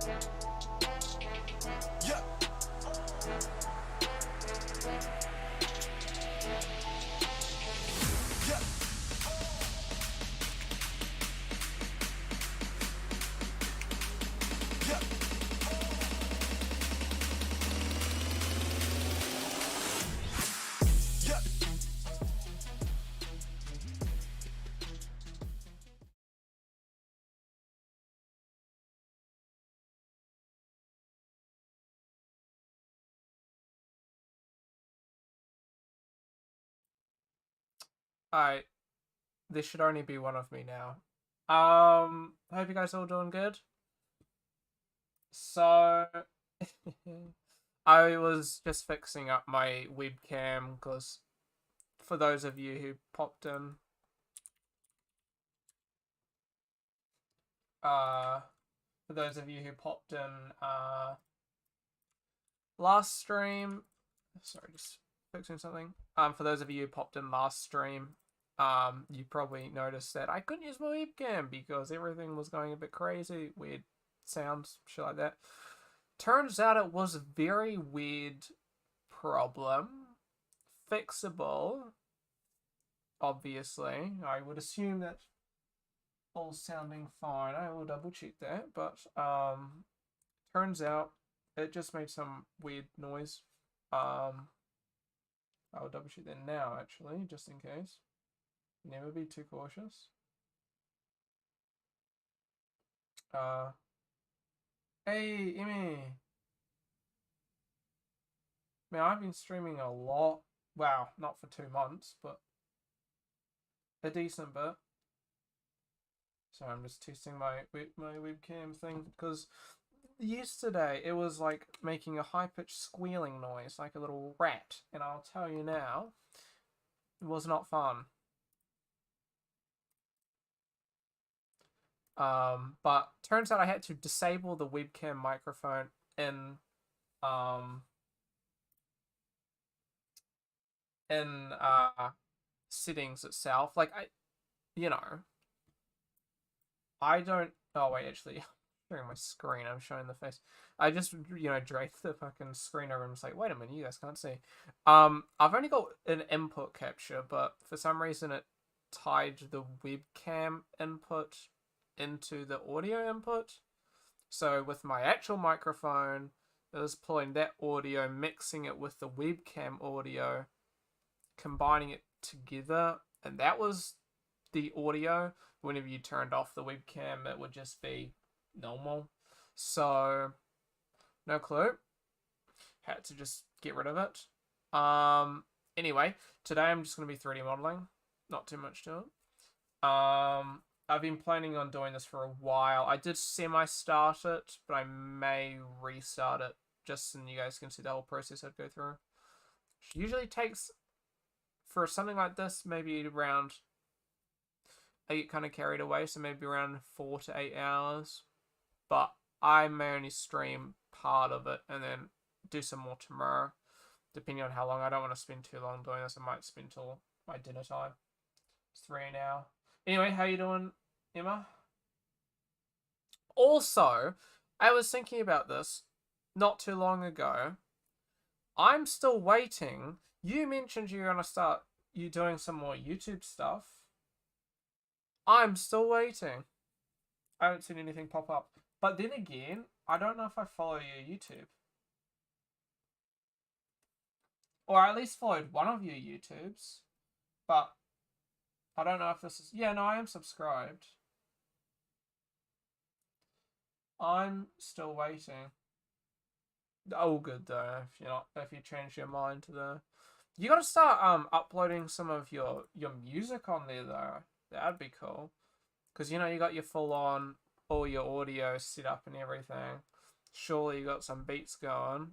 Yeah. Yeah. Yeah. Yeah. Alright, this should only be one of me now. I hope you guys all doing good. So, I was just fixing up my webcam because for those of you who popped in, uh, for those of you who popped in, last stream, sorry, just fixing something. For those of you who popped in last stream, you probably noticed that I couldn't use my webcam because everything was going a bit crazy, weird sounds, shit like that. Turns out it was a very weird problem, fixable. Obviously, I would assume that all sounding fine. I will double check that, but turns out it just made some weird noise. I'll double check that now, actually, just in case. Never be too cautious. Uh, hey, Emmy. Man, I've been streaming a lot. Wow, not for 2 months, but a decent bit. So I'm just testing my webcam thing because yesterday it was like making a high pitched squealing noise like a little rat, and I'll tell you now, it was not fun. But turns out I had to disable the webcam microphone in um in settings itself. Like you know, I don't. Oh wait, actually, showing my screen. I'm showing the face. I just draped the fucking screen over and was like, wait a minute, you guys can't see. I've only got an input capture, but for some reason it tied the webcam input into the audio input. So with my actual microphone, it was pulling that audio, mixing it with the webcam audio, combining it together, and that was the audio. Whenever you turned off the webcam, it would just be normal. So, no clue. Had to just get rid of it. Anyway, today I'm just going to be 3D modeling. Not too much to it. I've been planning on doing this for a while. I did semi-start it, but I may restart it just so you guys can see the whole process I'd go through. It usually takes, for something like this, maybe around, I get kind of carried away, so maybe around 4 to 8 hours. But I may only stream part of it and then do some more tomorrow, depending on how long. I don't want to spend too long doing this. I might spend till my dinner time. It's 3 now. Anyway, how you doing, Emma? Also, I was thinking about this not too long ago. I'm still waiting. You mentioned you're gonna start you doing some more YouTube stuff. I'm still waiting. I haven't seen anything pop up. But then again, I don't know if I follow your YouTube. Or I at least followed one of your YouTubes. But I don't know if this is... Yeah, no, I am subscribed. I'm still waiting. Oh, good though. If you change your mind to the... You gotta start uploading some of your music on there though. That'd be cool. Because you got your full on all your audio set up and everything. Surely you got some beats going.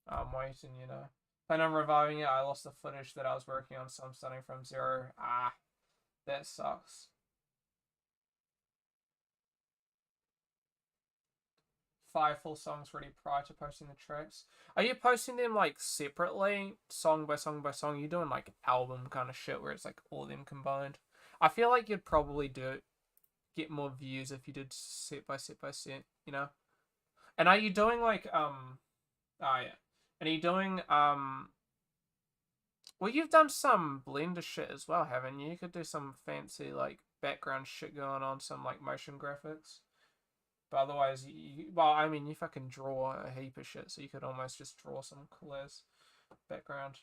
I'm waiting. And I'm reviving it. I lost the footage that I was working on, so I'm starting from zero. Ah, that sucks. 5 full songs ready prior to posting the tracks. Are you posting them like separately, song by song by song? You doing like album kind of shit where it's like all of them combined? I feel like you'd probably do get more views if you did set by set by set, you know? And are you doing like oh yeah. And are you doing well, you've done some Blender shit as well, haven't you? You could do some fancy like background shit going on, some like motion graphics. But otherwise, well, I mean, you fucking draw a heap of shit, so you could almost just draw some cool ass background.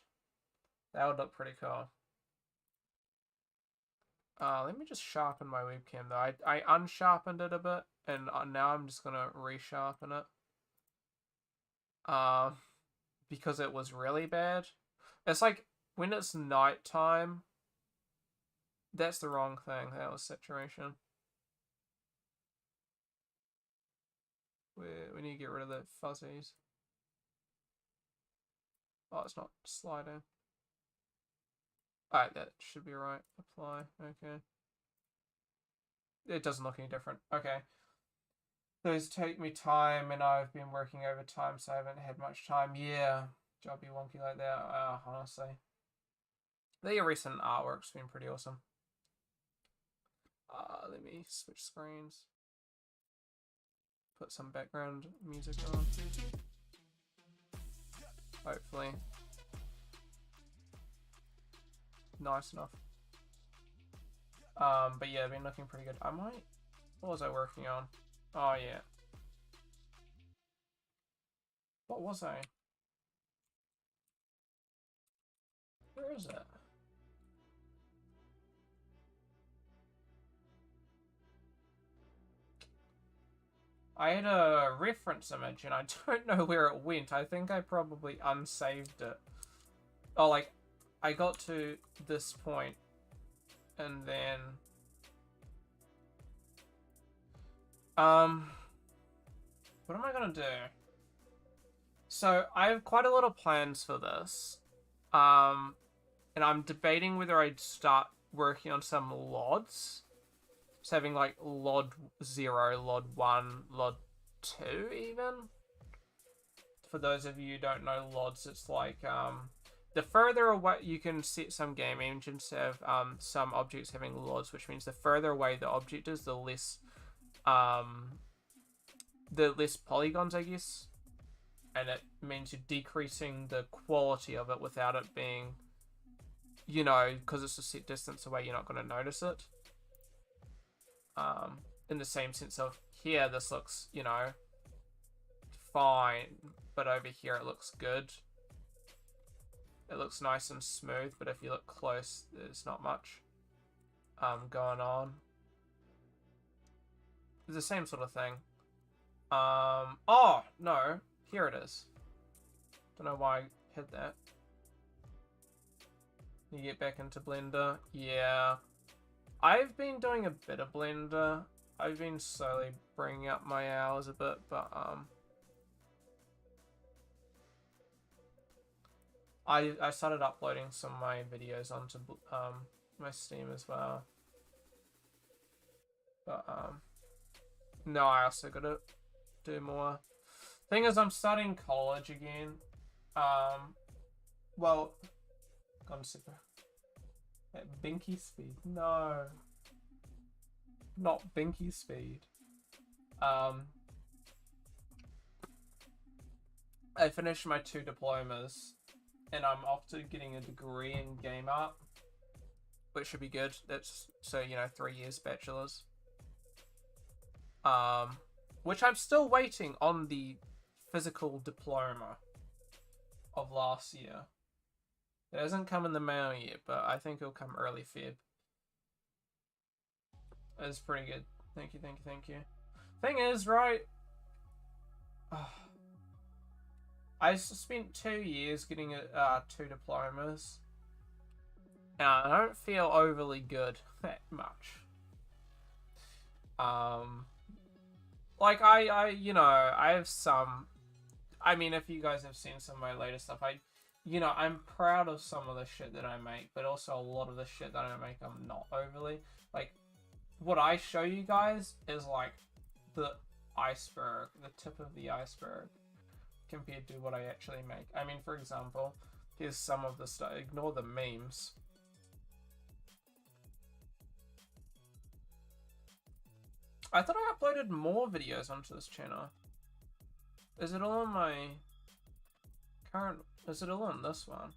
That would look pretty cool. Let me just sharpen my webcam though. I unsharpened it a bit, and now I'm just gonna resharpen it. Because it was really bad. It's like when it's nighttime. That's the wrong thing. That was saturation. We need to get rid of the fuzzies. Oh, it's not sliding. Alright, that should be right. Apply. Okay. It doesn't look any different. Okay. Those take me time, and I've been working overtime, so I haven't had much time. Yeah, jobby wonky like that. Honestly. The recent artwork's been pretty awesome. Let me switch screens. Put some background music on. Hopefully. Nice enough. But yeah, been looking pretty good. What was I working on? Oh yeah. What was I? Where is it? I had a reference image and I don't know where it went. I think I probably unsaved it. Oh, like, I got to this point and then... what am I gonna do? So, I have quite a lot of plans for this. And I'm debating whether I'd start working on some LODs. So having like LOD 0, LOD 1, LOD 2 even. For those of you who don't know LODs, it's like the further away you can set some game engines to have some objects having LODs, which means the further away the object is, the less polygons, I guess. And it means you're decreasing the quality of it without it being, you know, because it's a set distance away, you're not going to notice it. In the same sense of here, this looks, you know, fine, but over here it looks good. It looks nice and smooth, but if you look close, there's not much going on. It's the same sort of thing. Oh, no, here it is. Don't know why I hit that. You get back into Blender. Yeah. I've been doing a bit of Blender. I've been slowly bringing up my hours a bit, but I started uploading some of my videos onto my Steam as well. But no, I also gotta do more. Thing is, I'm starting college again. Well, gone super. At Binky speed. No. Not Binky speed. I finished my 2 diplomas and I'm off to getting a degree in game art, which should be good. That's, so, you know, 3 years bachelor's. Which I'm still waiting on the physical diploma of last year. It hasn't come in the mail yet, but I think it'll come early Feb. It's pretty good. Thank you, thank you, thank you. Thing is, right? I spent 2 years getting 2 diplomas. Now, I don't feel overly good that much. Like, you know, I have some... I mean, if you guys have seen some of my latest stuff, you know, I'm proud of some of the shit that I make, but also a lot of the shit that I make, I'm not overly. Like, what I show you guys is like the iceberg, the tip of the iceberg, compared to what I actually make. I mean, for example, here's some of the stuff. Ignore the memes. I thought I uploaded more videos onto this channel. Is it all on my current... Is it all on this one?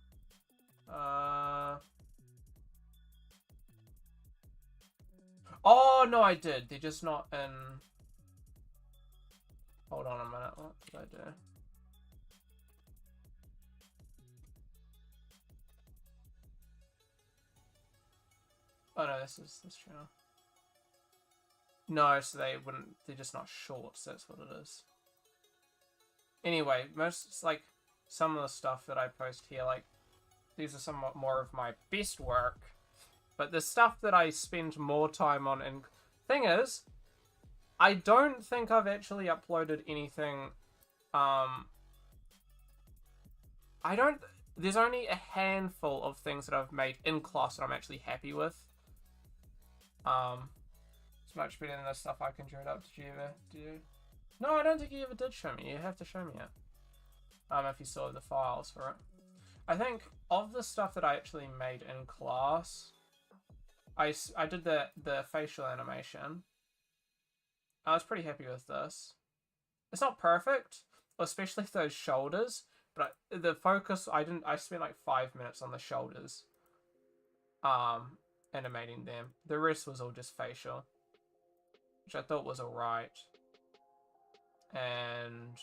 Oh, no, I did. They're just not in... Hold on a minute. What did I do? Oh, no, this is this channel. No, so they wouldn't... They're just not shorts. That's what it is. Anyway, like, some of the stuff that I post here, like, these are somewhat more of my best work. But the stuff that I spend more time on, and thing is, I don't think I've actually uploaded anything, there's only a handful of things that I've made in class that I'm actually happy with. It's much better than the stuff I conjured up. Did you ever do? No, I don't think you ever did show me. You have to show me it. If you saw the files for it. I think of the stuff that I actually made in class, I did the facial animation. I was pretty happy with this. It's not perfect, especially those shoulders, but the focus, I spent like 5 minutes on the shoulders, animating them. The rest was all just facial, which I thought was alright. And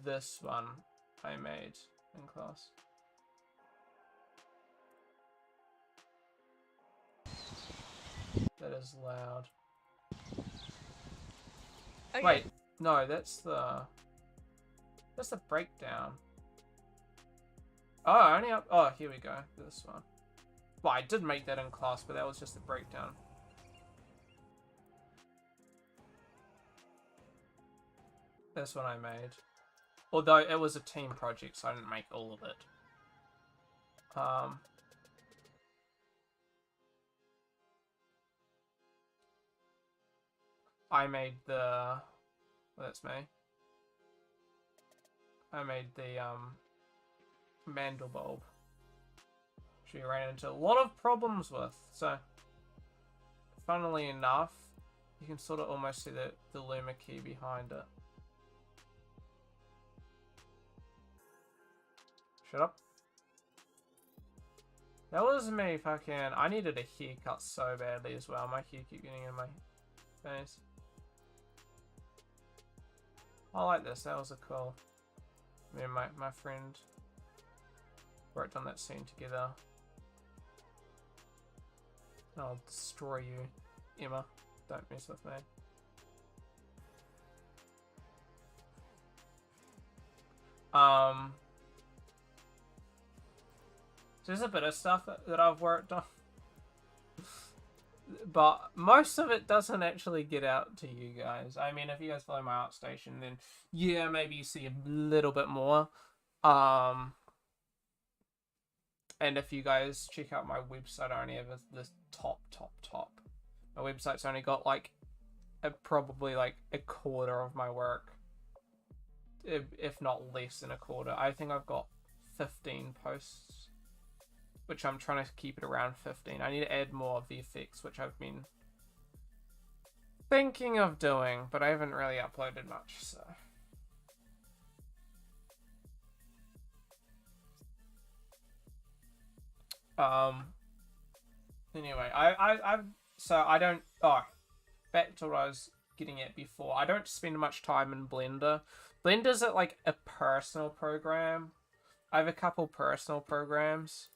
this one I made in class. That is loud. Okay. Wait, no, that's the breakdown. Oh, only up. Oh, here we go. This one. Well, I did make that in class, but that was just the breakdown. This one I made. Although it was a team project, so I didn't make all of it. I made the... Well, that's me. I made the mandel bulb, which we ran into a lot of problems with. So, funnily enough, you can sort of almost see the Luma key behind it. Shut up. That was me fucking... I needed a haircut so badly as well. My hair kept getting in my face. I like this. That was a cool... Me and my friend worked on that scene together. I'll destroy you, Emma. Don't mess with me. There's a bit of stuff that I've worked on. But most of it doesn't actually get out to you guys. I mean, if you guys follow my art station, then yeah, maybe you see a little bit more. And if you guys check out my website, I only have the top. My website's only got like probably like a quarter of my work, if not less than a quarter. I think I've got 15 posts, which I'm trying to keep it around 15. I need to add more VFX, which I've been thinking of doing, but I haven't really uploaded much, so. Anyway, back to what I was getting at before. I don't spend much time in Blender. Blender's like a personal program. I have a couple personal programs.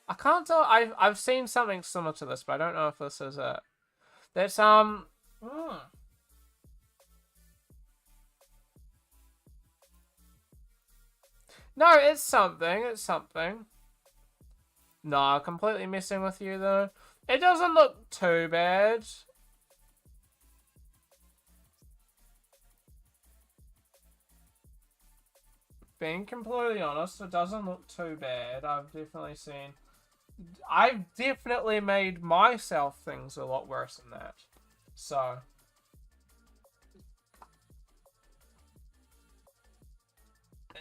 I can't tell. I've seen something similar to this, but I don't know if this is it. That's No, it's something. It's something. Nah, completely messing with you though. It doesn't look too bad. Being completely honest, it doesn't look too bad. I've definitely made myself things a lot worse than that. So.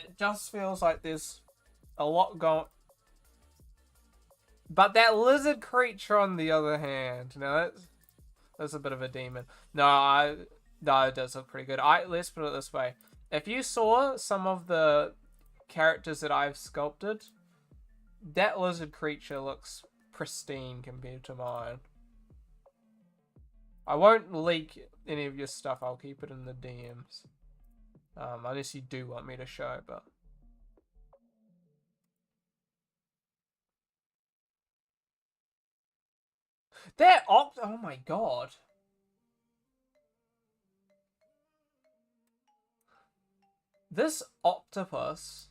It just feels like there's a lot going. But that lizard creature, on the other hand, now that's a bit of a demon. No, it does look pretty good. Let's put it this way: if you saw some of the characters that I've sculpted, that lizard creature looks pristine compared to mine. I won't leak any of your stuff. I'll keep it in the DMs. Unless you do want me to show, but. Oh my god. This octopus.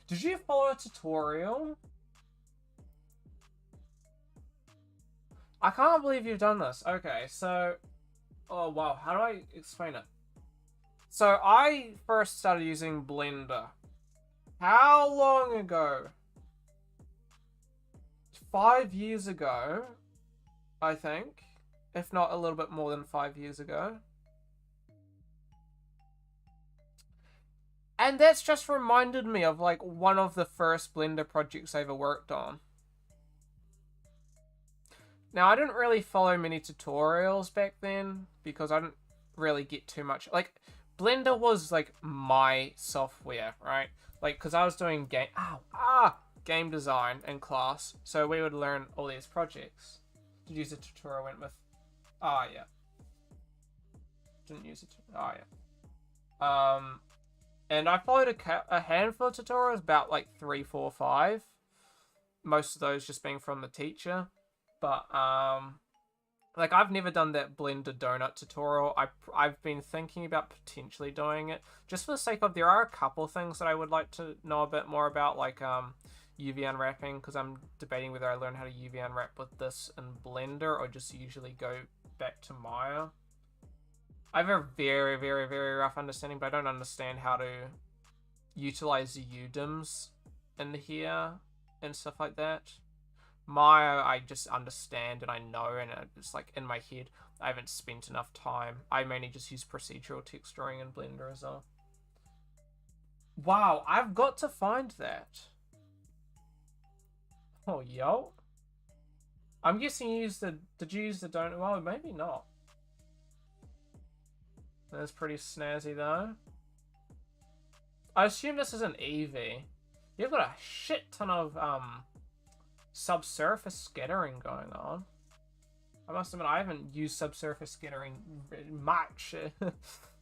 Did you follow a tutorial? I can't believe you've done this. Okay, so. Oh wow, how do I explain it? So I first started using Blender. How long ago? 5 years ago, I think. If not a little bit more than 5 years ago. And that's just reminded me of like one of the first Blender projects I ever worked on. Now, I didn't really follow many tutorials back then because I didn't really get too much. Like, Blender was like my software, right? Like, because I was doing game design in class, so we would learn all these projects. Did you use a tutorial I went with? Ah, yeah. Didn't use it. Ah, yeah. And I followed a handful of tutorials, about like 3, 4, 5. Most of those just being from the teacher. But, like, I've never done that Blender donut tutorial. I've been thinking about potentially doing it. Just for the sake of, there are a couple things that I would like to know a bit more about, like, UV unwrapping, because I'm debating whether I learn how to UV unwrap with this in Blender or just usually go back to Maya. I have a very, very, very rough understanding, but I don't understand how to utilize the UDIMs in here and stuff like that. Maya, I just understand and I know, and it's like in my head. I haven't spent enough time. I mainly just use procedural texturing in Blender as well. Wow, I've got to find that. Oh, yo. I'm guessing you used the... Did you use the donut? Well, maybe not. That's pretty snazzy, though. I assume this is an Eevee. You've got a shit ton of, subsurface scattering going on. I must admit, I haven't used subsurface scattering much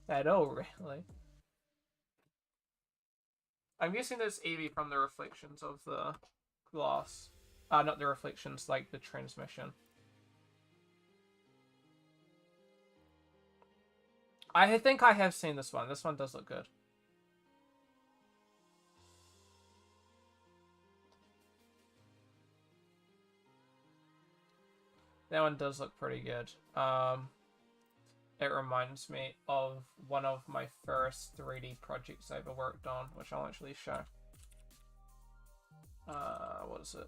at all, really. I'm guessing that's Eevee from the reflections of the glass. Not the reflections, like the transmission. I think I have seen this one. This one does look good. That one does look pretty good. It reminds me of one of my first 3D projects I ever worked on, which I'll actually show. What is it?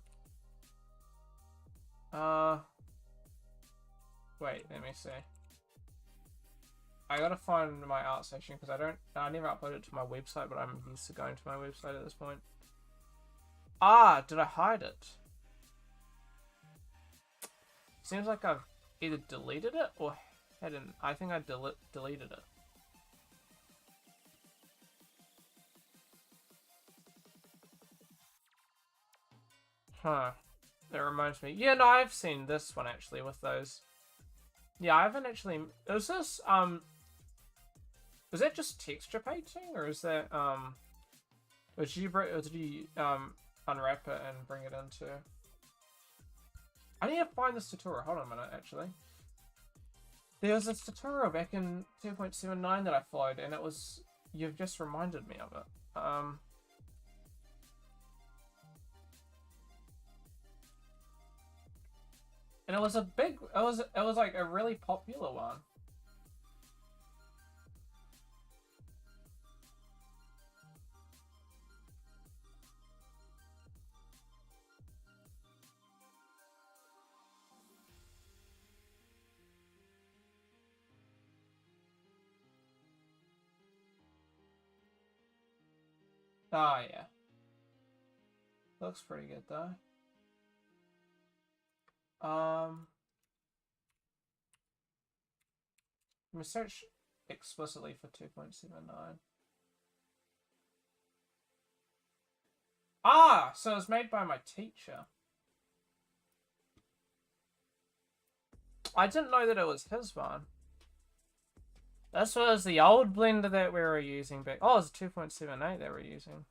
Wait, let me see. I gotta find my art section because I never uploaded it to my website, but I'm used to going to my website at this point. Ah, did I hide it? Seems like I've either deleted it or hadn't. I think I deleted it. Huh. That reminds me. Yeah, no, I've seen this one actually with those. Yeah, I haven't actually. Is this is that just texture painting, or is that or did you unwrap it and bring it into? I need to find this tutorial. Hold on a minute, actually. There was this tutorial back in 2.79 that I followed, and it was... You've just reminded me of it. And it was a big... It was like a really popular one. Oh, yeah. Looks pretty good, though. Let me search explicitly for 2.79. Ah, so it's made by my teacher. I didn't know that it was his one. This was the old blender that we were using back. Oh, it's 2.78 that we're using.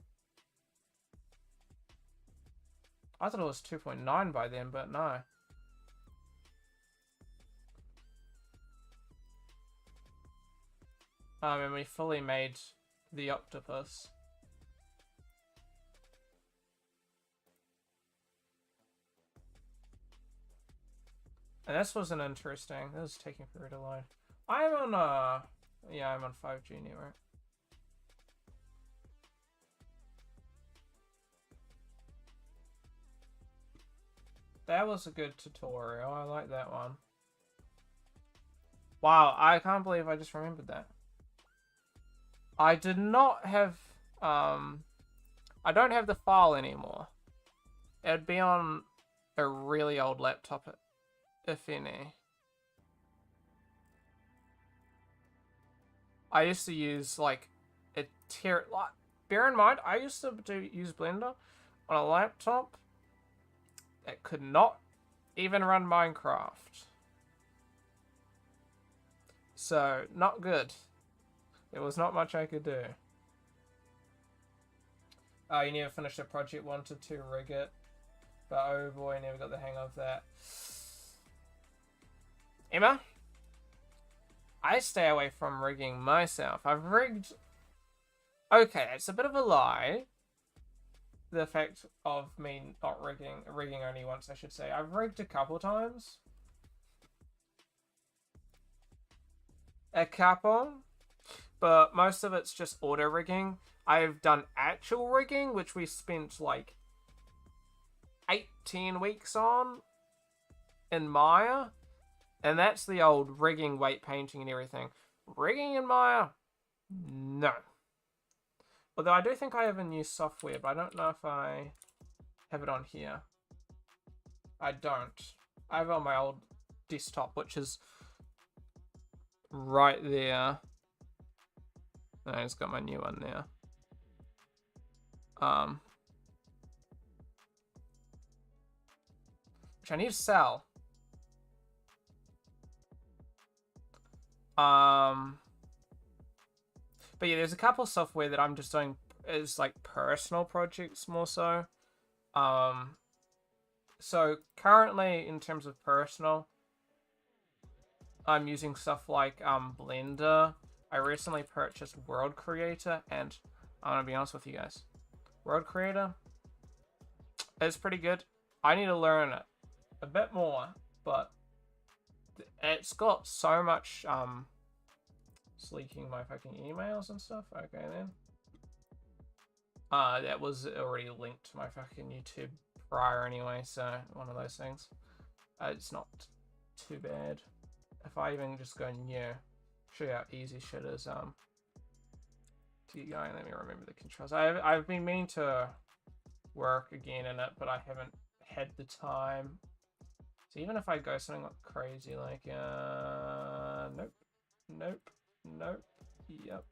I thought it was 2.9 by then, but no. And we fully made the octopus. And this wasn't interesting. This was taking forever to load. I'm on yeah, I'm on 5G network. That was a good tutorial. I like that one. Wow, I can't believe I just remembered that. I did not have I don't have the file anymore. It'd be on a really old laptop, if any. I used to use like a bear in mind, I used to use Blender on a laptop that could not even run Minecraft. So, not good. There was not much I could do. Oh, you never finished a project, wanted to rig it. But oh boy, never got the hang of that. Emma? I stay away from rigging myself. I've rigged... Okay, it's a bit of a lie. The fact of me not rigging only once, I should say. I've rigged a couple times. A couple. But most of it's just auto rigging. I've done actual rigging, which we spent like 18 weeks on in Maya. And that's the old rigging, weight painting and everything. Rigging in Maya? No. Although I do think I have a new software, but I don't know if I have it on here. I don't. I have it on my old desktop, which is right there. I just got my new one there. Which I need to sell. But yeah, there's a couple of software that I'm just doing as like personal projects more so. So currently in terms of personal, I'm using stuff like Blender. I recently purchased World Creator, and I'm gonna be honest with you guys, World Creator is pretty good. I need to learn it a bit more, but it's got so much it's leaking my fucking emails and stuff. Okay then. That was already linked to my fucking YouTube prior anyway, so one of those things. It's not too bad. If I even just go new, show you how easy shit is to get going. Let me remember the controls. I've been meaning to work again in it, but I haven't had the time. So even if I go something like crazy, like nope, nope, nope, yep.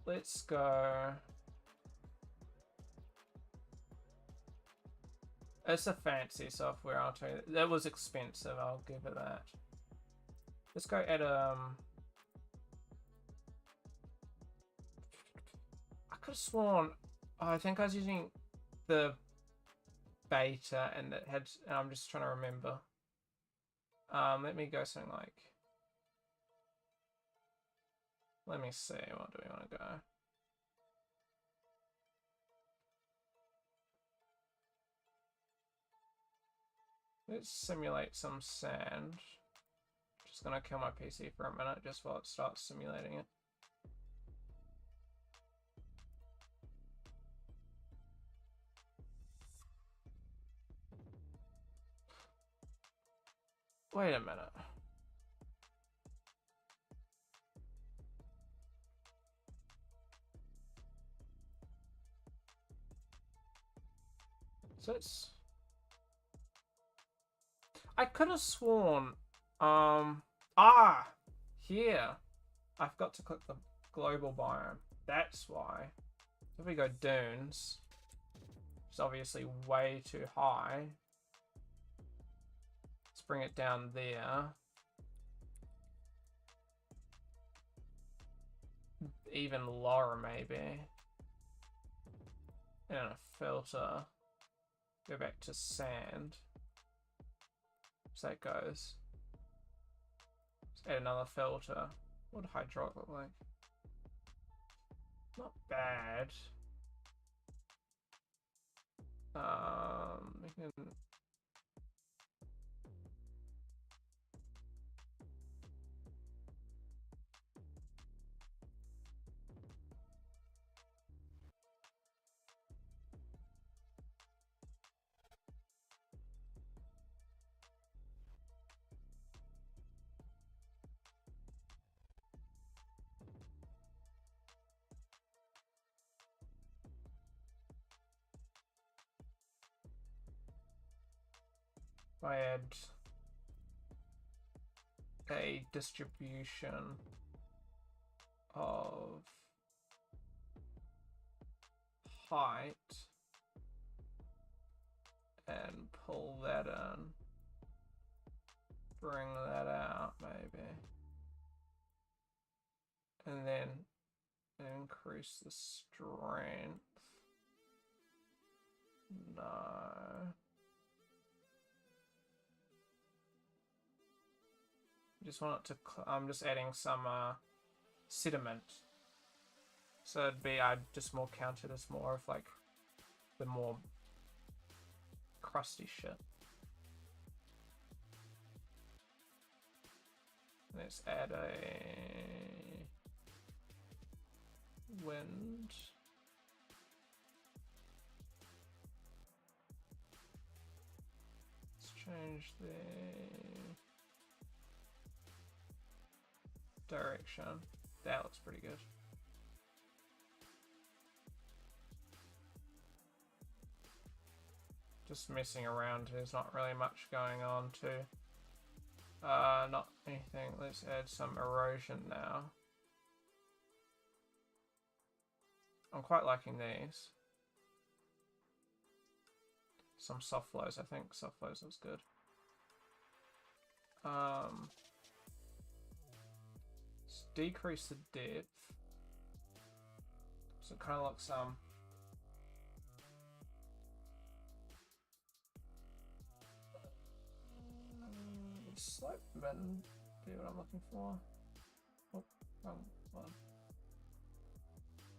Let's go. It's a fancy software, I'll tell you. That was expensive, I'll give it that. Let's go add I could have sworn, I think I was using the beta and it had, and I'm just trying to remember. Let me go something like, let me see, what do we want to go? Let's simulate some sand. Just gonna kill my PC for a minute just while it starts simulating it. Wait a minute. So it's... I could have sworn... Here. I forgot to click the global biome. That's why. If we go dunes, it's obviously way too high. Let's bring it down there. Even lower, maybe. And a filter. Go back to sand. So that goes. Let's add another filter. What would hydraulic look like? Not bad. We can... I add a distribution of height and pull that in, bring that out maybe, and then increase the strength. No. Just want it to, I'm just adding some sediment. So it'd be, I'd just more count it as more of like the more crusty shit. Let's add a wind. Let's change the direction. That looks pretty good. Just messing around. There's not really much going on too. Not anything. Let's add some erosion now. I'm quite liking these. Some soft flows. I think soft flows looks good. Let's decrease the depth. So it kind of looks slope bend, be what I'm looking for. Oh, wrong one.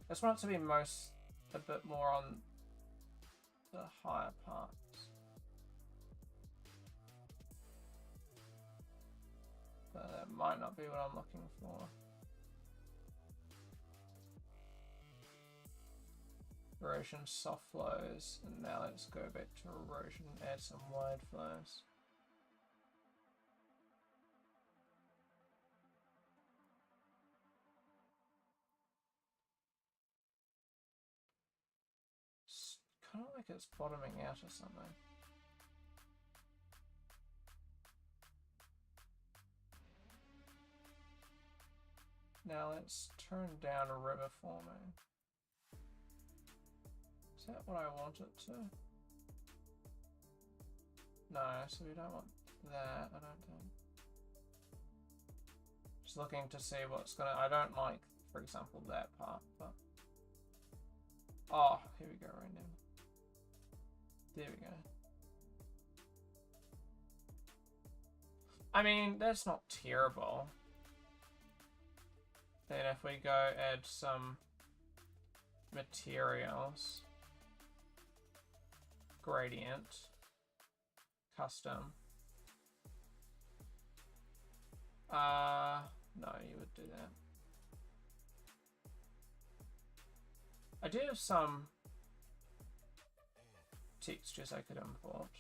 I just want it to be a bit more on the higher parts. But that might not be what I'm looking for. Erosion, soft flows, and now let's go back to erosion and add some wide flows. Kind of like it's bottoming out or something. Now let's turn down a river forming. Is that what I want it to? No, so we don't want that, I don't think. Just looking to see what's gonna, I don't like, for example, that part, but. Oh, here we go, right now. There we go. I mean, that's not terrible. Then if we go add some materials, gradient, custom. No, you would do that. I do have some textures I could import.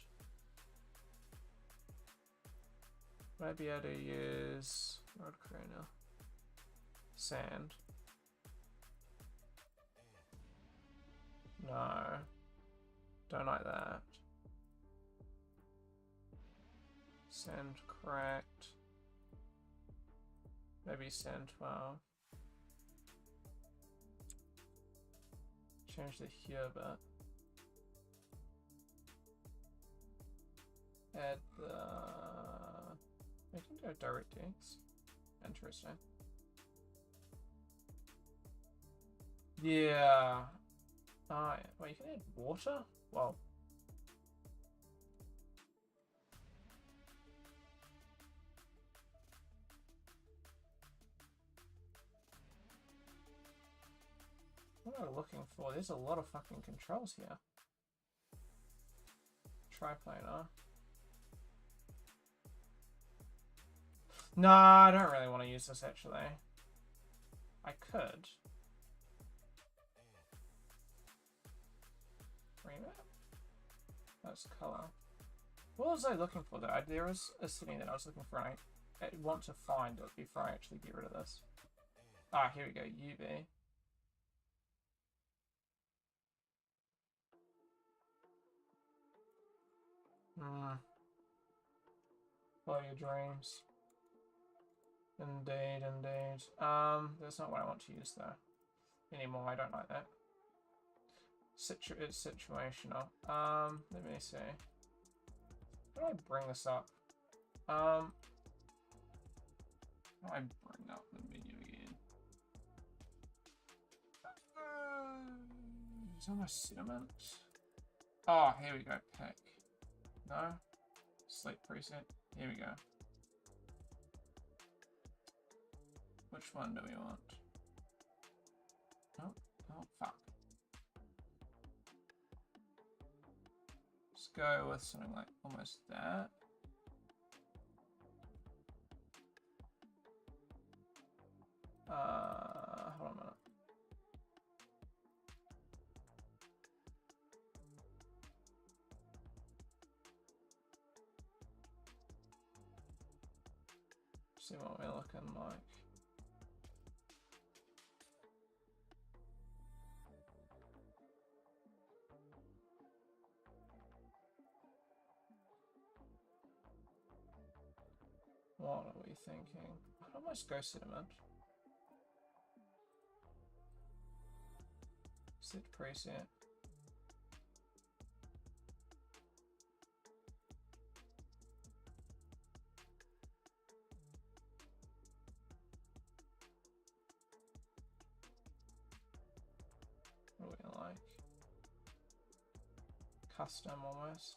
Might be able to use road crooner, sand. No, Don't like that. Send correct. Maybe send 12. Change the here bit. Add the... I can do DirectX. Interesting. Yeah. Oh, yeah. Wait, you can add water? Well. What am I looking for? There's a lot of fucking controls here. Triplanar. No, I don't really want to use this actually. I could. Remap? That's color. What was I looking for though? There was a setting that I was looking for and I want to find it before I actually get rid of this. Ah, here we go. UV. Follow your dreams. Indeed, indeed. That's not what I want to use though. Anymore, I don't like that. It's situational. Let me see. How do I bring this up? How do I bring up the menu again? Is that my sediment? Oh, here we go. Pick. No? Sleep preset. Here we go. Which one do we want? Oh, fuck. Let's go with something like almost that. Hold on a minute. See what we're looking like. What are we thinking? I'd almost go sediment. Set preset. What do we like? Custom almost.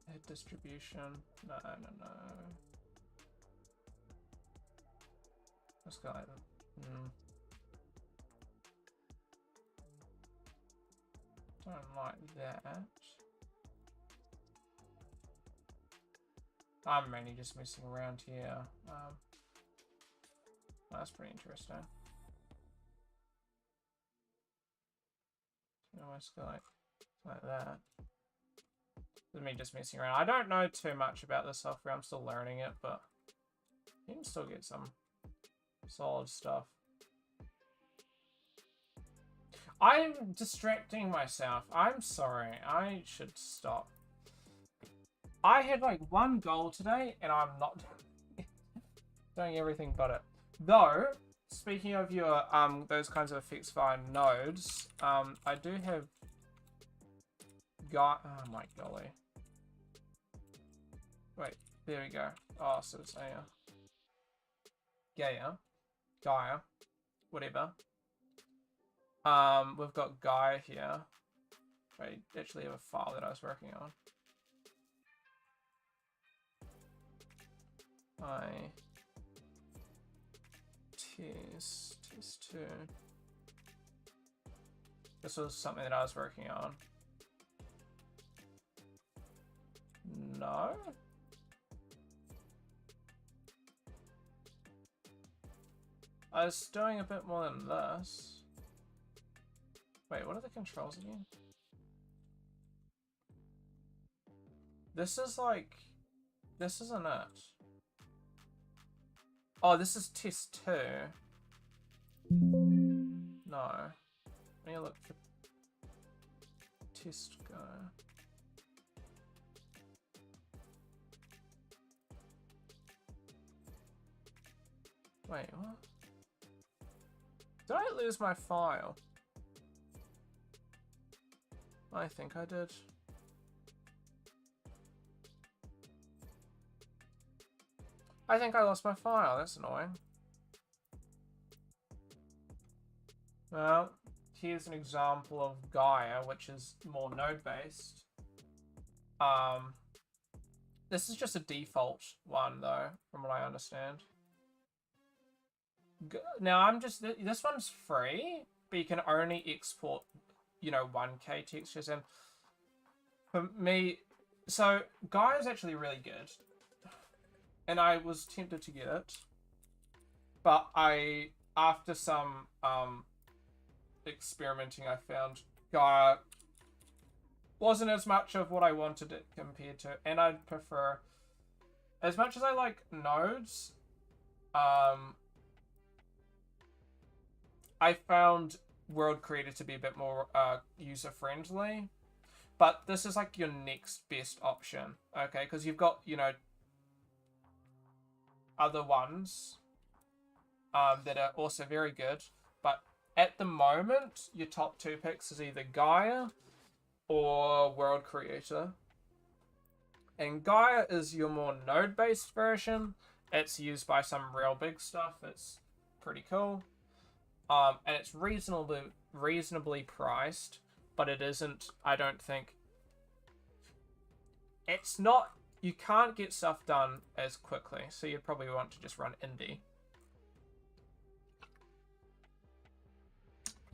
Head distribution. No. Let's go like that. Don't like that. I'm mainly just messing around here. That's pretty interesting. Almost go like that. Me just messing around. I don't know too much about the software. I'm still learning it, but you can still get some solid stuff. I'm distracting myself. I'm sorry. I should stop. I had like one goal today, and I'm not doing everything but it. Though, speaking of your those kinds of effects via nodes, I do have oh my golly. Wait, there we go. Oh, so it's Gaia, whatever. We've got Gaia here. I actually have a file that I was working on. Test 2. This was something that I was working on. No? I was doing a bit more than this. Wait, what are the controls again? This is like... This isn't it. Oh, this is test 2. No. Let me look for test go? Wait, what? Did I lose my file? I think I did. I think I lost my file. That's annoying. Well, here's an example of Gaia, which is more node-based. This is just a default one, though, from what I understand. Now, I'm just... This one's free, but you can only export, you know, 1K textures. And for me... So, Gaia is actually really good. And I was tempted to get it. But after some experimenting, I found Gaia wasn't as much of what I wanted it compared to. And I'd prefer... As much as I like nodes, I found World Creator to be a bit more user-friendly. But this is like your next best option, okay? Because you've got, you know, other ones that are also very good. But at the moment, your top 2 picks is either Gaia or World Creator. And Gaia is your more node-based version. It's used by some real big stuff. It's pretty cool. And it's reasonably priced, but it isn't, I don't think... It's not... You can't get stuff done as quickly, so you'd probably want to just run indie.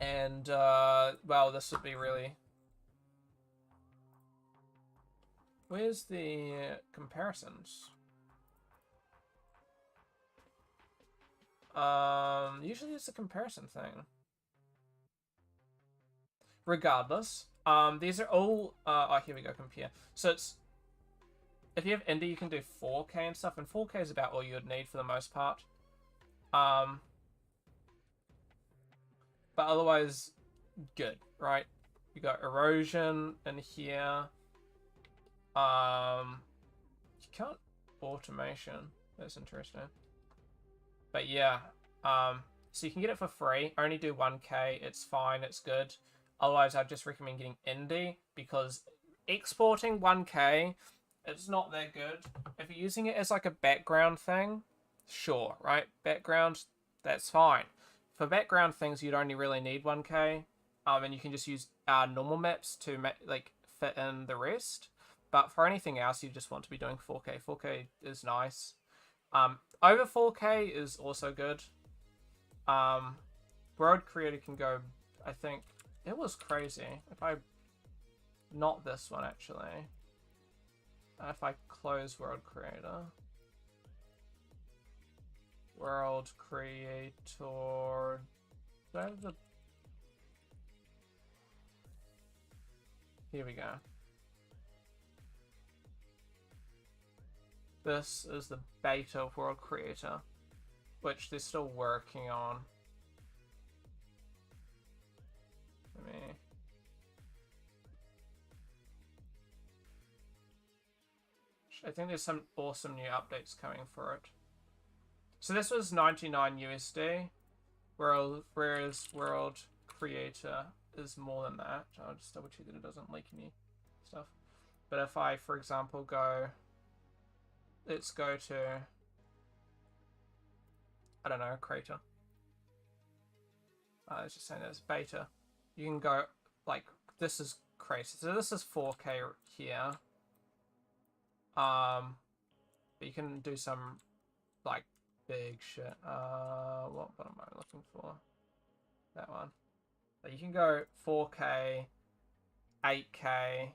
And, well, this would be really... Where's the comparisons? Usually it's a comparison thing. Regardless, these are all, oh, here we go, compare. So it's, if you have indie, you can do 4K and stuff, and 4K is about all you would need for the most part. But otherwise, good, right? You got erosion in here. You can't automation. That's interesting. But yeah, so you can get it for free. Only do 1K. It's fine. It's good. Otherwise, I'd just recommend getting indie because exporting 1K, it's not that good. If you're using it as like a background thing, sure, right? Background, that's fine. For background things, you'd only really need 1K, and you can just use normal maps to like fit in the rest. But for anything else, you just want to be doing 4K. 4K is nice. Over 4K is also good. World Creator can go, I think, it was crazy. If I, not this one actually. If I close World Creator. World Creator. Do I have the... Here we go. This is the beta of World Creator, which they're still working on. Let me... I think there's some awesome new updates coming for it. So this was 99 USD, whereas World Creator is more than that. I'll just double check that it doesn't leak any stuff. But if I, for example, go... Let's go to, I don't know, Crater. It's just saying that it's beta. You can go, like, this is Crater. So this is 4K here. But you can do some, like, big shit. What button am I looking for? That one. But you can go 4K, 8K.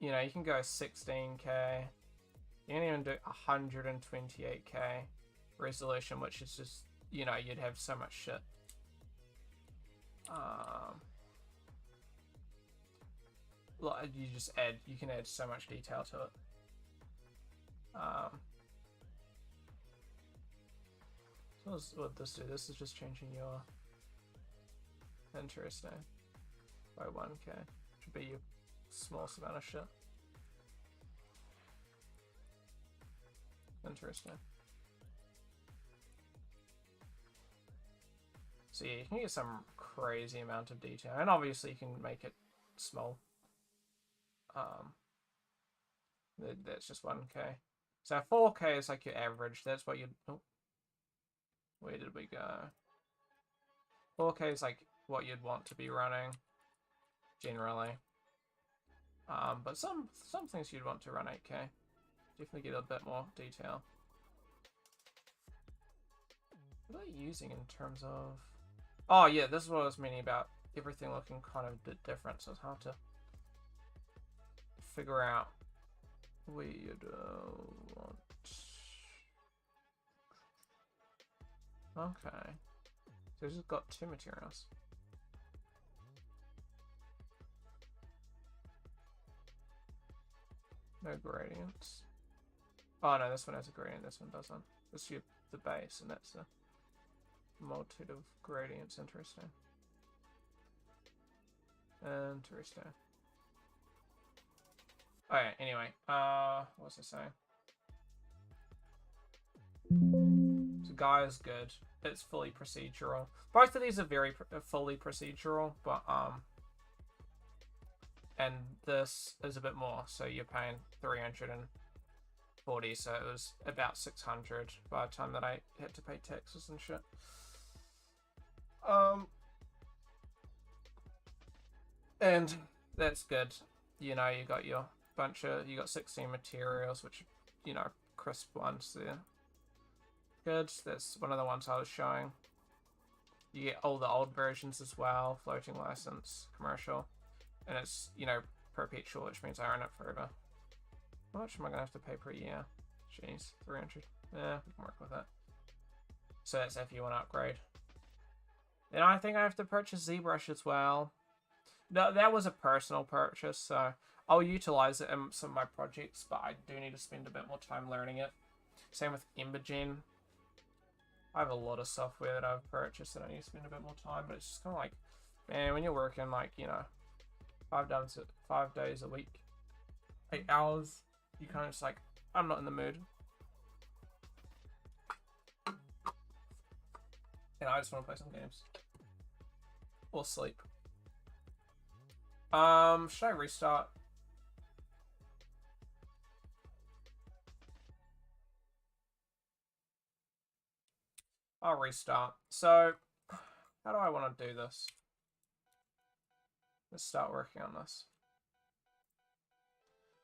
You know, you can go 16K. You can even do 128K resolution, which is just, you know, you'd have so much shit. You just add, you can add so much detail to it. So what does this do? This is just changing your... Interesting. by 1k. Should be your smallest amount of shit. Interesting. So yeah, you can get some crazy amount of detail, and obviously you can make it small. That's just 1k. So 4k is like your average. That's what you. Oh, where did we go? 4k is like what you'd want to be running, generally. But some things you'd want to run 8k. Definitely get a bit more detail. What are they using in terms of? Oh yeah, this is what I was meaning about everything looking kind of different, so it's hard to figure out where you'd want. Okay, so it's just got 2 materials. No gradients. Oh no, this one has a gradient, this one doesn't. This is the base, and that's a multitude of gradients. Interesting. Interesting. Okay, anyway, what was I saying? So Guy is good. It's fully procedural. Both of these are very fully procedural, but and this is a bit more, so you're paying 340, so it was about 600 by the time that I had to pay taxes and shit. And that's good. You know, you got your you got 16 materials, which, you know, crisp ones there. Good. That's one of the ones I was showing. You get all the old versions as well, floating license, commercial, and it's, you know, perpetual, which means I earn it forever. How much am I gonna have to pay per year? Jeez, 300. Yeah, we can work with that. So that's if you want to upgrade. Then I think I have to purchase ZBrush as well. No, that was a personal purchase, so I'll utilize it in some of my projects, but I do need to spend a bit more time learning it. Same with Imogen. I have a lot of software that I've purchased that I need to spend a bit more time, but it's just kind of like, man, when you're working like, you know, 5 days a week, 8 hours, you kind of just like, I'm not in the mood. And I just want to play some games. Or sleep. Should I restart? I'll restart. So, how do I want to do this? Let's start working on this.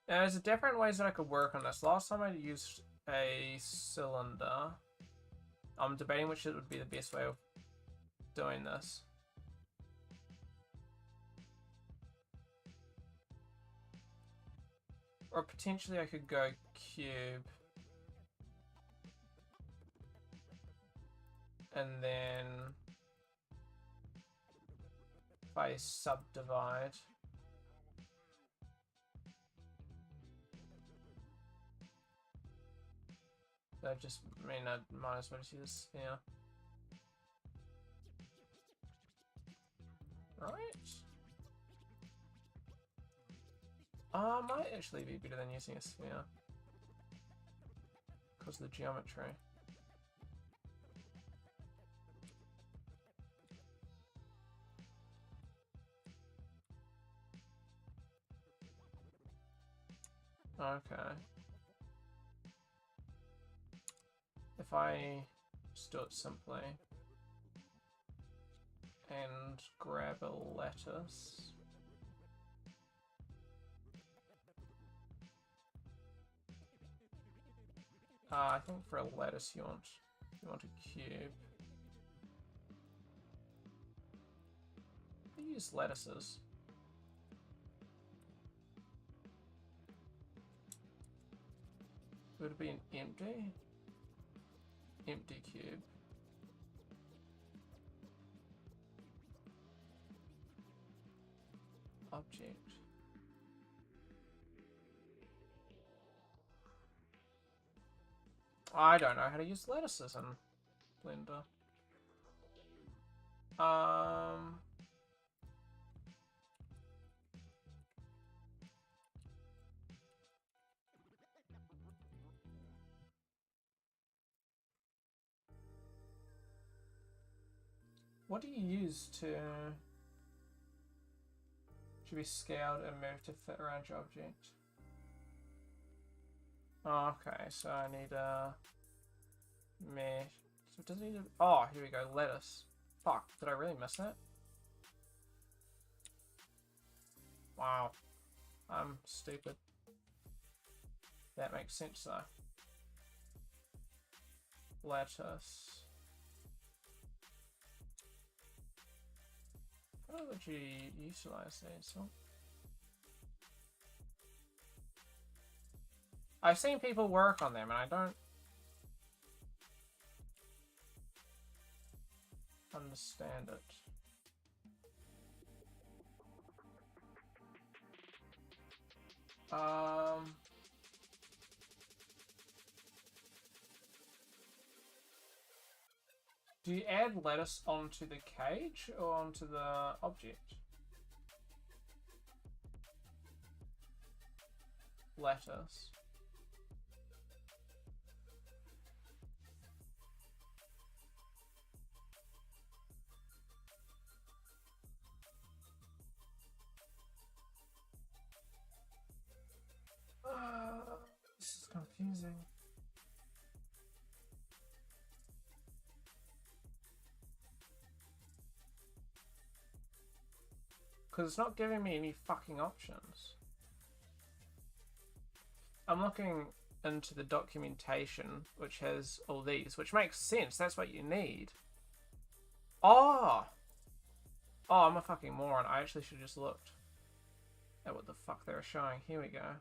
Now, there's different ways that I could work on this. Last time I used a cylinder. I'm debating which would be the best way of doing this. Or potentially I could go cube. And then if I subdivide, that just mean I might as well just use, yeah. Right. Might actually be better than using a sphere because of the geometry. Okay. If I just do it simply and grab a lattice. I think for a lattice you want a cube. I use lattices. Would it be an empty cube? Object. I don't know how to use lattices in Blender. What do you use to... Should be scaled and moved to fit around your object. Oh, okay, so I need a mesh. So it doesn't need a... Oh, here we go, lettuce. Fuck, did I really miss that? Wow. I'm stupid. That makes sense though. Lettuce. How would you utilize these? Huh? I've seen people work on them and I don't understand it. Do you add lettuce onto the cage or onto the object? Lettuce. This is confusing. Because it's not giving me any fucking options. I'm looking into the documentation, which has all these, which makes sense. That's what you need. Oh! Oh, I'm a fucking moron. I actually should have just looked at what the fuck they were showing. Here we go.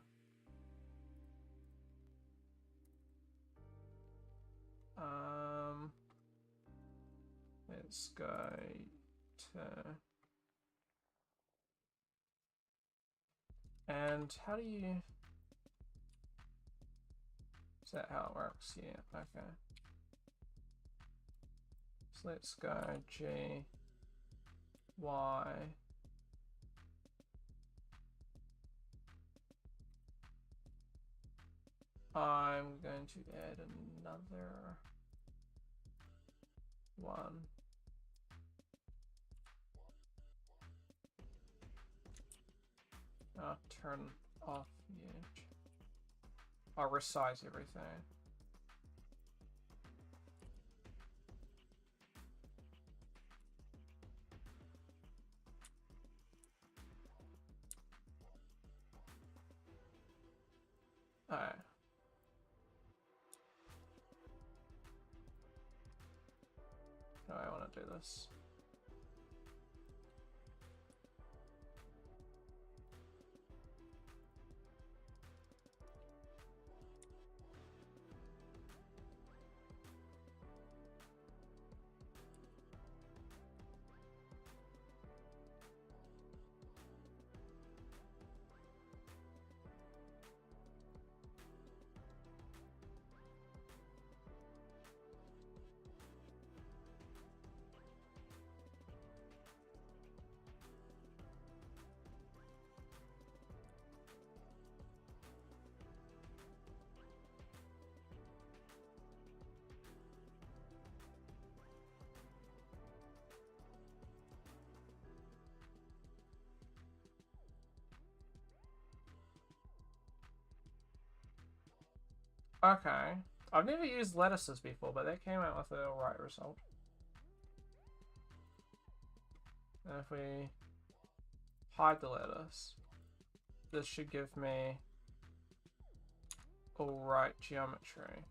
Let's go to... And how do you... Is that how it works? Yeah, okay. So let's go G, Y. I'm going to add another one. I'll turn off the edge. I'll resize everything. Alright. How do I want to do this? Okay. I've never used lettuces before, but that came out with the right result. And if we hide the lettuce, this should give me alright geometry.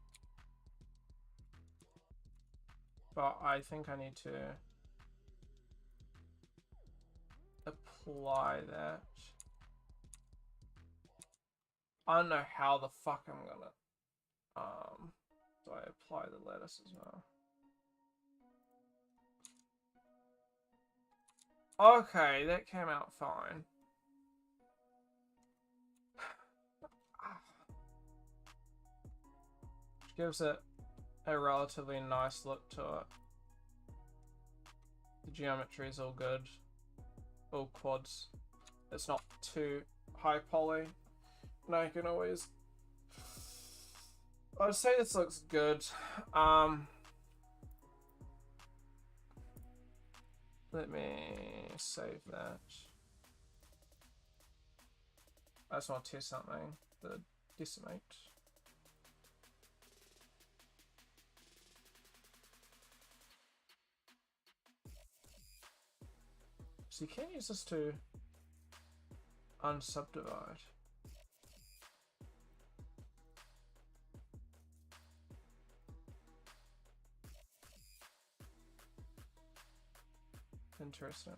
But I think I need to apply that. I don't know how the fuck I'm gonna so I apply the lettuce as well. Okay, that came out fine. Which gives it a relatively nice look to it. The geometry is all good. All quads. It's not too high poly. Now you can always... I'd say this looks good. Let me save that. I just want to test something. The decimate. So you can't use this to unsubdivide. Interesting.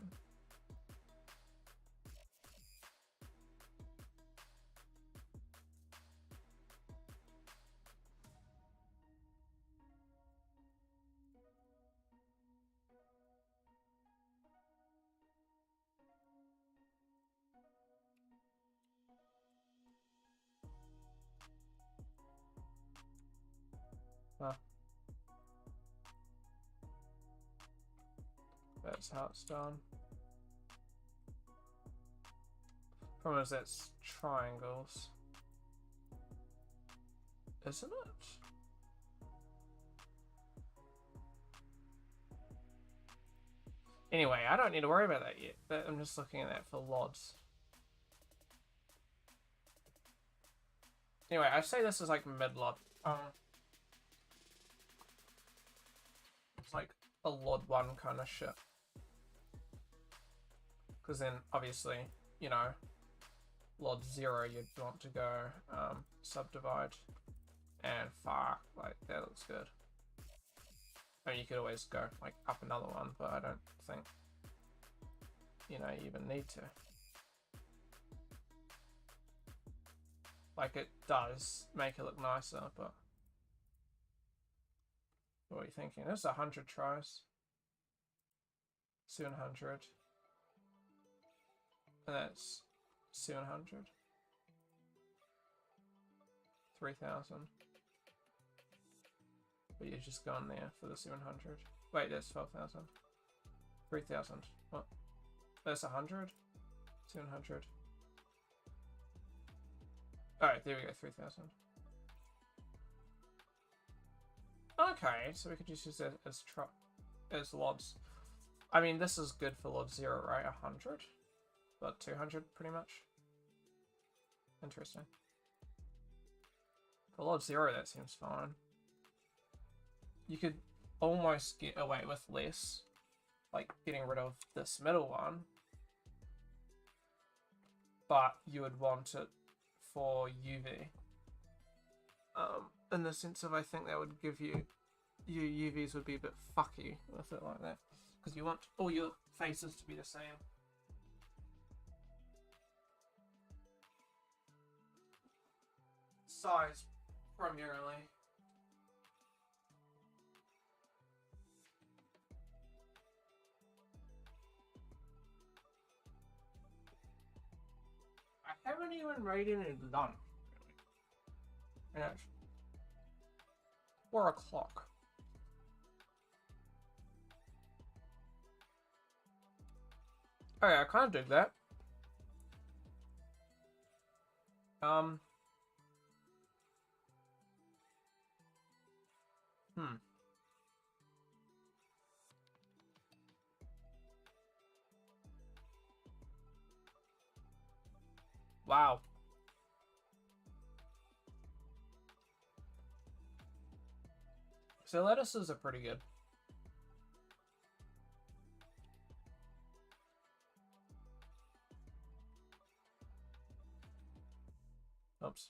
Huh. That's how it's done. Problem is that's triangles. Isn't it? Anyway, I don't need to worry about that yet. I'm just looking at that for LODs. Anyway, I say this is like mid-LOD. It's like a LOD 1 kind of shit. Because then, obviously, you know, LOD 0, you'd want to go subdivide. And fuck, like, that looks good. I mean, you could always go, like, up another one, but I don't think, you know, you even need to. Like, it does make it look nicer, but what are you thinking? There's 100 tries. 700. And that's 700. 3,000. But you're just gone there for the 700. Wait, that's 12,000. 3,000. What? That's 100? 700. Alright, there we go, 3,000. Okay, so we could just use that as LODs. I mean, this is good for LOD 0, right? 100? But 200, pretty much. Interesting. For LOD 0, that seems fine. You could almost get away with less, like getting rid of this middle one, but you would want it for UV. In the sense of, I think that would give you, your UVs would be a bit fucky with it like that, because you want all your faces to be the same. Size, primarily. I haven't even rated any lunch, really. And it's 4 o'clock. Oh yeah, I kind of dig that. Wow. So lettuces are pretty good. Oops.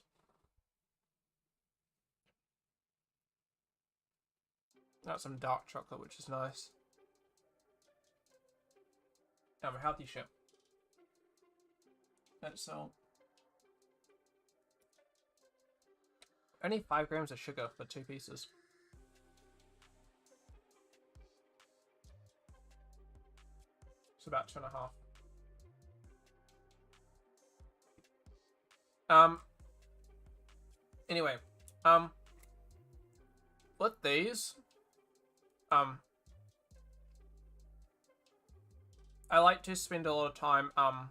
Got some dark chocolate, which is nice. I'm a healthy ship. That's so. Only 5 grams of sugar for 2 pieces. It's about 2.5. Anyway, with these, I like to spend a lot of time, what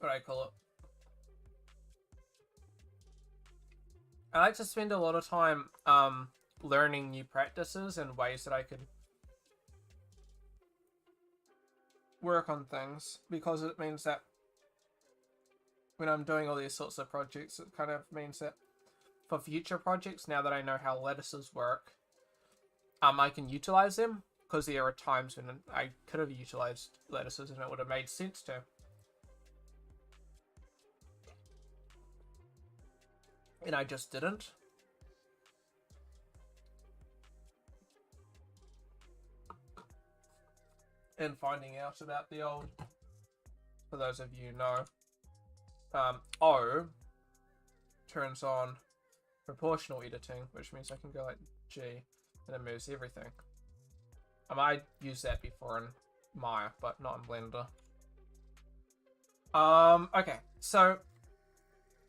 do I call it? I like to spend a lot of time learning new practices and ways that I could work on things, because it means that when I'm doing all these sorts of projects, it kind of means that for future projects, now that I know how lattices work, I can utilize them, because there are times when I could have utilized lattices and it would have made sense to. And I just didn't. And finding out about the old, for those of you who know, O turns on proportional editing, which means I can go like G and it moves everything. I might use that before in Maya, but not in Blender. Okay, so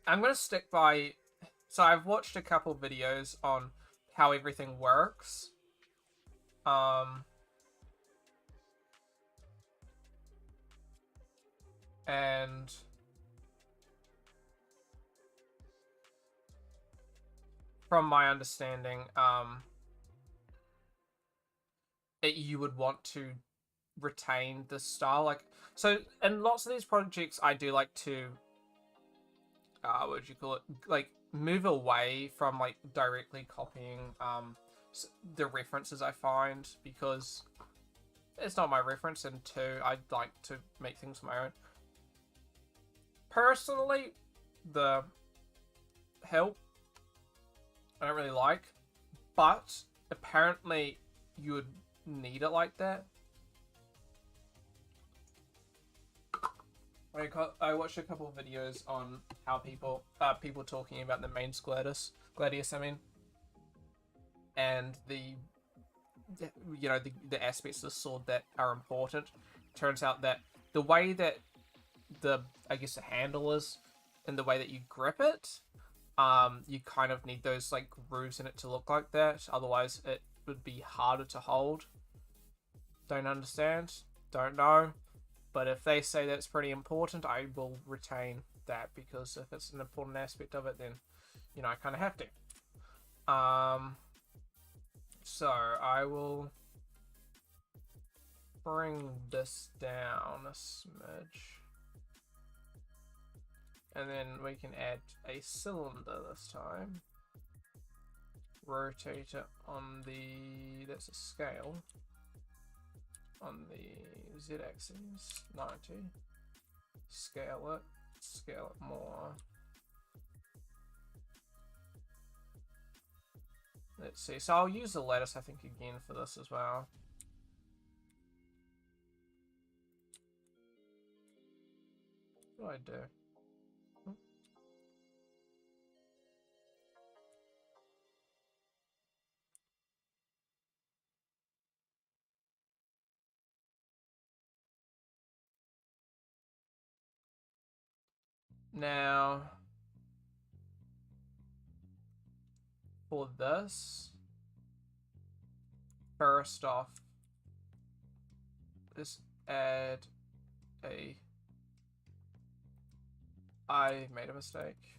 I'm gonna stick by. So I've watched a couple videos on how everything works. And from my understanding, you would want to retain the style. Like, so in lots of these projects, I do like to, what would you call it? Like, move away from like directly copying the references I find, because it's not my reference, and two, I'd like to make things my own. Personally, the help I don't really like, but apparently you would need it like that. I watched a couple of videos on how people talking about the Mainz Gladius, I mean, and the aspects of the sword that are important. Turns out that the way that the handle is, and the way that you grip it, you kind of need those like grooves in it to look like that. Otherwise, it would be harder to hold. Don't understand. Don't know. But if they say that's pretty important, I will retain that, because if it's an important aspect of it, then, I kind of have to. So I will bring this down a smidge. And then we can add a cylinder this time. Rotate it on the, that's a scale, on the z-axis, 90. Scale it more. Let's see, so I'll use the lattice, I think, again for this as well. What do I do? Now, for this, first off, let's add a, I made a mistake.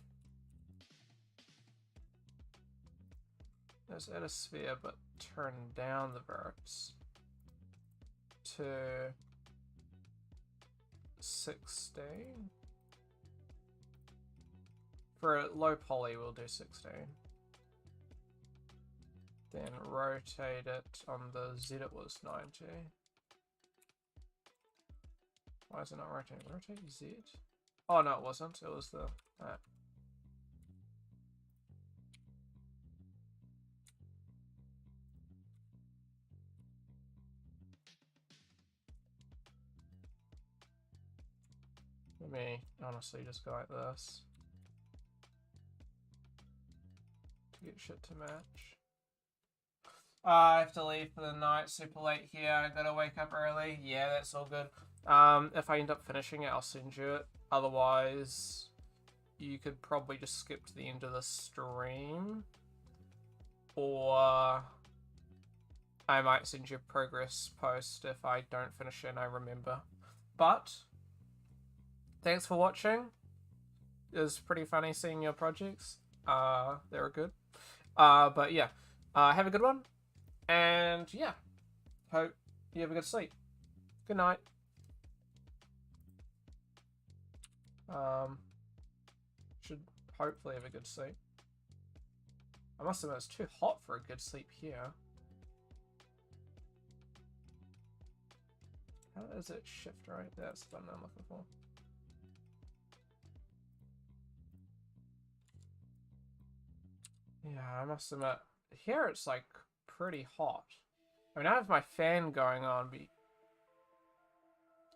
Let's add a sphere, but turn down the verts to 16. For a low poly, we'll do 16. Then rotate it on the Z, it was 90. Why is it not rotating? Rotate Z? Oh no, it wasn't. It was the that. Let me honestly just go like this to get shit to match. I have to leave for the night, super late here. I gotta wake up early. Yeah, that's all good. If I end up finishing it, I'll send you it. Otherwise, you could probably just skip to the end of the stream. Or I might send you a progress post if I don't finish it and I remember. But thanks for watching. It was pretty funny seeing your projects. They were good. But yeah, have a good one, and yeah, hope you have a good sleep. Good night. Should hopefully have a good sleep. I must admit it's too hot for a good sleep here. How does it shift right? That's the button I'm looking for. Yeah, I must admit, here it's like pretty hot. I mean, I have my fan going on, but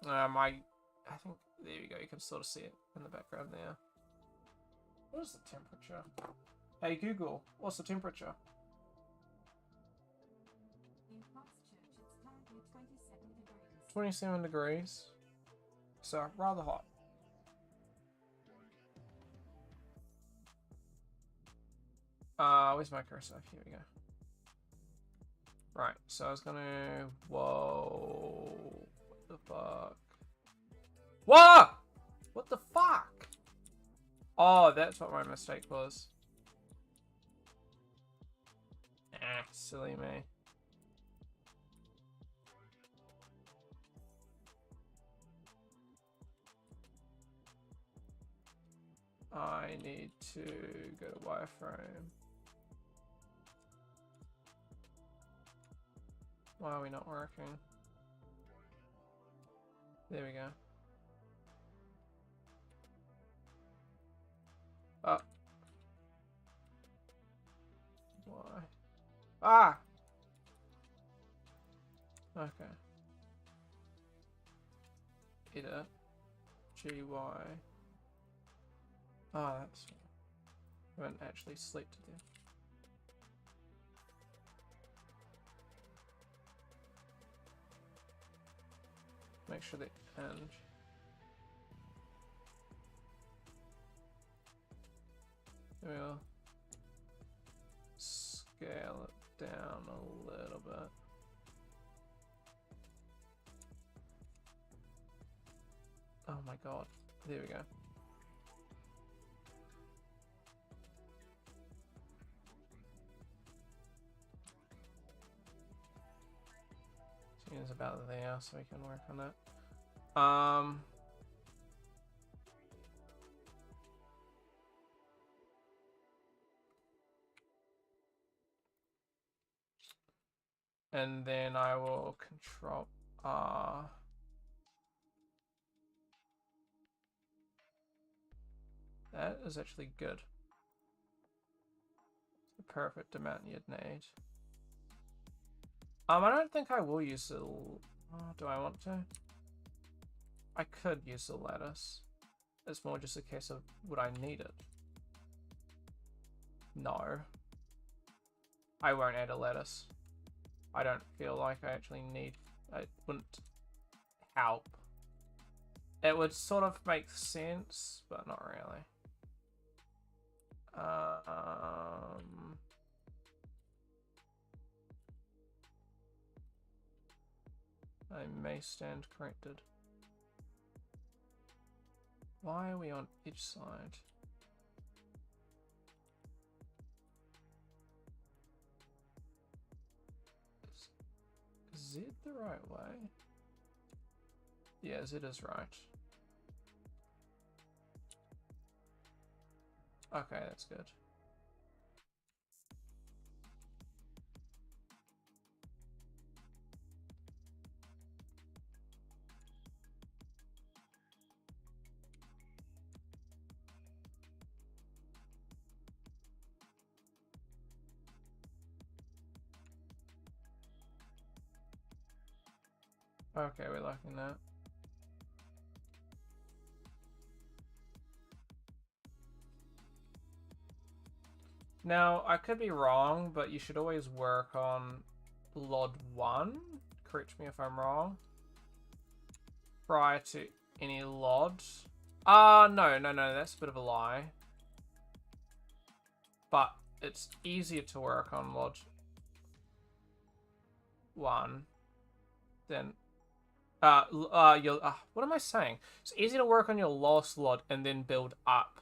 I think there you go. You can sort of see it in the background there. What is the temperature? Hey Google, what's the temperature? In Christchurch, it's currently 27 degrees. 27 degrees. So rather hot. Where's my cursor? Here we go. Right, so I was gonna... Whoa. What the fuck? Whoa! What the fuck? Oh, that's what my mistake was. Silly me. I need to go to wireframe. Why are we not working? There we go. Oh. Why? Ah! Okay. Edit. GY. Oh, that's... I haven't actually slept there. Make sure the end. We'll scale it down a little bit. Oh my god. There we go. Seems about there, so we can work on that. And then I will control R. That is actually good. The perfect amount you'd need. I don't think I will use the... do I want to? I could use the lattice. It's more just a case of would I need it? No. I won't add a lattice. I don't feel like I actually need... It wouldn't help. It would sort of make sense, but not really. I may stand corrected. Why are we on each side? Is Z the right way? Yeah, Z is right. Okay, that's good. Okay, we're liking that. Now, I could be wrong, but you should always work on LOD 1. Correct me if I'm wrong. Prior to any LOD. No, that's a bit of a lie. But it's easier to work on LOD 1 than... what am I saying? It's easier to work on your lowest LOD and then build up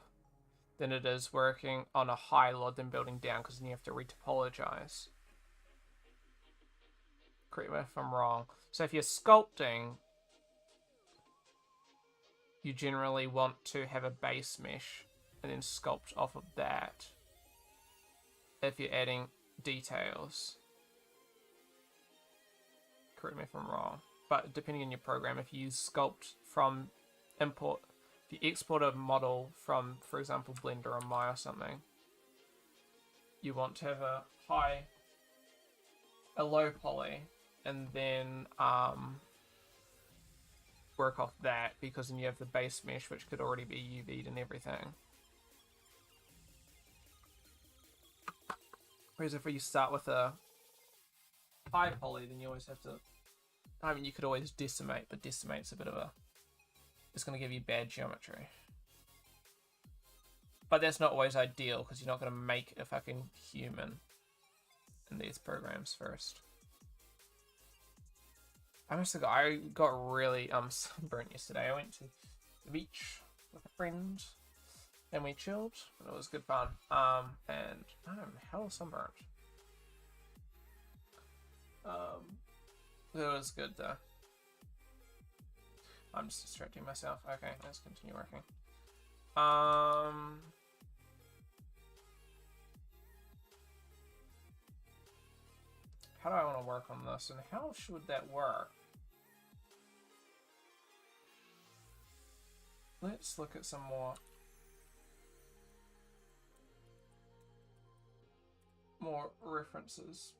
than it is working on a high load than building down, because then you have to retopologize. Correct me if I'm wrong. So if you're sculpting, you generally want to have a base mesh and then sculpt off of that if you're adding details. Correct me if I'm wrong. But depending on your program, if you sculpt from import, if you export a model from, for example, Blender or Maya or something, you want to have a low poly, and then work off that, because then you have the base mesh, which could already be UV'd and everything. Whereas if you start with a high poly, then you always have to, I mean, you could always decimate, but decimate's a bit of a, it's going to give you bad geometry. But that's not always ideal, because you're not going to make a fucking human in these programs first. I got really sunburnt yesterday. I went to the beach with a friend and we chilled, and it was good fun. And I'm hella sunburnt. It was good though. I'm just distracting myself. Okay, let's continue working. How do I want to work on this, and how should that work? Let's look at some more references.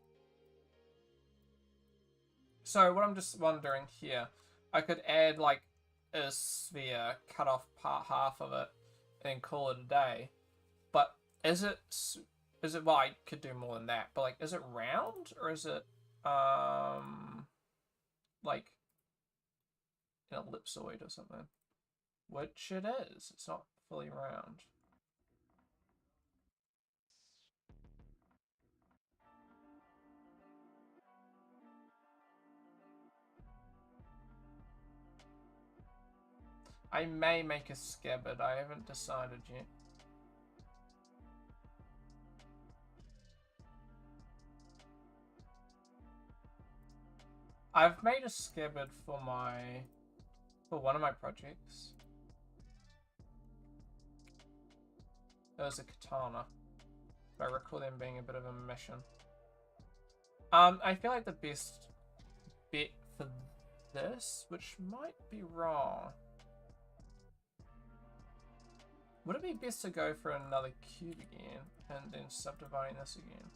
So what I'm just wondering here, I could add like a sphere, cut off half of it, and call it a day. But is it, well, I could do more than that, but like, is it round, or is it like an ellipsoid or something? Which it is. It's not fully round. I may make a scabbard. I haven't decided yet. I've made a scabbard for one of my projects. It was a katana. But I recall them being a bit of a mission. I feel like the best bet for this, which might be wrong. Would it be best to go for another cube again and then subdividing this again?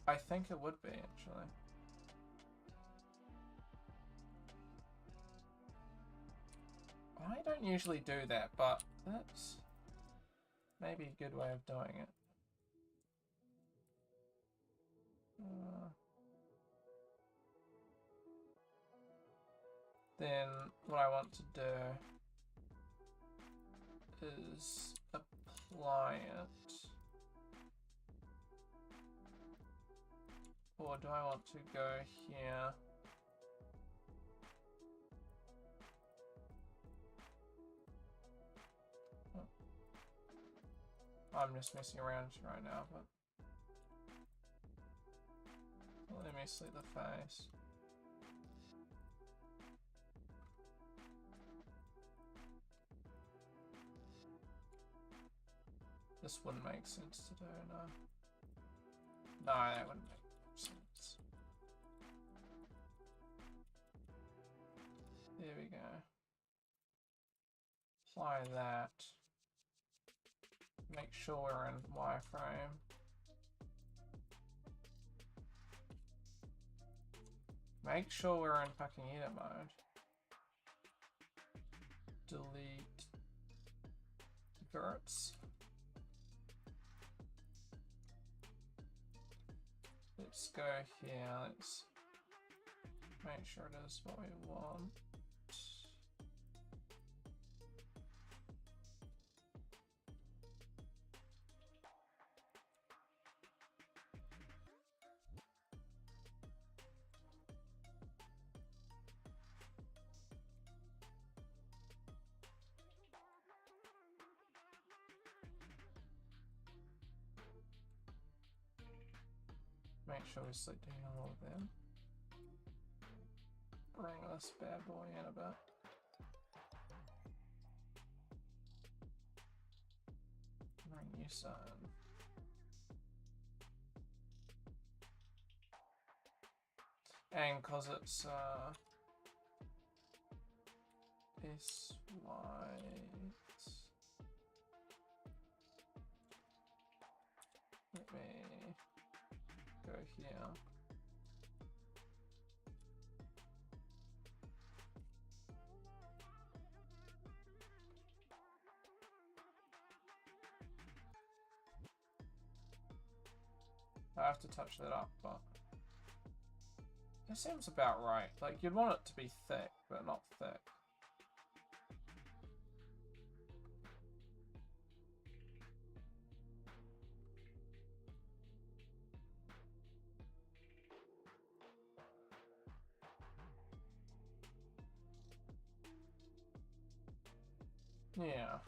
I think it would be, actually. I don't usually do that, but that's maybe a good way of doing it. Then what I want to do is apply it. Or do I want to go here? I'm just messing around right now, but let me see the face. This wouldn't make sense to do, no. No, that wouldn't make sense. There we go. Apply that. Make sure we're in wireframe. Make sure we're in fucking edit mode. Delete verts. Let's go here. Let's make sure it is what we want. make sure we sleep down all of them. Bring this bad boy in a bit. Bring you some. And cause it's this white. Let me go here. I have to touch that up, but it seems about right. Like, you'd want it to be thick, but not thick. Yeah.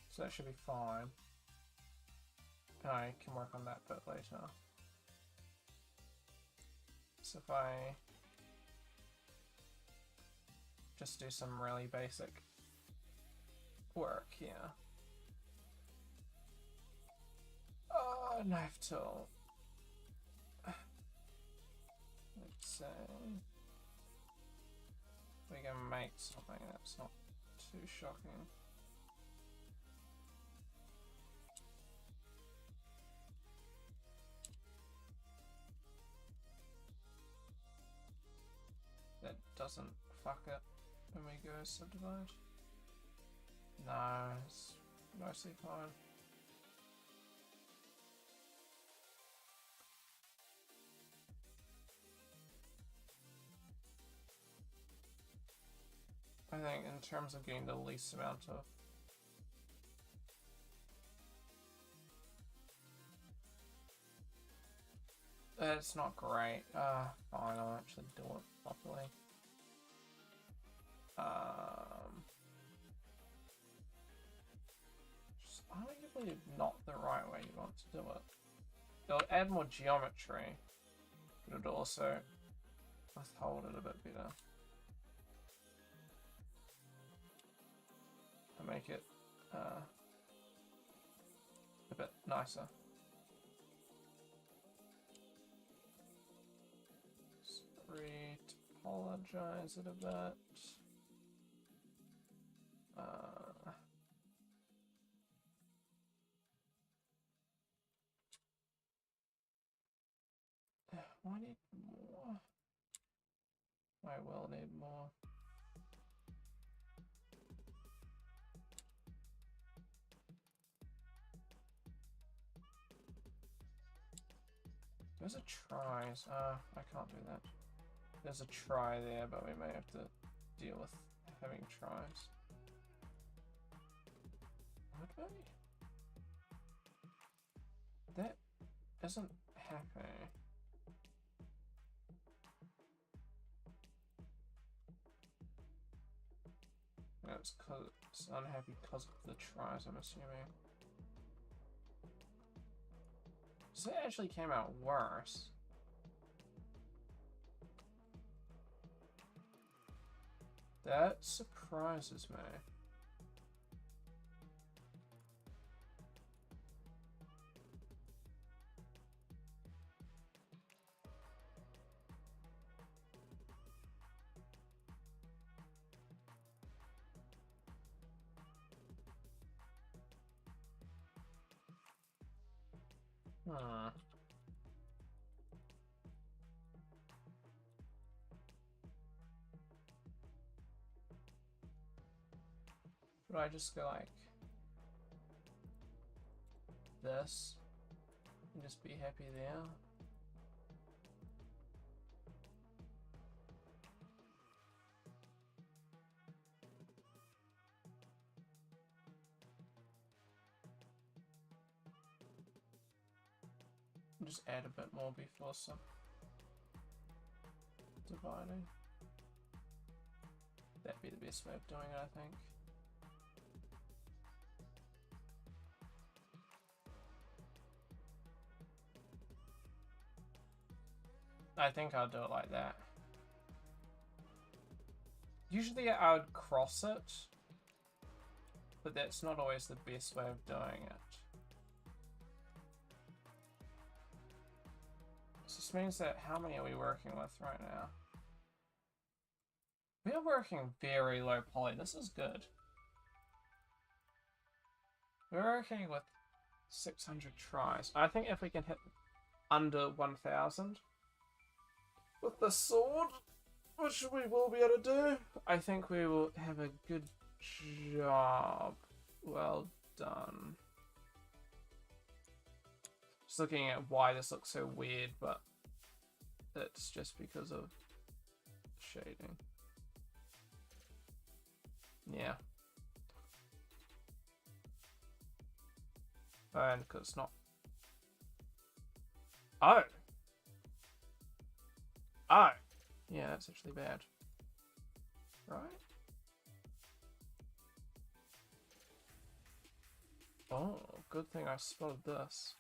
So that should be fine. I can work on that bit later. So if I just do some really basic work here. Oh, knife tool. Let's say we can make something that's not too shocking. That doesn't fuck it when we go subdivide. No, it's mostly fine. I think in terms of getting the least amount of it's not great. Fine, I'll actually do it properly. Just arguably not the right way you want to do it. It'll add more geometry, but it'll also withhold it a bit better. And make it a bit nicer. Apologize it a bit. I need more. I will need more. There's a tries. I can't do that. There's a try there, but we may have to deal with having tries. Would we? That isn't happy. It's cause it's unhappy because of the tries, I'm assuming. So it actually came out worse. That surprises me. Would I just go like this and just be happy there? Just add a bit more before some dividing. That'd be the best way of doing it, I think. I think I'll do it like that. Usually I would cross it, but that's not always the best way of doing it. So this means that, how many are we working with right now? We are working very low poly. This is good. We're working with 600 tries. I think if we can hit under 1,000 with the sword, which we will be able to do, I think we will have a good job. Well done. Just looking at why this looks so weird, but it's just because of shading. Yeah. And because it's not. Oh! Oh! Yeah, that's actually bad. Right? Oh, good thing I spotted this.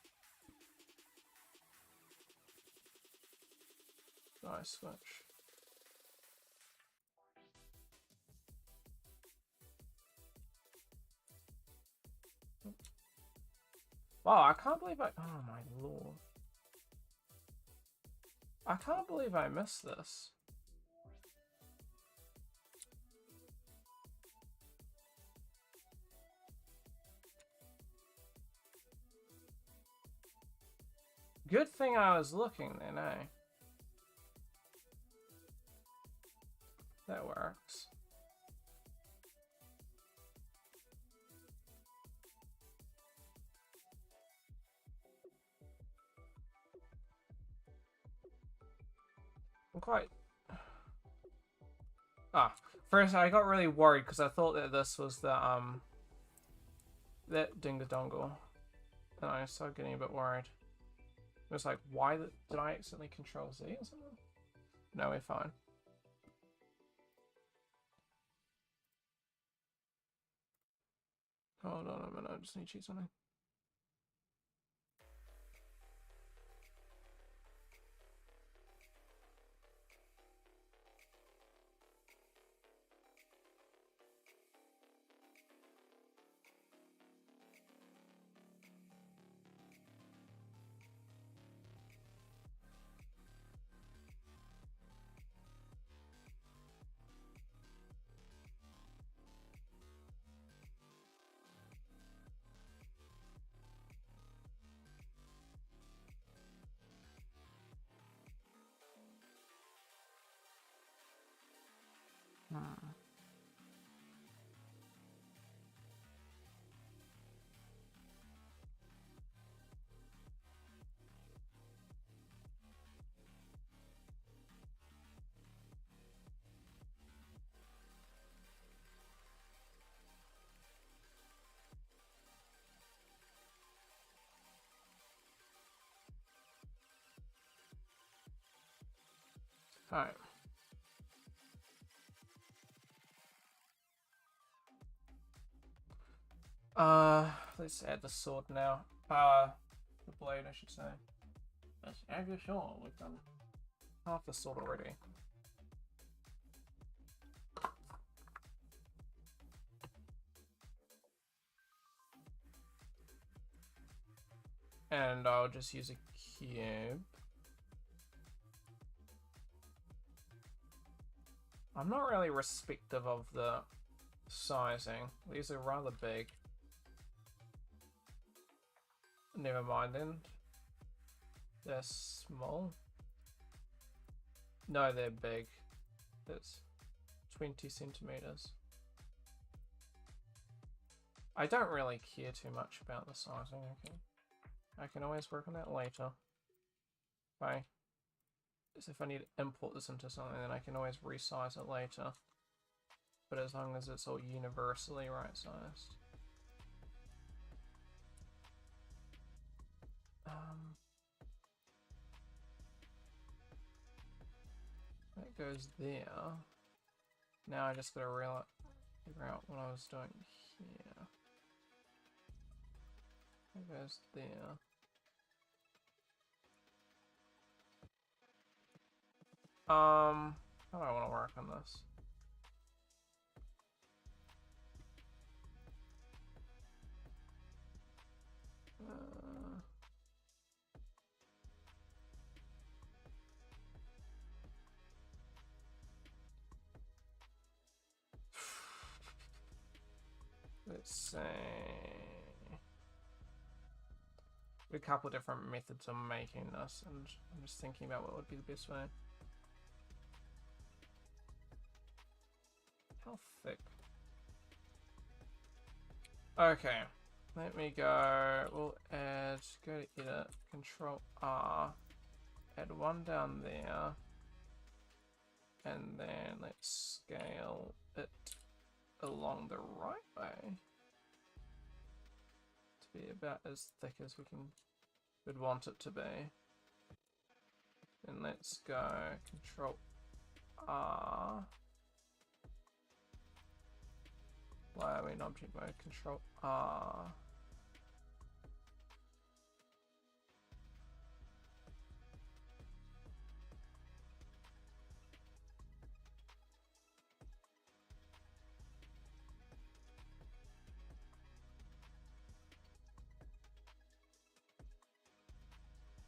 Nice switch. Wow, I can't believe I... Oh my lord. I can't believe I missed this. Good thing I was looking then, eh? That works. I'm quite... Ah, first I got really worried because I thought that this was the, that dingadongle. And I started getting a bit worried. It was like, why did I accidentally control Z or something? No, we're fine. Hold on a minute, I just need to cheat something. Alright. Let's add the sword now. The blade, I should say. Let's add the sword. We've done half the sword already. And I'll just use a cube. I'm not really respective of the sizing. These are rather big. Never mind then. They're small. No, they're big. That's 20 centimeters. I don't really care too much about the sizing, okay? I can always work on that later. Bye. So if I need to import this into something, then I can always resize it later. But as long as it's all universally right-sized. That goes there. Now I just gotta figure out what I was doing here. That goes there. How do I want to work on this? Let's say a couple different methods of making this, and I'm just thinking about what would be the best way. How thick? Okay, let me go. We'll add. Go to edit. Control R. Add one down there, and then let's scale it along the right way to be about as thick as would want it to be. And let's go Control R. Why are we in object mode? Control R.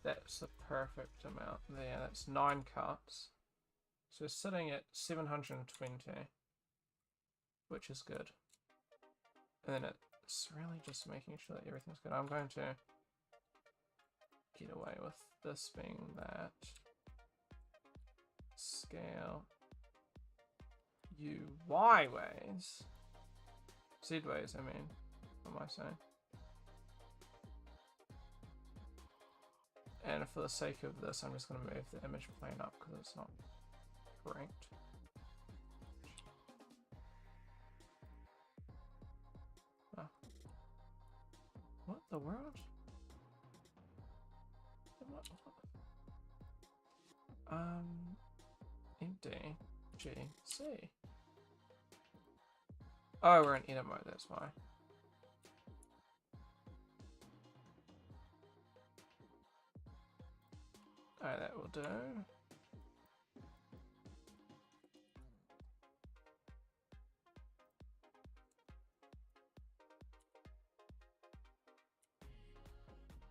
That's the perfect amount there. That's 9 cuts. So we're sitting at 720, which is good. And then it's really just making sure that everything's good. I'm going to get away with this being that. Scale. Y ways. Z ways, I mean. What am I saying? And for the sake of this, I'm just going to move the image plane up because it's not correct. Oh. What the world? What? Empty. G. C. Oh, we're in edit mode, that's why. Alright, that will do.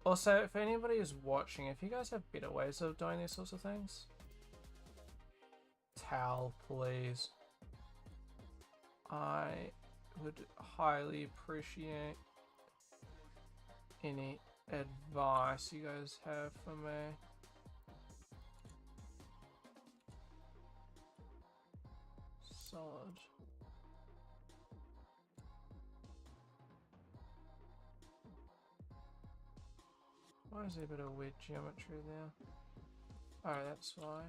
Also, if anybody is watching, if you guys have better ways of doing these sorts of things, tell, please. I would highly appreciate any advice you guys have for me. Solid. Why is there a bit of weird geometry there? Oh, that's why.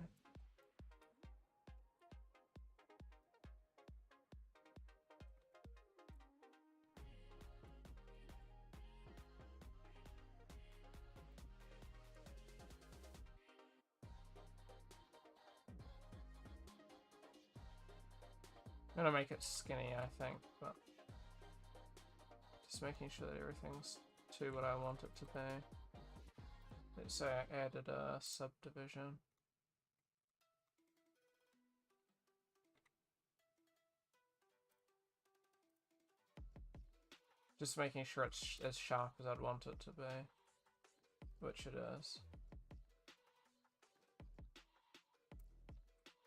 I'm gonna make it skinny, I think, but just making sure that everything's to what I want it to be. Let's say I added a subdivision. Just making sure it's as sharp as I'd want it to be, which it is.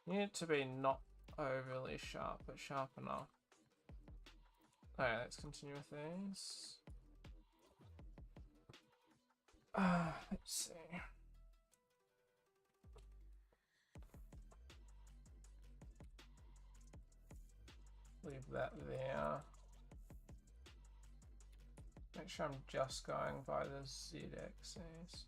You need it to be not overly sharp, but sharp enough. Alright, let's continue with these. Let's see. Leave that there. Make sure I'm just going by the z-axis.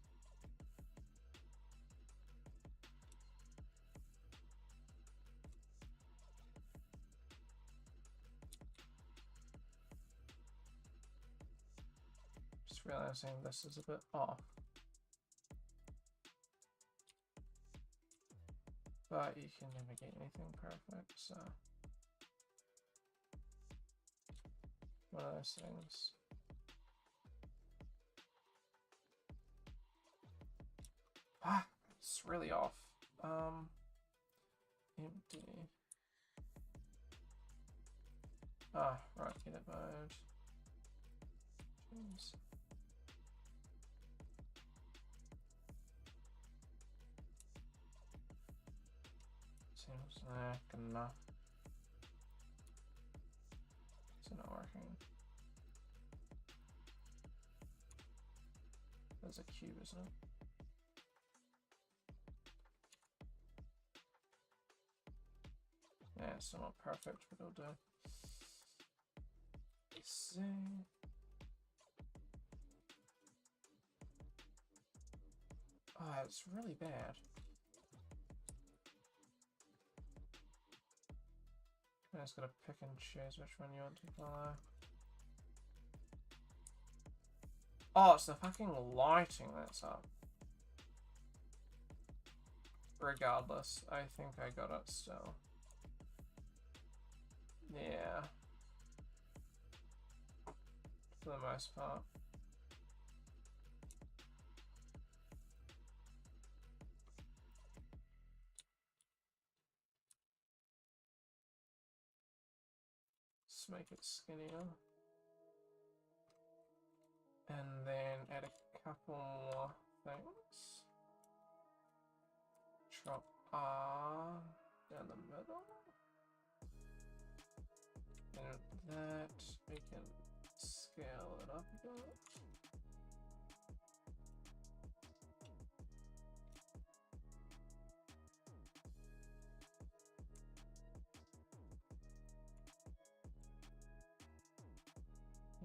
Just realizing this is a bit off. But you can never get anything perfect, so one of those things. Ah, it's really off. Empty. Ah, right, edit mode. Jeez. Seems like enough. Is it not working? There's a cube, isn't it? Yeah, it's not perfect, but it'll do. Let's see. Oh, it's really bad. You just gotta pick and choose which one you want to follow. Oh, it's the fucking lighting that's up. Regardless, I think I got it still. Yeah. For the most part. Let's make it skinnier. And then add a couple more things. Drop R down the middle. And that we can scale it up a bit.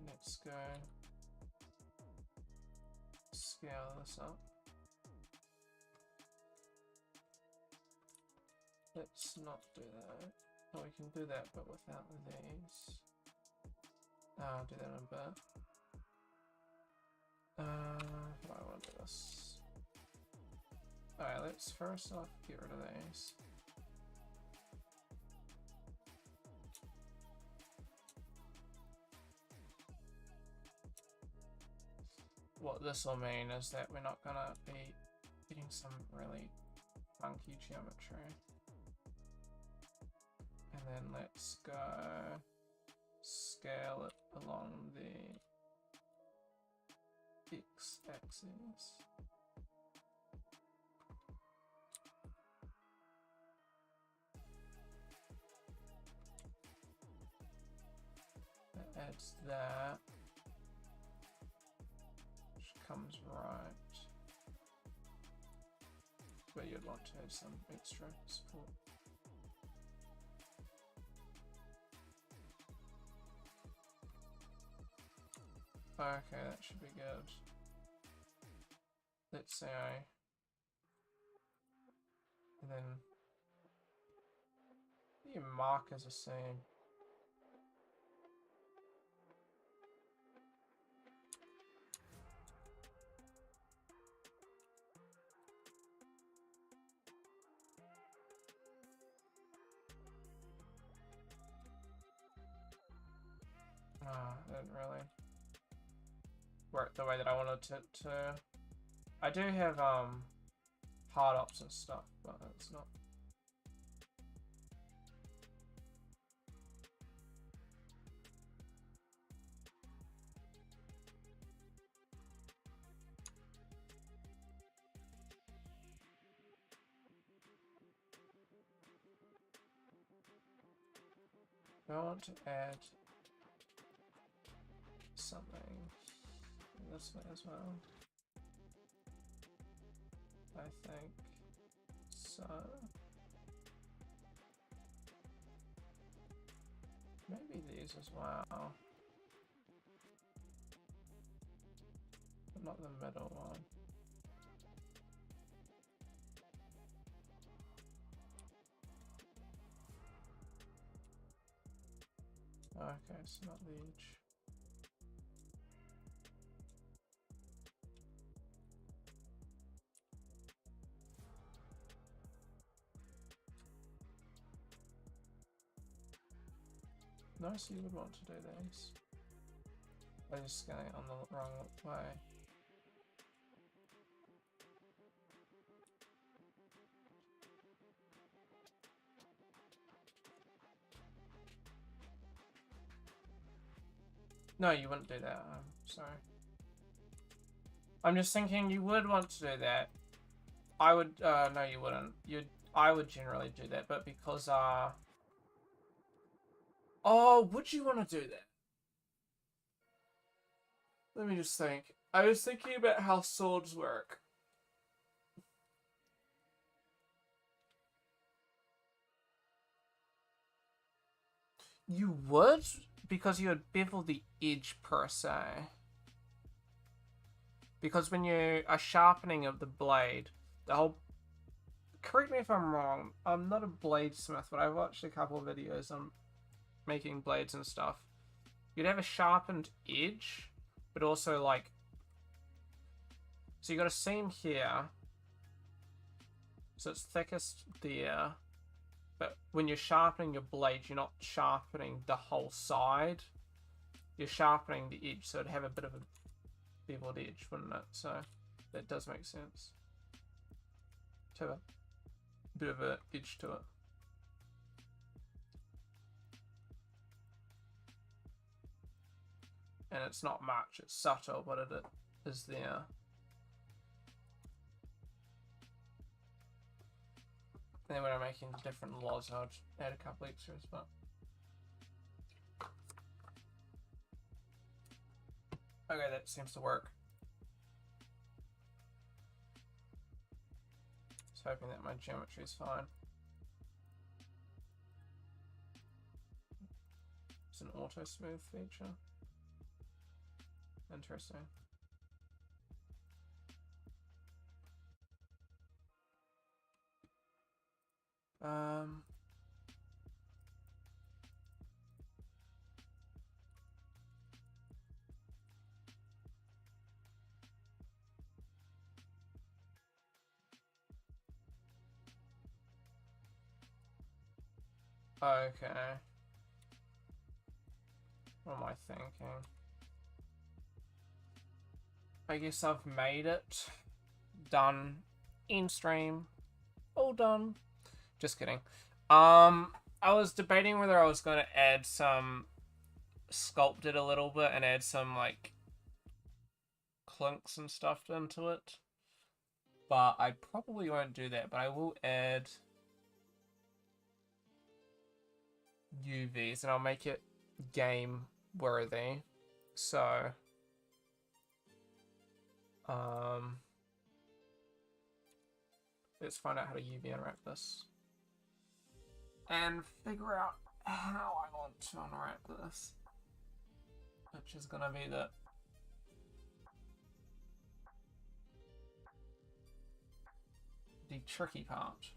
Let's go scale this up. Let's not do that. Oh, we can do that, but without these. I'll do that in a bit. How do I want to do this? Alright, let's first off get rid of these. What this will mean is that we're not gonna be getting some really funky geometry. And then let's go scale it along the x-axis. That adds that, which comes right. But you'd want to have some extra support. Okay, that should be good. Let's say and then your markers are same. Ah, that didn't really work the way that I wanted it to. I do have hard ops and stuff, but it's not. I want to add something this way as well. I think so. Maybe these as well. But not the middle one. Okay, it's not the edge. No, so you would want to do these. I'm just going on the wrong way. No, you wouldn't do that. I'm sorry. I'm just thinking you would want to do that. I would, no you wouldn't. I would generally do that, but because, oh, would you want to do that? Let me just think. I was thinking about how swords work. You would? Because you would bevel the edge, per se. Because when you are sharpening of the blade, the whole... Correct me if I'm wrong, I'm not a bladesmith, but I've watched a couple of videos on making blades and stuff. You'd have a sharpened edge, but also like... So you got a seam here. So it's thickest there. But when you're sharpening your blade, you're not sharpening the whole side. You're sharpening the edge, so it'd have a bit of a beveled edge, wouldn't it? So that does make sense. To have a bit of an edge to it. And it's not much, it's subtle, but it is there. And then when I'm making different laws, I'll add a couple extras, but... Okay, that seems to work. Just hoping that my geometry is fine. It's an auto smooth feature. Interesting. Okay. What am I thinking? I guess I've made it. Done. In stream. All done. Just kidding. I was debating whether I was going to add some... Sculpt it a little bit and add some, like... Clinks and stuff into it. But I probably won't do that. But I will add... UVs and I'll make it game worthy. So let's find out how to UV unwrap this and figure out how I want to unwrap this, which is gonna be the tricky part.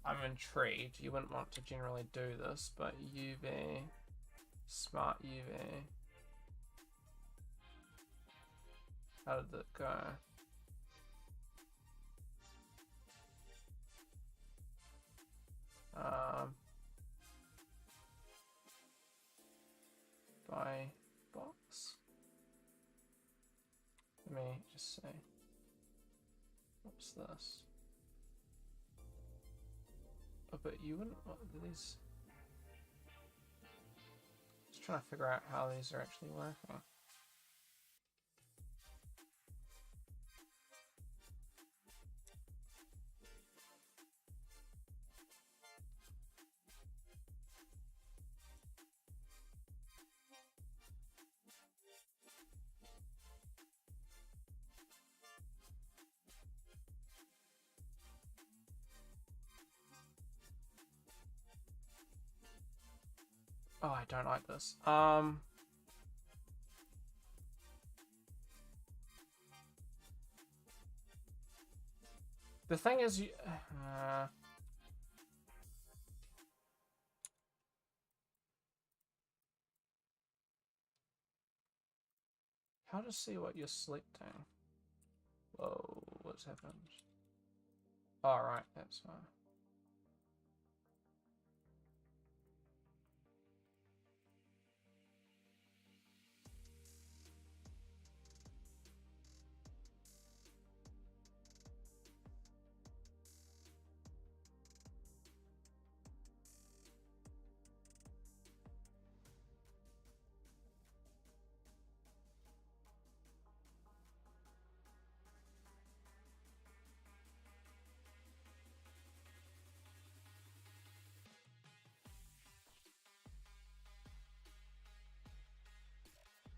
I'm intrigued. You wouldn't want to generally do this, but UV, smart UV. How did it go? By box. Let me just say, what's this? Oh, but you wouldn't want these. Just trying to figure out how these are actually working. Oh, I don't like this. The thing is, you... how to see what you're selecting? Whoa, what's happened? Alright, that's fine.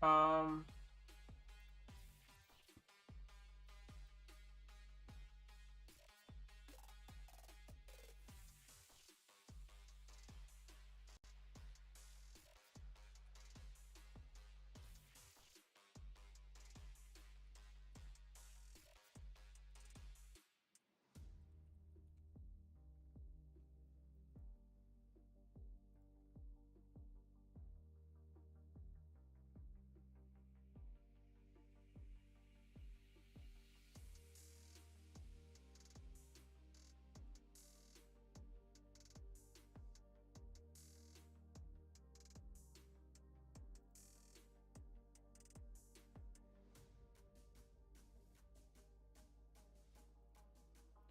Um.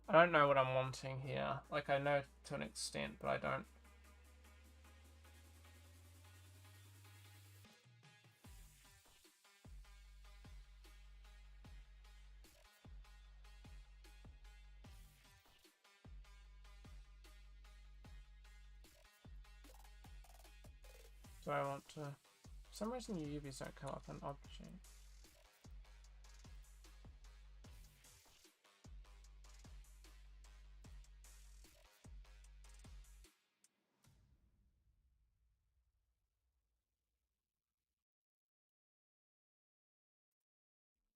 I don't know what I'm wanting here. Like, I know to an extent, but I don't. Do I want to... For some reason UVs don't come up on object.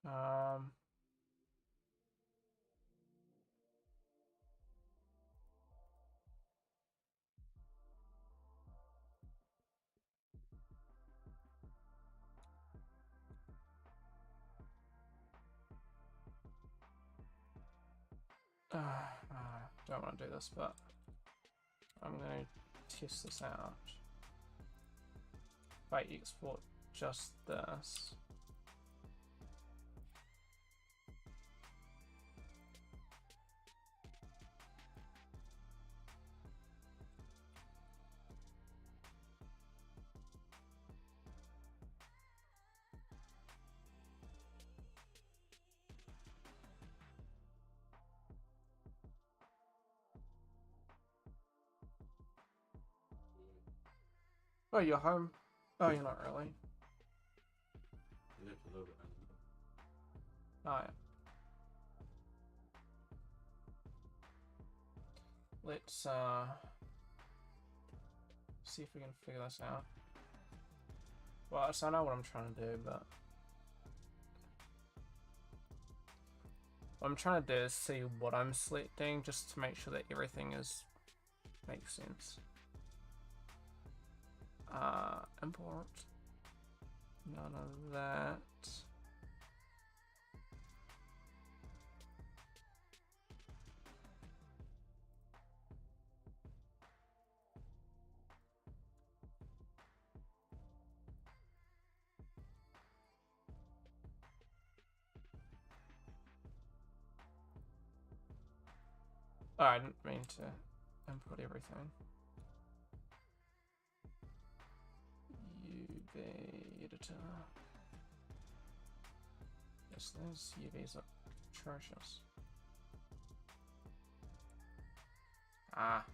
Um... don't want to do this, but I'm going to test this out. If I export just this. Oh, you're home? Oh, you're not really. Oh, yeah. Let's see if we can figure this out. Well, so I know what I'm trying to do, but what I'm trying to do is see what I'm selecting just to make sure that everything makes sense. Import. None of that. Oh, I didn't mean to input everything. UV editor. Yes, those UVs are atrocious. Ah.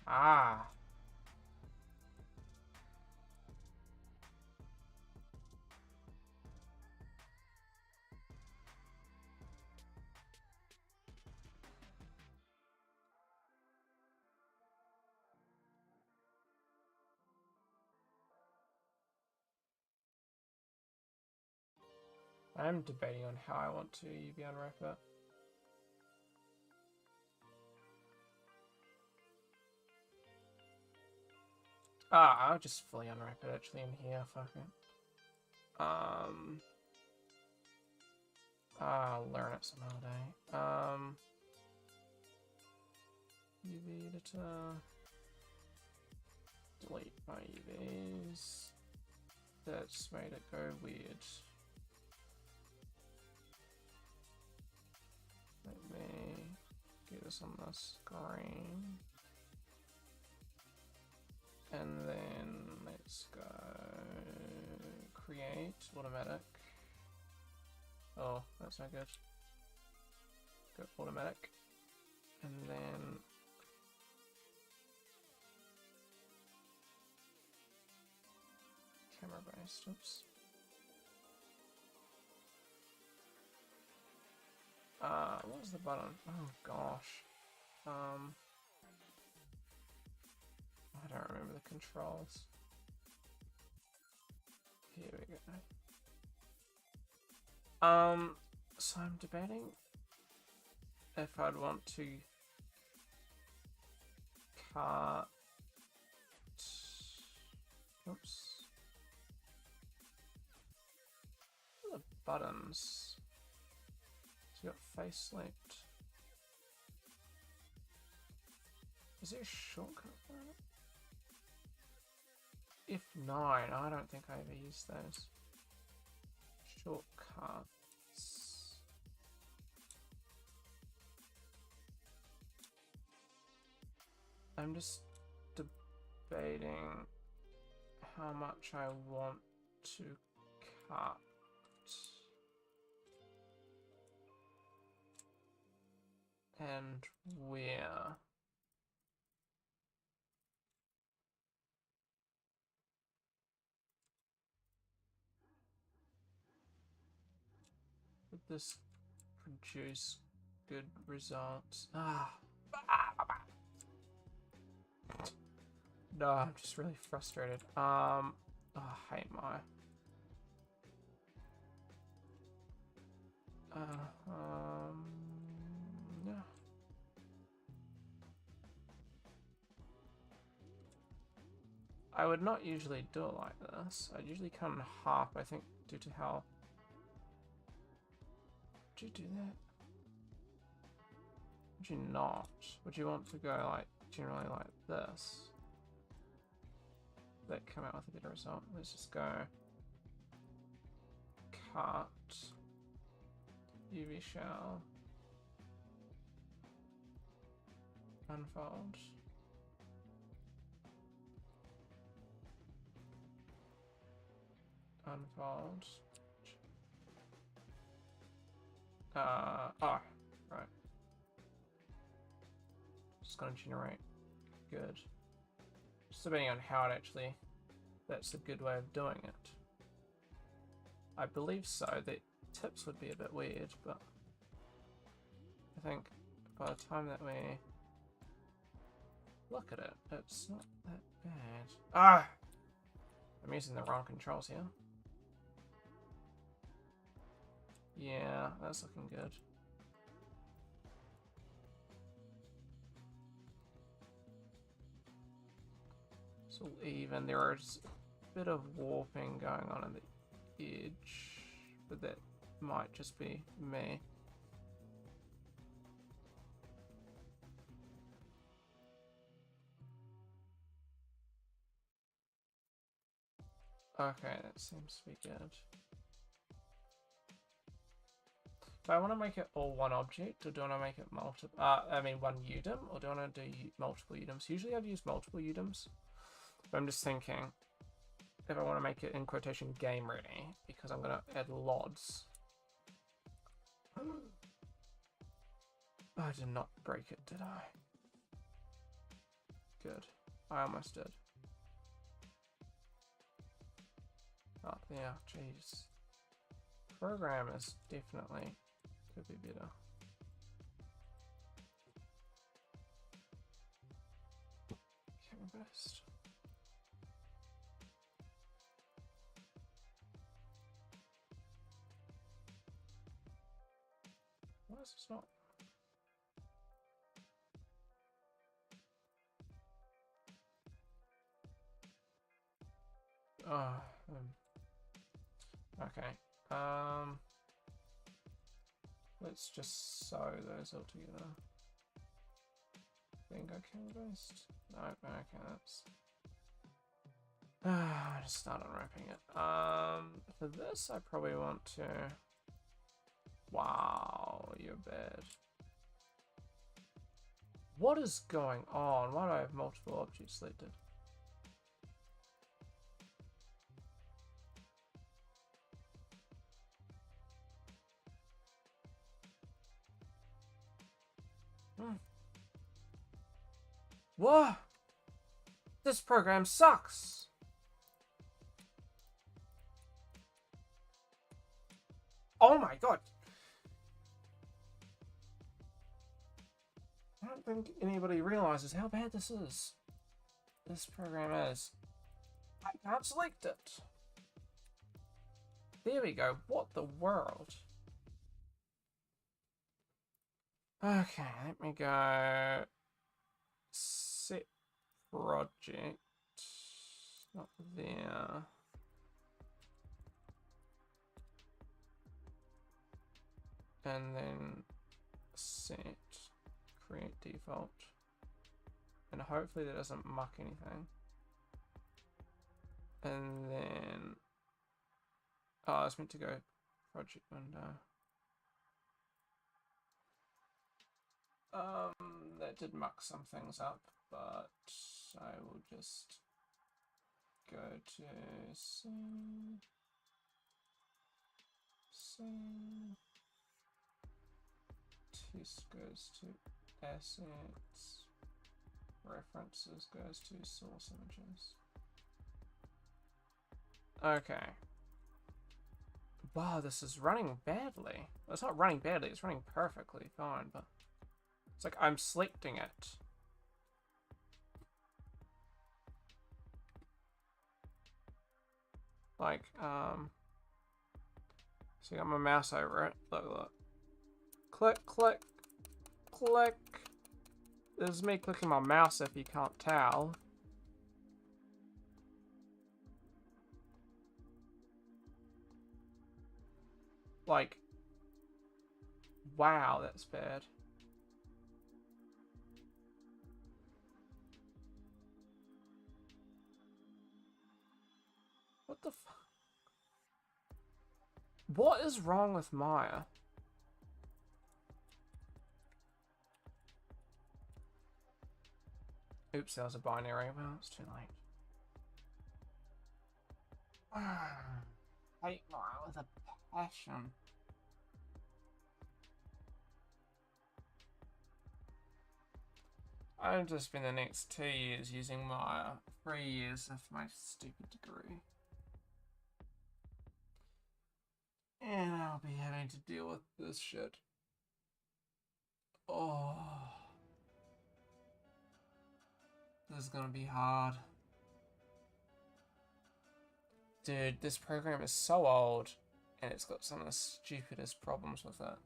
Ah. I am debating on how I want to UV unwrap it. I'll just fully unwrap it actually in here, fuck it. I'll learn it some other day. UV editor. Delete my UVs. That's made it go weird. Let me get this on the screen. And then let's go create automatic. Oh, that's not good. Go automatic. And then camera based. Oops. What was the button? Oh gosh. I don't remember the controls. Here we go. So I'm debating if I'd want to cut. Oops. What are the buttons? So you got face select. Is there a shortcut for it? F9, I don't think I ever used those. Shortcuts. I'm just debating how much I want to cut. And where. Would this produce good results? No, I'm just really frustrated. I hate my. Yeah. I would not usually do it like this. I'd usually cut in half, I think, due to how. Would you do that? Would you not? Would you want to go like generally like this? That come out with a better result. Let's just go cut UV shell, unfold, unfold. Oh, right. Just gonna generate. Good. Just depending on how it actually. That's a good way of doing it. I believe so. The tips would be a bit weird, but I think by the time that we look at it, it's not that bad. Ah! I'm using the wrong controls here. Yeah, that's looking good. It's all even. There is a bit of warping going on in the edge, but that might just be me. Okay, that seems to be good. Do I want to make it all one object, or do I want to make it multiple? I mean one UDIM, or do I want to do multiple UDIMs? Usually I'd use multiple UDIMs, but I'm just thinking if I want to make it in quotation game ready, because I'm going to add LODs. I did not break it, did I? Good. I almost did. Oh, yeah, jeez. Program is definitely could be better. Camera best. Why is this not? Oh, okay. Let's just sew those all together. Think I camera based? No, okay, that's. I just start unwrapping it. For this, I probably want to. Wow, you're bad. What is going on? Why do I have multiple objects selected? What? This program sucks. Oh my god! I don't think anybody realizes how bad this is. This program is. I can't select it. There we go. What the world? Okay, let me go. Set project. Not there. And then set create default. And hopefully that doesn't muck anything. And then oh, it's meant to go project window. That did muck some things up, but I will just go to save. Test goes to assets. References goes to source images. Okay. Wow, this is running badly. Well, it's not running badly, it's running perfectly fine, but it's like I'm selecting it. Like, so I got my mouse over it. Look, look. Click, click, click. This is me clicking my mouse if you can't tell. Like, wow, that's bad. What the fuck? What is wrong with Maya? Oops, that was a binary. Well, it's too late. Hate Maya with a passion. I've just spent the next 2 years using Maya. 3 years of my stupid degree. And I'll be having to deal with this shit. Oh. This is gonna be hard. Dude, this program is so old, and it's got some of the stupidest problems with it.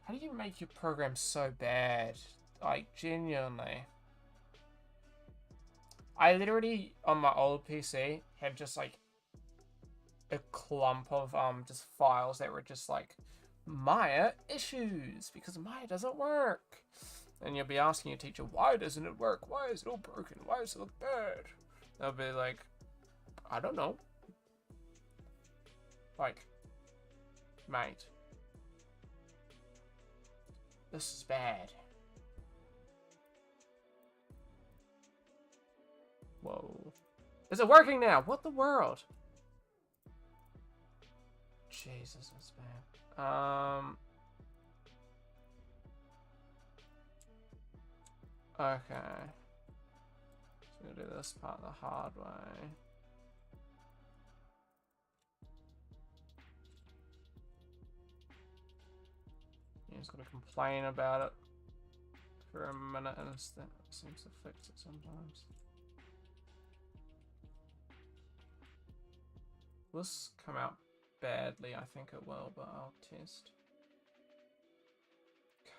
How do you make your program so bad? Like, genuinely. I literally, on my old PC, had just like a clump of just files that were just like Maya issues because Maya doesn't work. And you'll be asking your teacher, why doesn't it work? Why is it all broken? Why does it look bad? They'll be like, I don't know. Like, mate, this is bad. Whoa. Is it working now? What the world? Jesus, that's bad. Okay. So we're gonna do this part the hard way. You're just gonna complain about it for a minute and that seems to fix it sometimes. Will this come out badly? I think it will, but I'll test.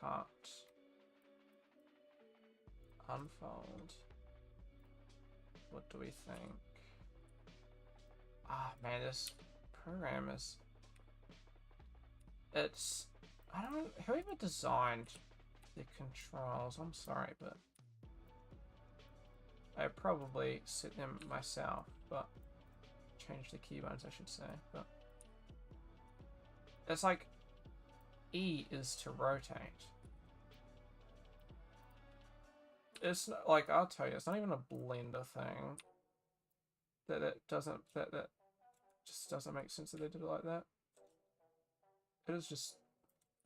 Cut. Unfold. What do we think? Ah, man, this program is... It's... I don't... Whoever designed the controls, I'm sorry, but... I probably set them myself, but... Change the keyboards, I should say, but... It's like... E is to rotate. It's not, like, I'll tell you, it's not even a Blender thing. That it doesn't... That just doesn't make sense that they did it like that. It is just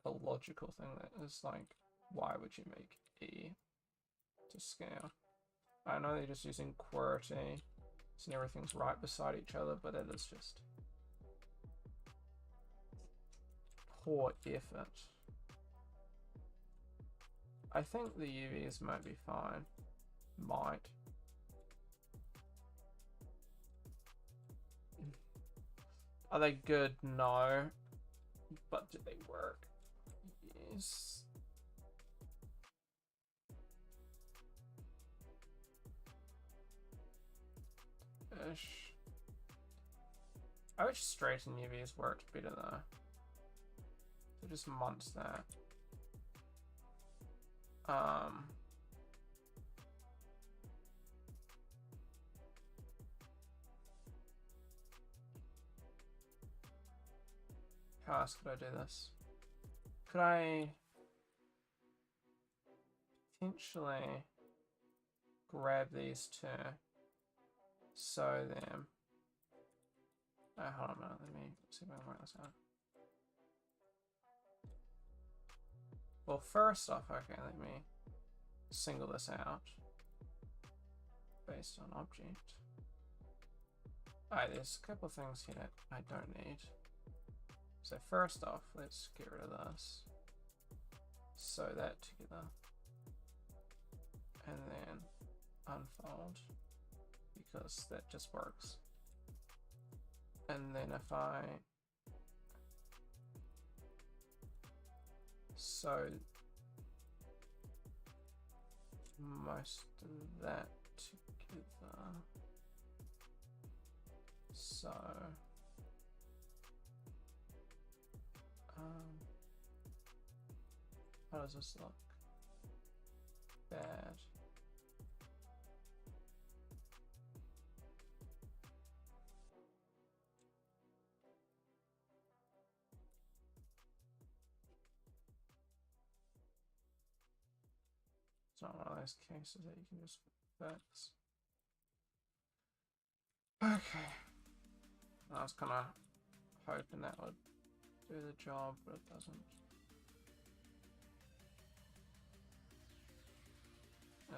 a logical thing that is like, why would you make E to scale? I know they're just using QWERTY, so everything's right beside each other, but it is just poor effort. I think the UVs might be fine. Might. Are they good? No. But do they work? Yes. Ish. I wish straighten UVs worked better though. So just munch that. How else could I do this? Could I potentially grab these two, sew them? Oh, hold on a minute, let me see if I can work this out. Well, first off, okay, let me single this out based on object. Alright, there's a couple of things here that I don't need. So first off, let's get rid of this. Sew that together. And then unfold, because that just works. And then if I sew most of that together, so how does this look? Bad. It's not one of those cases that you can just fix. Okay. I was kind of hoping that would do the job, but it doesn't.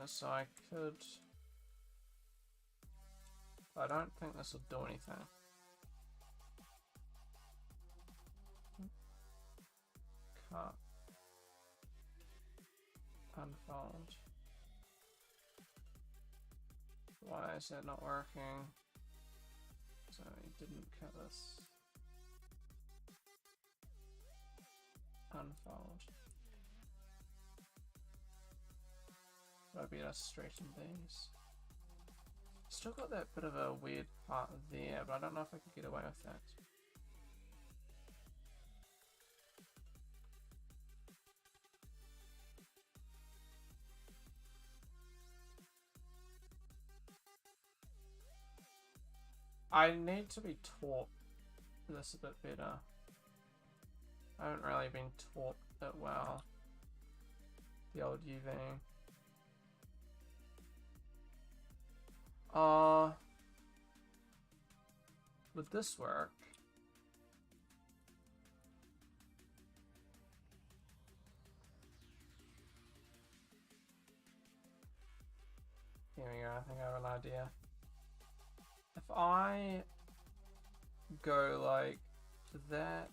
So I could... I don't think this will do anything. Cut. Unfold. Why is that not working? So he didn't cut this. Unfold. I'd be able to straighten these. Still got that bit of a weird part there, but I don't know if I could get away with that. I need to be taught this a bit better. I haven't really been taught it well. The old UV. Would this work? Here we go, I think I have an idea. If I go like that,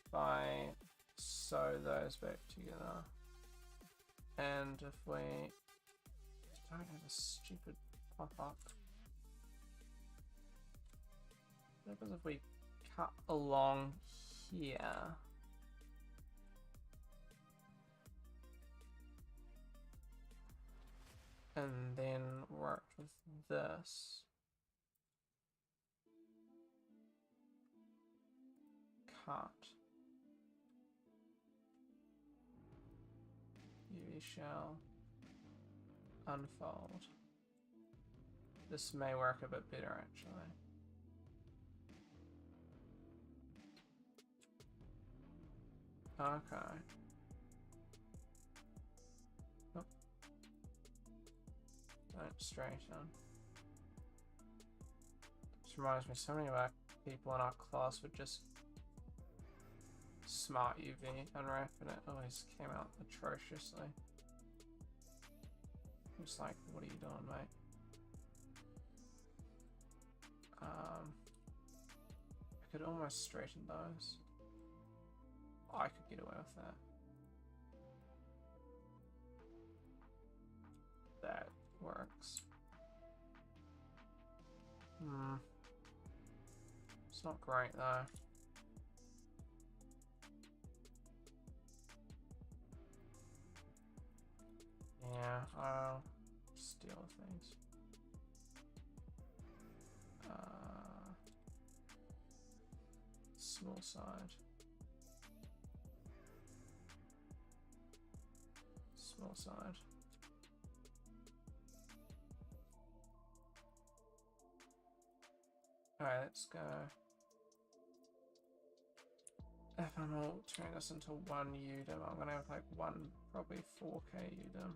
if I sew those back together, and if we don't have a stupid pop-up, what happens if we cut along here? And then work with this. Cut. UV shell. Unfold. This may work a bit better actually. Okay. Don't straighten. This reminds me, so many of our people in our class would just smart UV unwrap and it always came out atrociously. I'm just like, what are you doing, mate? I could almost straighten those. Oh, I could get away with that. That works. It's not great though. Yeah, I'll steal things. Small side. Small side. Alright, let's go. If I'm all turn this into one UDIM, I'm gonna have like one, probably 4K UDIM.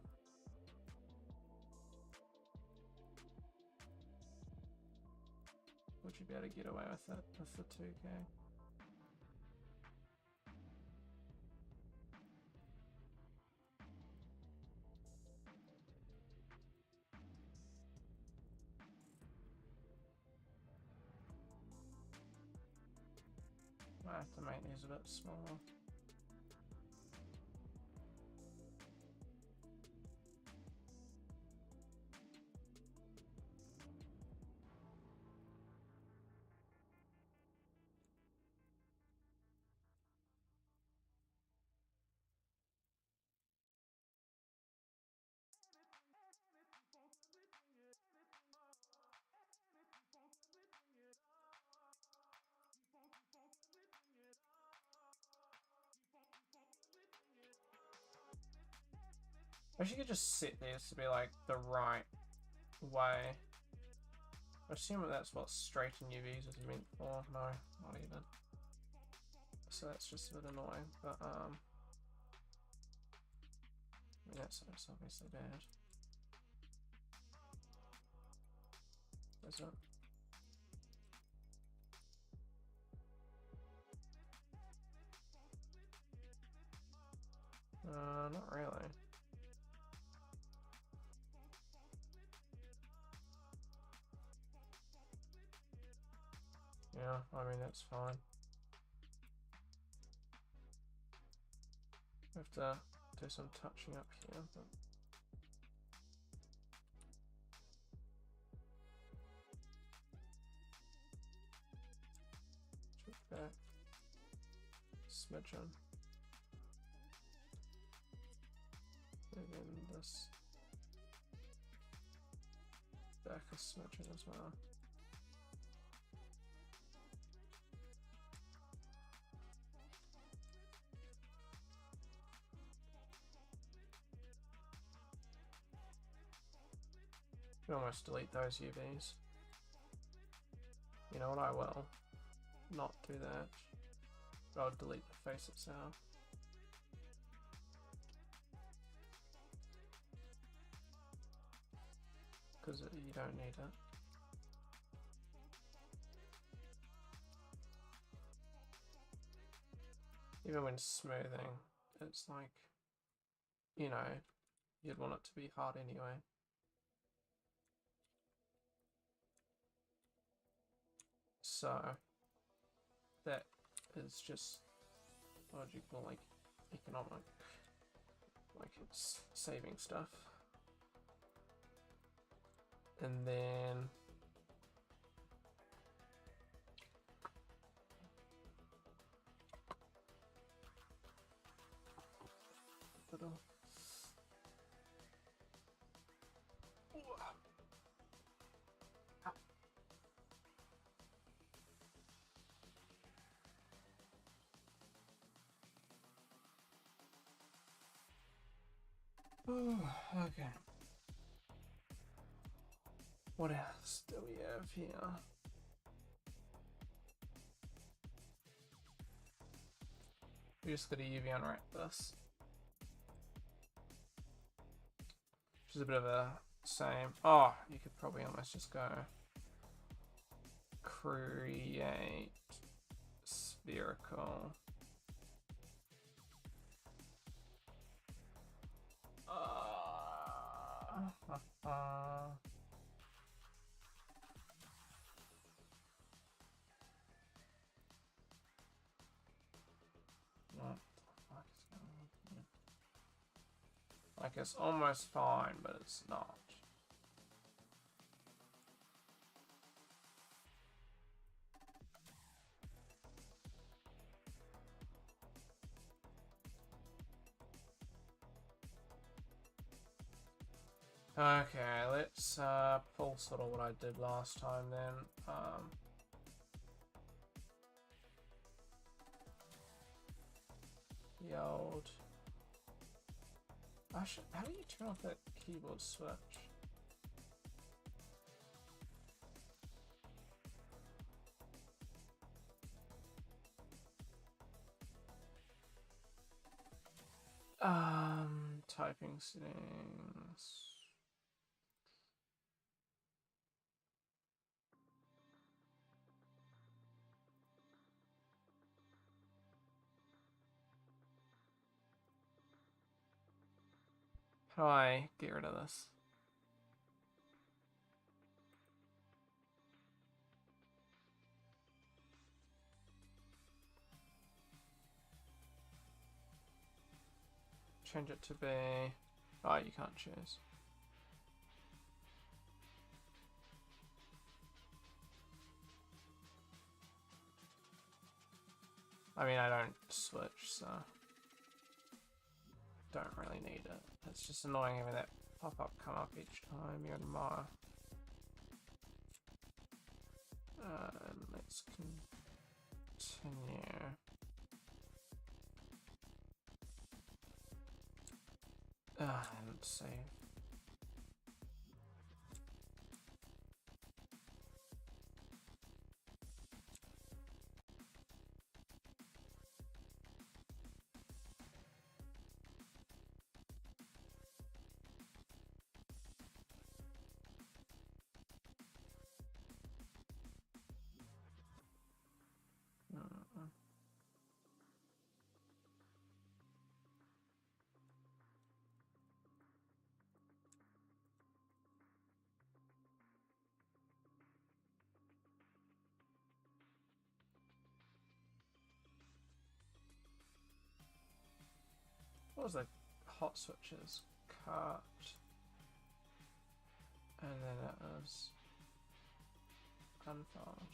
Would you be able to get away with it with the 2K? I have to make these a bit smaller. I wish you could just set these to be like the right way. I assume that's what straighten UVs is meant for. No, not even. So that's just a bit annoying, but I mean, that's obviously bad. Is it? Not really. Yeah, I mean, that's fine. I have to do some touching up here, but back, smidgen, and then this back a smidgen as well. You can almost delete those UVs. You know what, I will not do that. But I'll delete the face itself. Because you don't need it. Even when smoothing, it's like, you know, you'd want it to be hard anyway. So that is just logical, like economic, like it's saving stuff. And then okay. What else do we have here? We just got to UV unwrap this, which is a bit of a same. Oh, you could probably almost just go create spherical What the fuck is going on here? Like, it's almost fine, but it's not. Okay, let's pull sort of what I did last time then. The old... how do you turn off that keyboard switch? Typing settings. How do I get rid of this? Change it to be... Oh, you can't choose. I mean, I don't switch, so... Don't really need it. It's just annoying having that pop-up come up each time you're in Mara. Let's continue. And save. What was the hot switches? Cut. And then it was unfold.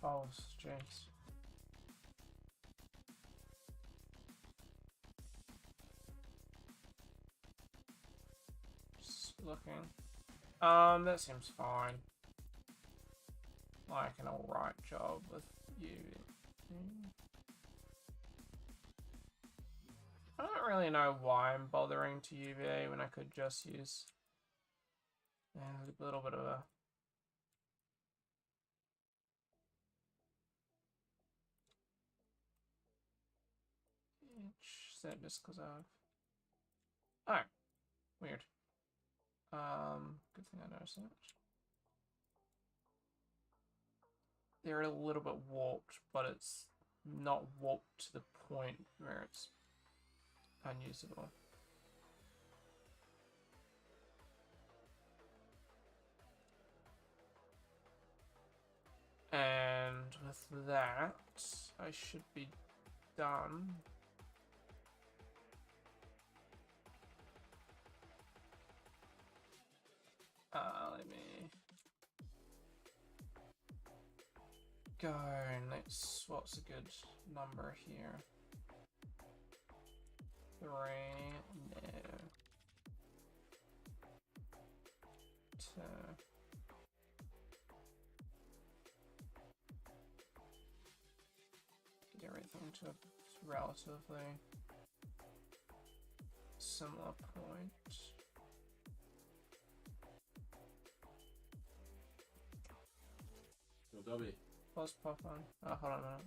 False, jeez. Just looking. That seems fine. Like an alright job with you. I don't really know why I'm bothering to UVA when I could just use a little bit of a Is that just because I've... Oh, weird. Good thing I noticed that. They're a little bit warped, but it's not warped to the point where it's unusable. And with that, I should be done. Let me go and what's a good number here? 3, no. 2. Get everything to a relatively similar point. Yo, Dobby. Pause pop on. Oh, hold on a minute.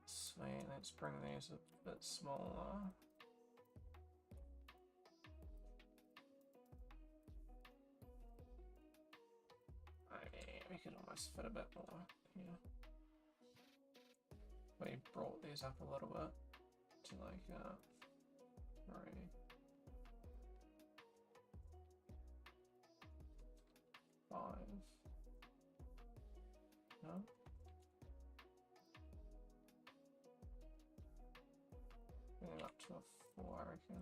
Sweet, let's bring these a bit smaller. We could almost fit a bit more here. We brought these up a little bit to like 3, 5. No? Bring it up to a 4, I reckon.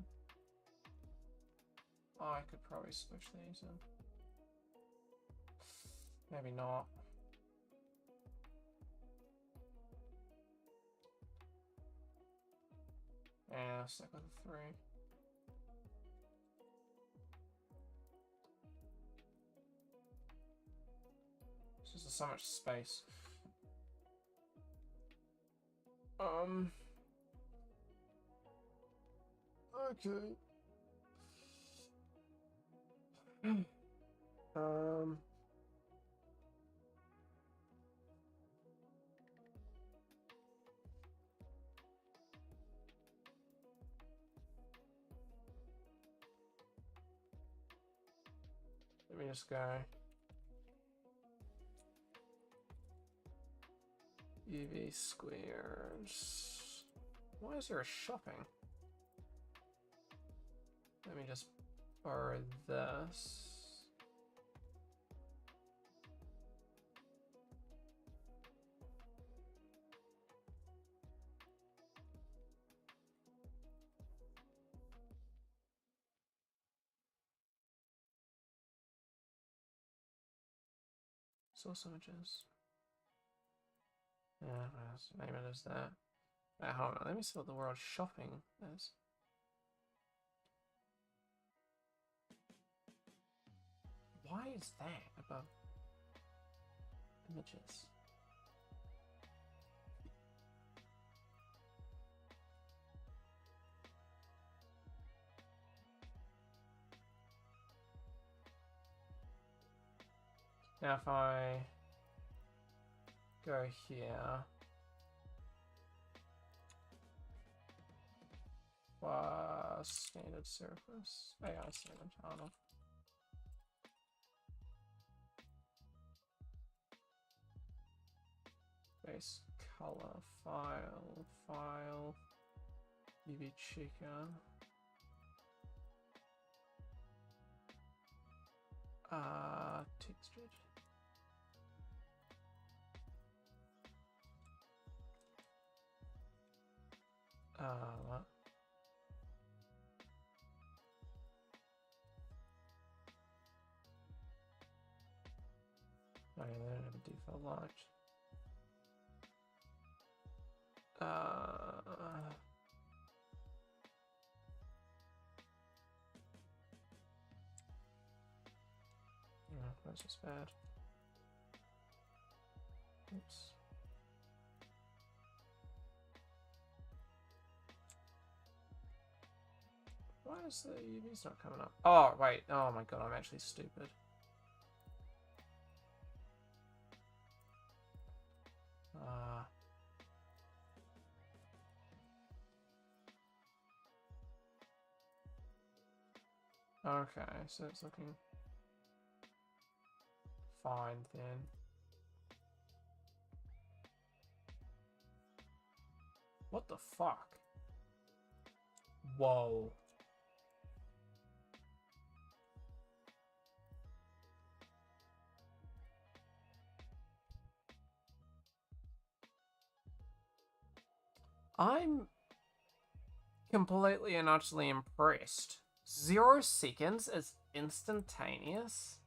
Oh, I could probably switch these in. Maybe not. Yeah, stick with a 3. It's just so much space. Okay. Let me just go UV squares. Why is there a shopping? Let me just borrow this. Source images. Yeah, maybe it is that. Hold on, let me see what the word shopping is. Why is that above images? Now if I go here, standard surface, AI standard channel. Base color, file, UV checker. Textured. What? Oh yeah, they don't have a default light. Yeah, that's just bad. Oops. Why is the UV's not coming up? Oh, wait. Oh my god, I'm actually stupid. Okay, so it's looking fine then. What the fuck? Whoa. I'm completely and utterly impressed. 0 seconds is instantaneous?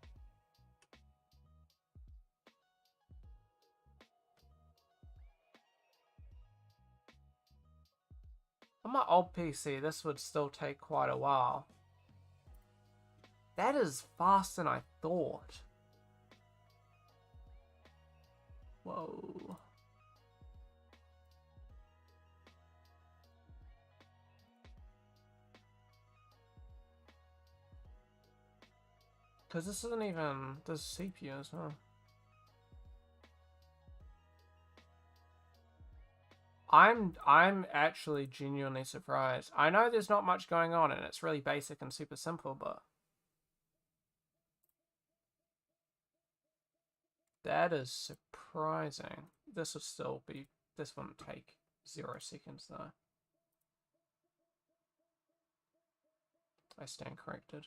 On my old PC, this would still take quite a while. That is faster than I thought. Whoa. Because this isn't even... There's CPU as well. I'm actually genuinely surprised. I know there's not much going on and it's really basic and super simple, but... That is surprising. This would still be... This wouldn't take 0 seconds though. I stand corrected.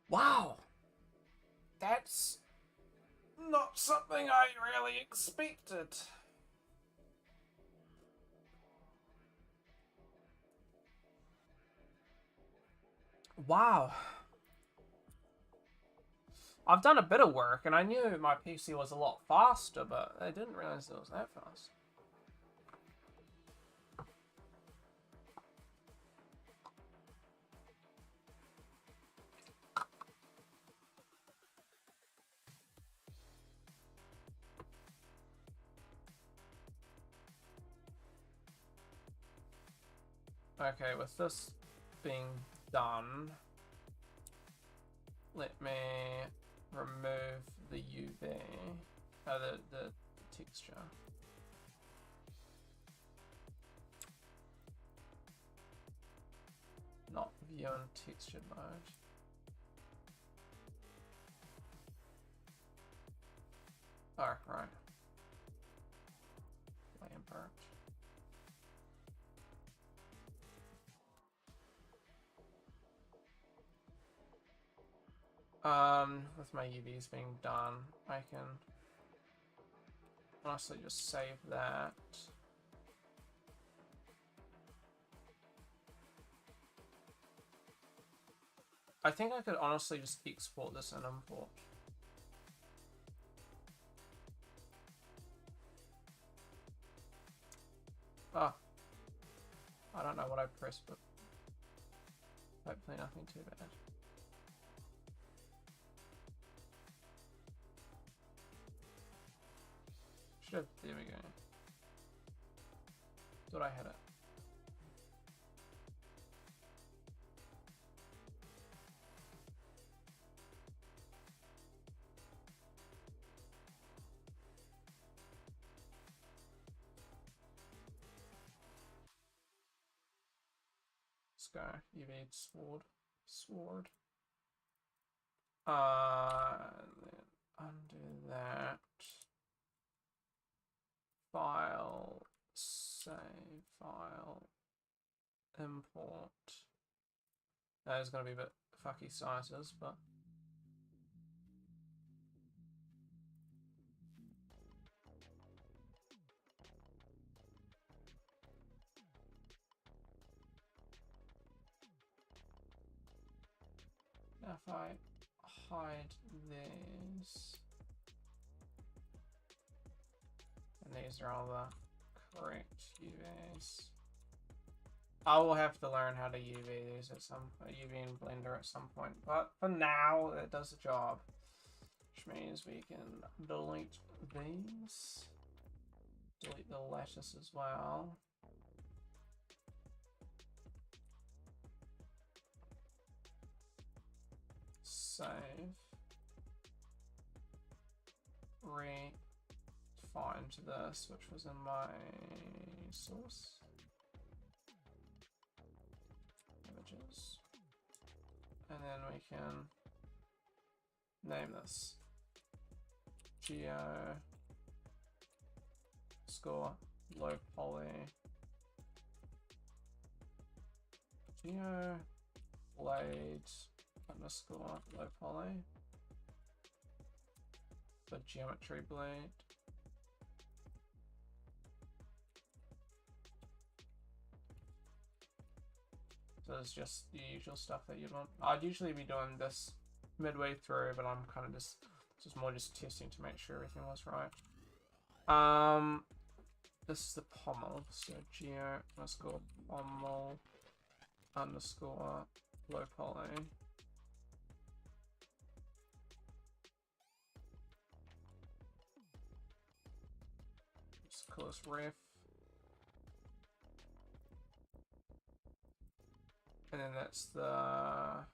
Wow! That's not something I really expected. Wow. I've done a bit of work and I knew my PC was a lot faster, but I didn't realize it was that fast. Okay, with this being done, let me remove the UV, the texture. Not view in texture mode. Oh, right. Lambert. With my UVs being done, I can honestly just save that. I think I could honestly just export this and import. Oh. I don't know what I pressed, but hopefully nothing too bad. Should, there we go. Thought I had it. Let's go. UV sword. Then undo that. File, save file, import. That is going to be a bit fucky sizes, but now if I hide these, and these are all the correct UVs. I will have to learn how to UV these at some UV in Blender at some point, but for now it does the job, which means we can delete these, delete the lattice as well. Save, find this, which was in my source. Images. And then we can name this geo score low poly geo blade underscore low poly for geometry blade. So it's just the usual stuff that you'd want. I'd usually be doing this midway through, but I'm kind of just more just testing to make sure everything was right. This is the pommel, so geo underscore pommel underscore low poly. Just call this ref. And then that's the...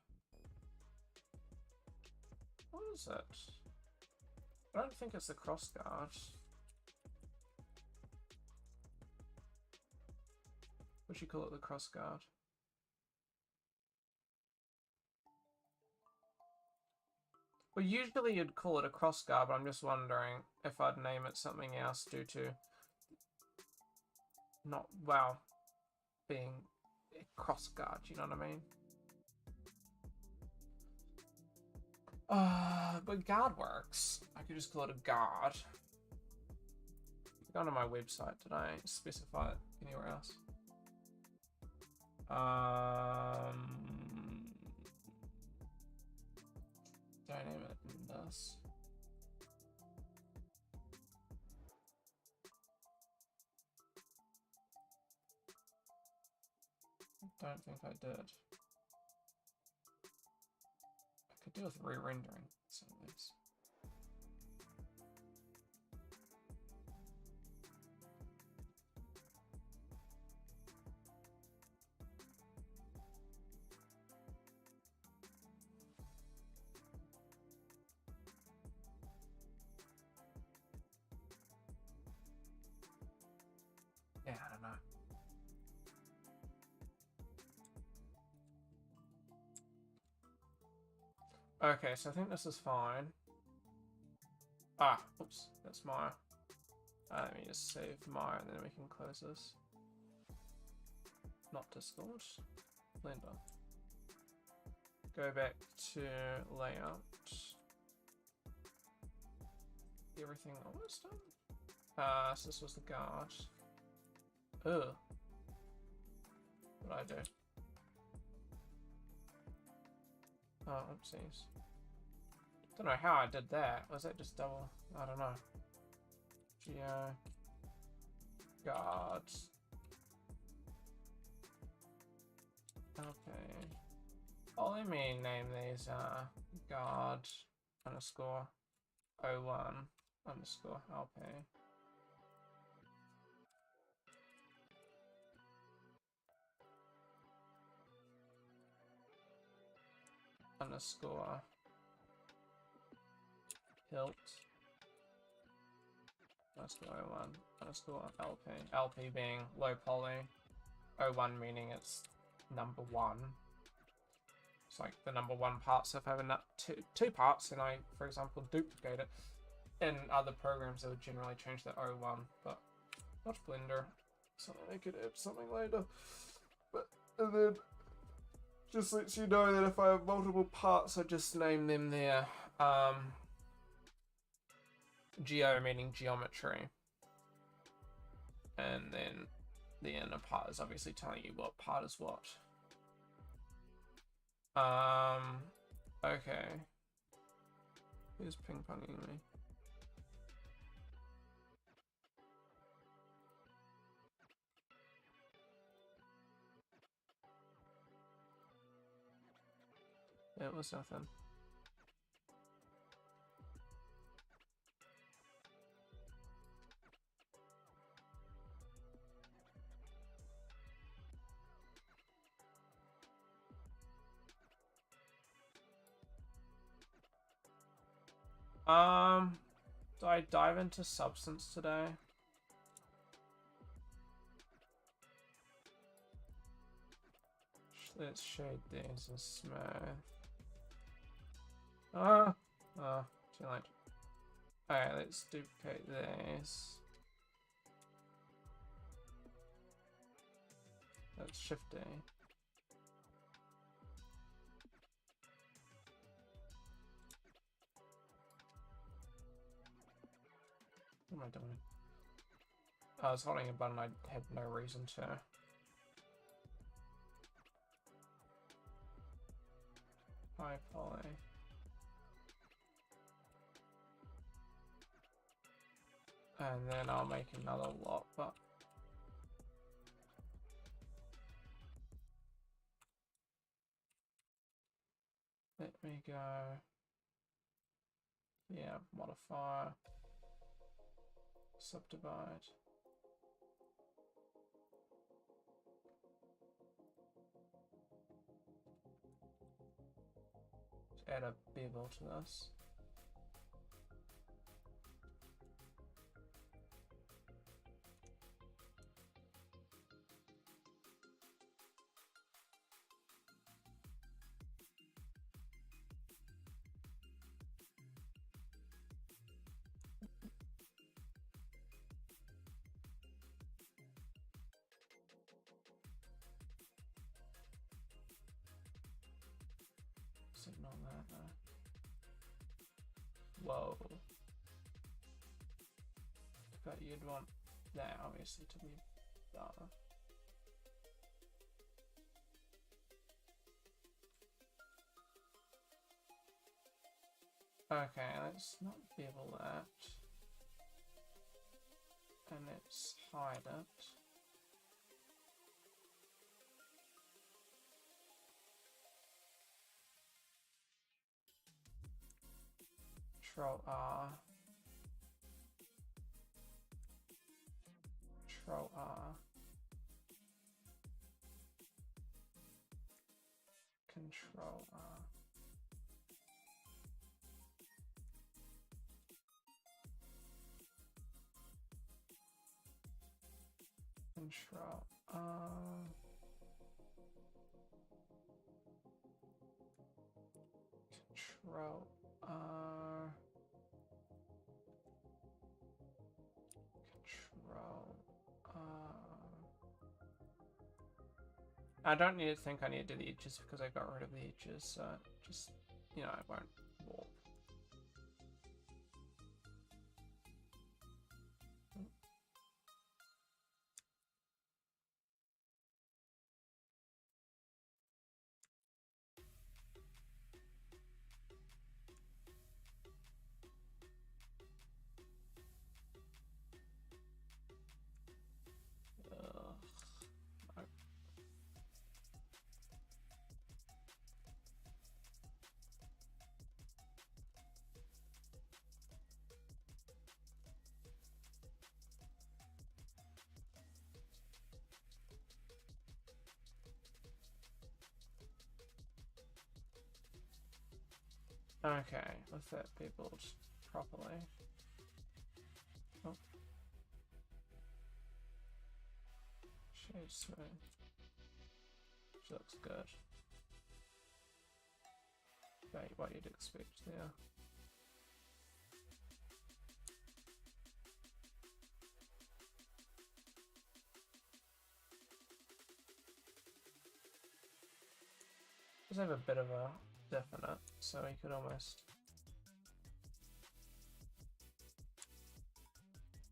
What is it? I don't think it's the crossguard. What should you call it, the crossguard? Well, usually you'd call it a crossguard, but I'm just wondering if I'd name it something else due to not, well, being a crossguard, you know what I mean? But guard works. I could just call it a guard. Go to my website, did I specify it anywhere else? Don't name it in this. I don't think I did. I could do with re-rendering some of these. Yeah, I don't know. Okay, so I think this is fine. Ah, oops, that's Maya. Let me just save Maya and then we can close this. Not Discord, Blender. Go back to layout. Everything almost done. So this was the guard. Ugh. What did I do? Oh, oopsies. Don't know how I did that. Was that just double? I don't know. Geo. Guards. Okay. Oh, let me name these guard underscore 01 underscore LP. Underscore hilt underscore 01 underscore LP. LP being low poly. 01 meaning it's number 1. It's like the number 1 part. So if I have two parts and I, for example, duplicate it, in other programs they would generally change the 01, but not Blender. So I could add something later. But and then just lets you know that if I have multiple parts, I just name them there. Geo meaning geometry. And then the inner part is obviously telling you what part is what. Okay. Who's ping-ponging me? It was nothing. Do I dive into substance today? Let's shade these and smooth. Oh, too late. Alright, let's duplicate these. That's Shift D. What am I doing? I was holding a button I had no reason to. High poly. And then I'll make another lot, but let me go. Yeah, modify. Subdivide. Just add a bevel to this. Sitting on that now. Whoa. But you'd want that obviously to be done. Okay, let's not bevel that. And let's hide it. Control R. Control R. Control R. Control R. Control R. Control R. I don't need to think I need to do the edges because I got rid of the edges, so just, you know, I won't warp. Okay, let that be built properly. Oh. Shade smooth. Which looks good. Wait, what you'd expect there. Just have a bit of a definite, so we could almost,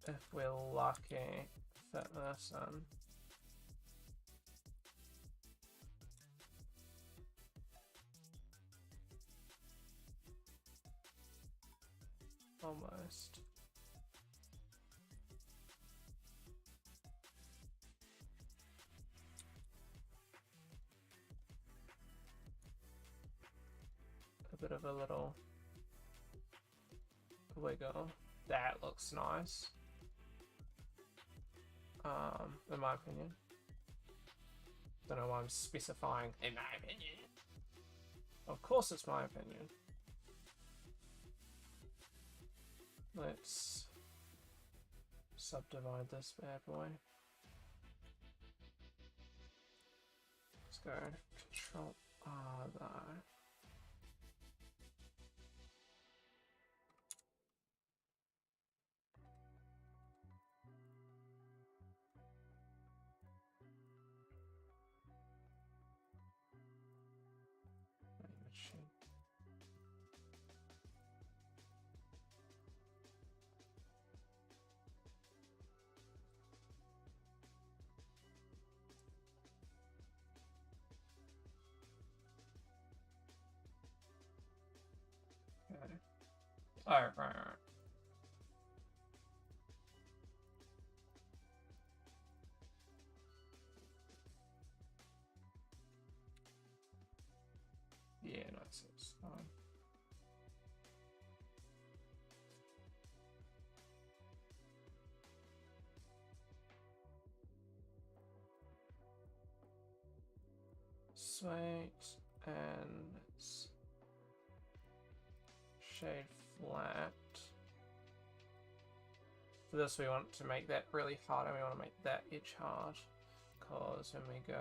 if we're lucky, fit this in. Almost. A bit of a little wiggle. That looks nice. In my opinion. Don't know why I'm specifying in my opinion. Of course it's my opinion. Let's subdivide this bad boy. Let's go Control R though. Alright, right. Yeah, no, it's fine. Sweet, and it's shade flat. For this we want to make that really hard, and we want to make that edge hard, because when we go,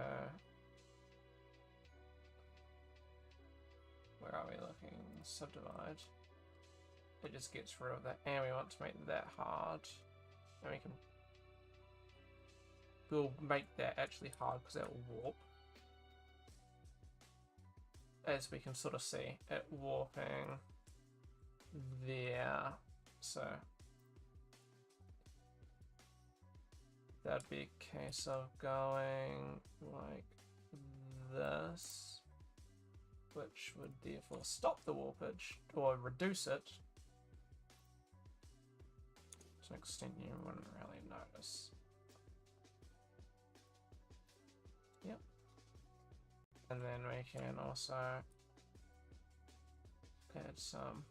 where are we looking? Subdivide. It just gets rid of that, and we want to make that hard, and we'll make that actually hard because that will warp. As we can sort of see it warping there, so that'd be a case of going like this, which would therefore stop the warpage or reduce it to an extent you wouldn't really notice. Yep. And then we can also add some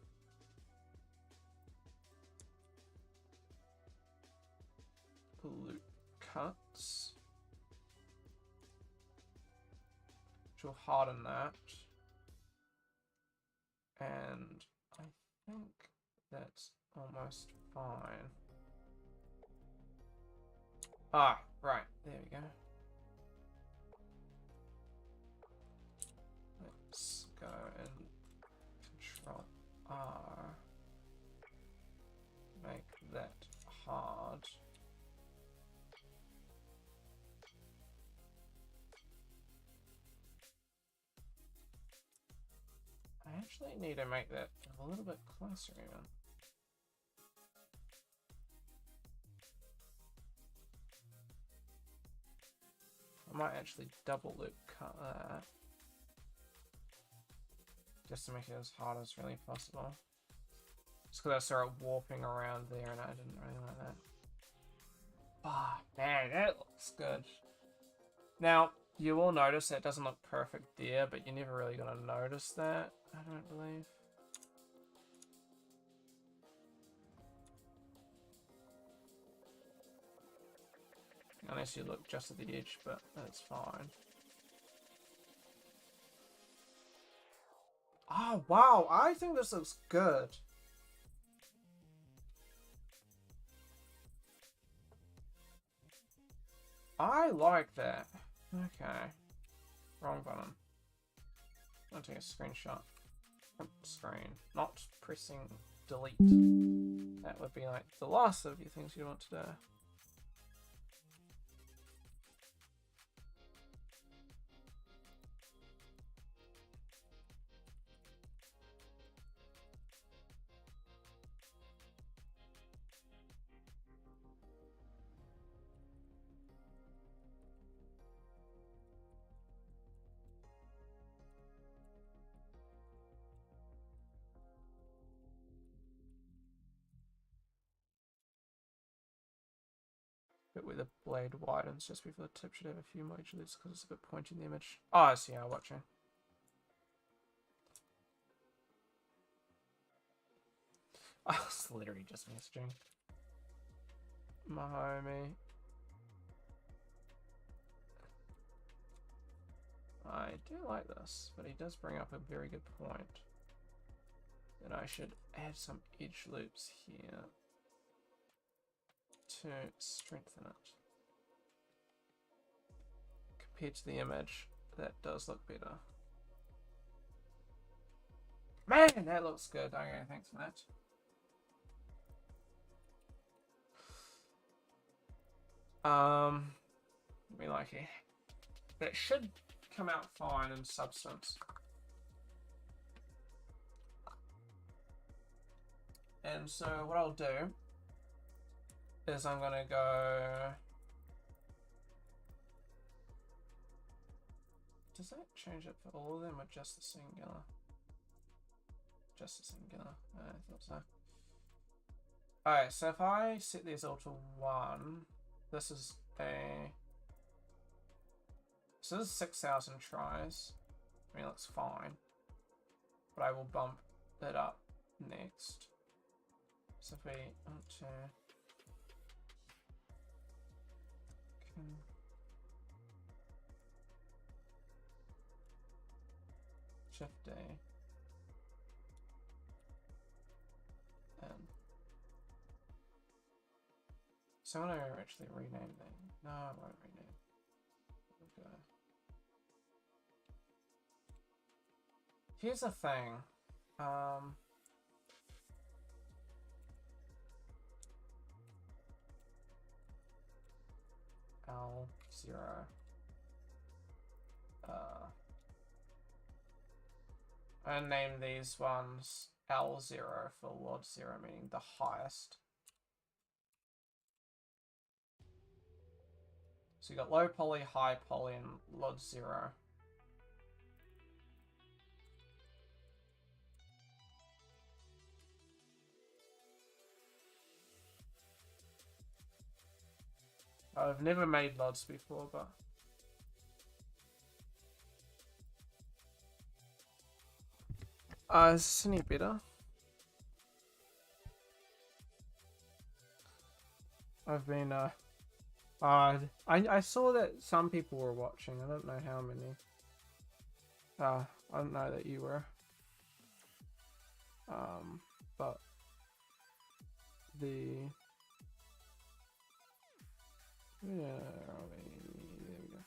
loop cuts, which will harden that. And I think that's almost fine. Ah, right, there we go. Let's go and Control R, make that hard. I actually need to make that a little bit closer even. I might actually double loop cut that, just to make it as hard as really possible. Just because I started warping around there and I didn't really like that. Ah, man, that looks good. Now, you will notice that it doesn't look perfect there, but you're never really going to notice that, I don't believe. Unless you look just at the edge, but that's fine. Oh, wow, I think this looks good. I like that. Okay. Wrong button. I'll take a screenshot. Screen. Not pressing delete. That would be like the last of your things you want to do. But where the blade widens just before the tip should have a few more edges because it's a bit pointy in the image. Oh, I see how watching. I was literally just messaging my homie. I do like this, but he does bring up a very good point. then I should add some edge loops here to strengthen it. Compared to the image, that does look better. Man, that looks good. Okay, thanks for that. Be like it. That should come out fine in substance. And so what I'll do is I'm gonna go. Does that change it for all of them or just the singular? Just the singular. I thought so. Alright, so if I set these all to 1, this is a. So this is 6,000 tries. I mean, that's fine. But I will bump it up next. So if we want to. Shift A. So I'm gonna actually rename them. No, I won't rename. Okay. Here's the thing. L0. I name these ones L0 for Lord 0, meaning the highest. So you got low poly, high poly, and Lord 0. I've never made LODs before, but is this any better? I've been I saw that some people were watching. I don't know how many. I don't know that you were. But the there we go.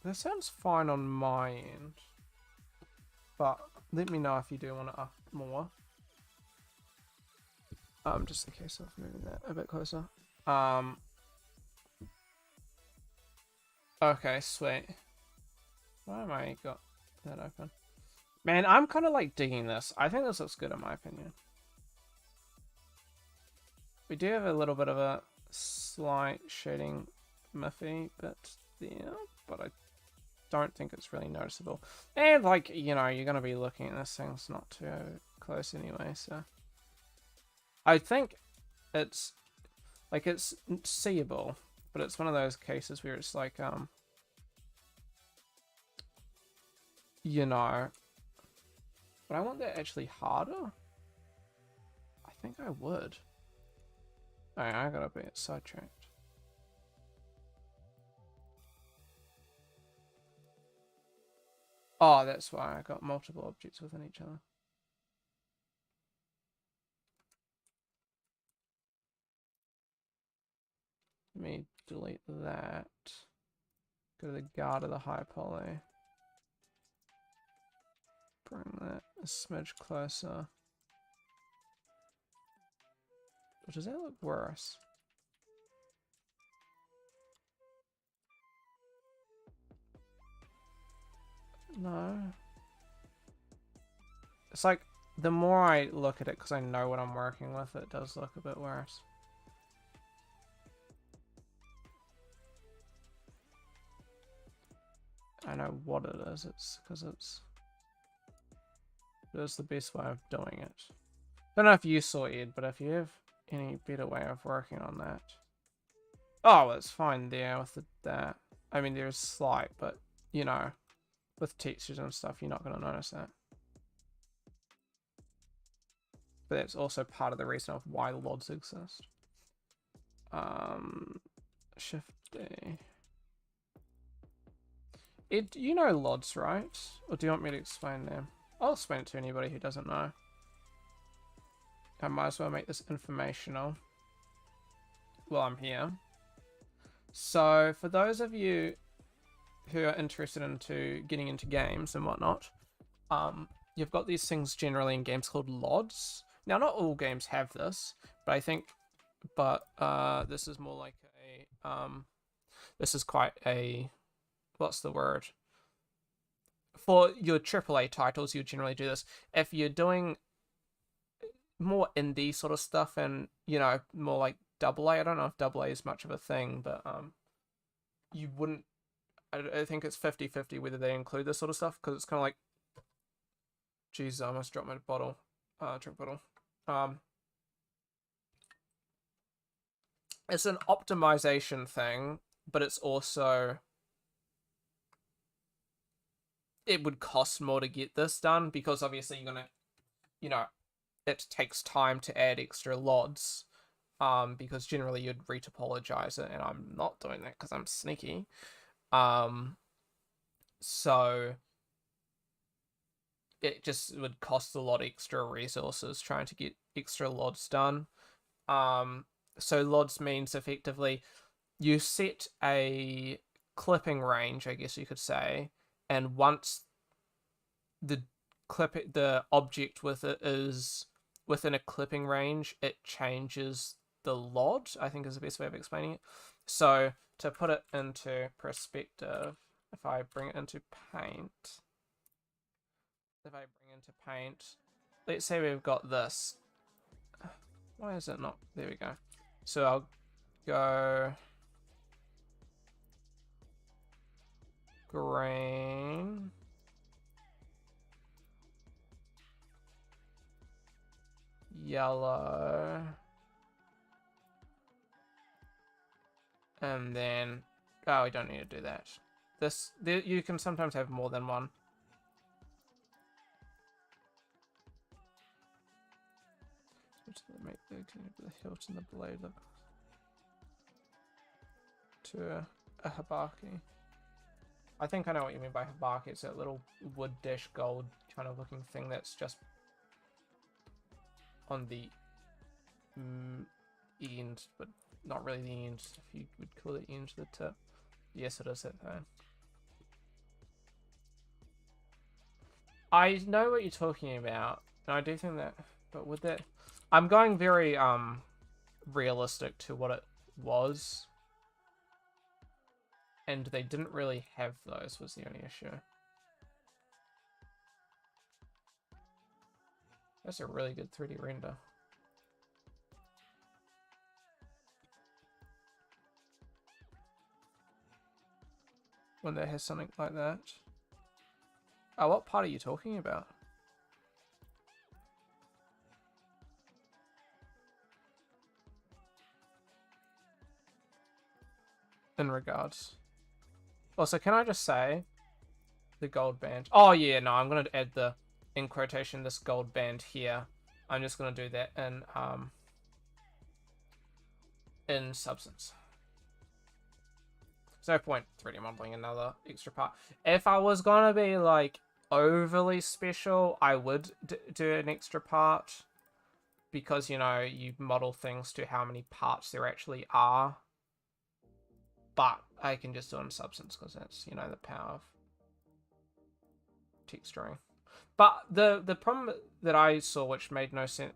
That sounds fine on my end, but let me know if you do want to up more. Just in case of moving that a bit closer. Okay, sweet. Why am I got that open? Man, I'm kind of like digging this. I think this looks good in my opinion. We do have a little bit of a slight shading miffy bit there, but I don't think it's really noticeable. And like, you know, you're going to be looking at this thing's not too close anyway, so I think it's like it's seeable, but it's one of those cases where it's like you know, but I want that actually harder. I think I would. Alright, I gotta be sidetracked. Oh, that's why I got multiple objects within each other. Let me delete that. Go to the guard of the high poly. Bring that a smidge closer. Or does that look worse? No. It's like, the more I look at it, because I know what I'm working with, it does look a bit worse. I know what it is, it's because it's the best way of doing it. Don't know if you saw Ed, but if you have any better way of working on that. Oh, it's fine there with that. I mean, there's slight, but you know, with textures and stuff, you're not going to notice that. But that's also part of the reason of why LODs exist. Shift A. Ed, you know LODs, right? Or do you want me to explain them? I'll explain it to anybody who doesn't know. I might as well make this informational while I'm here. So, for those of you who are interested into getting into games and whatnot, you've got these things generally in games called LODs. Now, not all games have this, but I think, this is more like a, this is quite a, what's the word? For your AAA titles, you generally do this. If you're doing more indie sort of stuff and, you know, more like AA, I don't know if AA is much of a thing, but you wouldn't, I think it's 50-50 whether they include this sort of stuff, because it's kind of like, Jesus, I almost dropped my bottle, drink bottle. It's an optimization thing, but it's also, it would cost more to get this done, because obviously you're gonna, you know, it takes time to add extra LODs, because generally you'd retopologize it, and I'm not doing that because I'm sneaky. So it just would cost a lot of extra resources trying to get extra LODs done. So LODs means effectively you set a clipping range, I guess you could say, and once the object with it is within a clipping range, it changes the LOD, I think is the best way of explaining it. So to put it into perspective, if I bring it into Paint, let's say we've got this. Why is it not? There we go. So I'll go green, yellow, and then, oh, we don't need to do that. You can sometimes have more than one. Make the hilt and the blade look to a hibaki. I think I know what you mean by hibaki. It's that little wood dish gold kind of looking thing that's just on the end, but not really the end, if you would call it end to the tip. Yes, it is that thing. I know what you're talking about, and I do think that, but with that, I'm going very realistic to what it was, and they didn't really have those, was the only issue. That's a really good 3D render. When that has something like that. Oh, what part are you talking about? In regards. Also, can I just say the gold band? Oh yeah, no, I'm gonna add the, in quotation, this gold band here. I'm just gonna do that in Substance. There's no point 3D modeling another extra part. If I was gonna be like overly special, I would do an extra part, because, you know, you model things to how many parts there actually are. But I can just do it in Substance because that's, you know, the power of texturing. But the problem that I saw, which made no sense,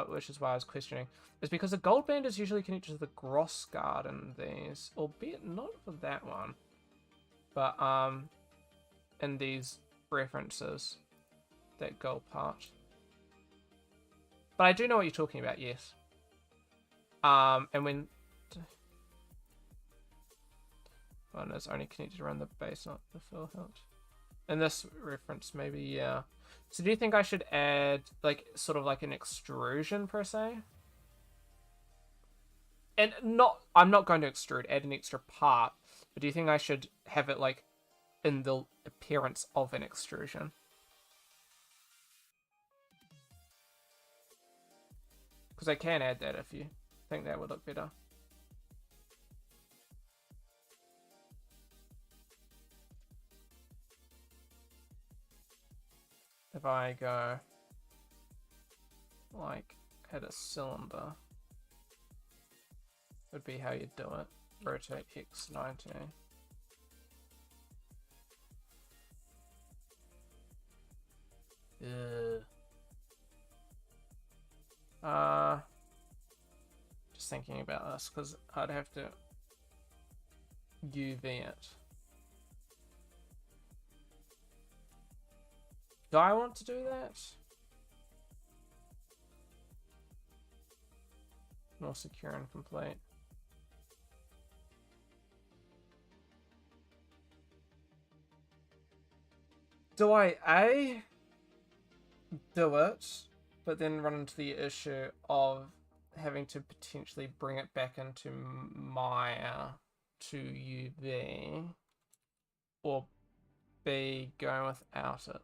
which is why I was questioning, is because the gold band is usually connected to the Gross Guard in these, albeit not for that one. But in these references, that gold part. But I do know what you're talking about, yes. And when one is only connected around the base, not the full hilt. In this reference, maybe, yeah. So do you think I should add, like, sort of like an extrusion, per se? And I'm not going to extrude, add an extra part, but do you think I should have it, like, in the appearance of an extrusion? Because I can add that if you think that would look better. if I go like at a cylinder, would be how you do it. Rotate X 90. Just thinking about this because I'd have to UV it. Do I want to do that? More secure and complete. Do I A, do it, but then run into the issue of having to potentially bring it back into Maya to UV, or B, going without it?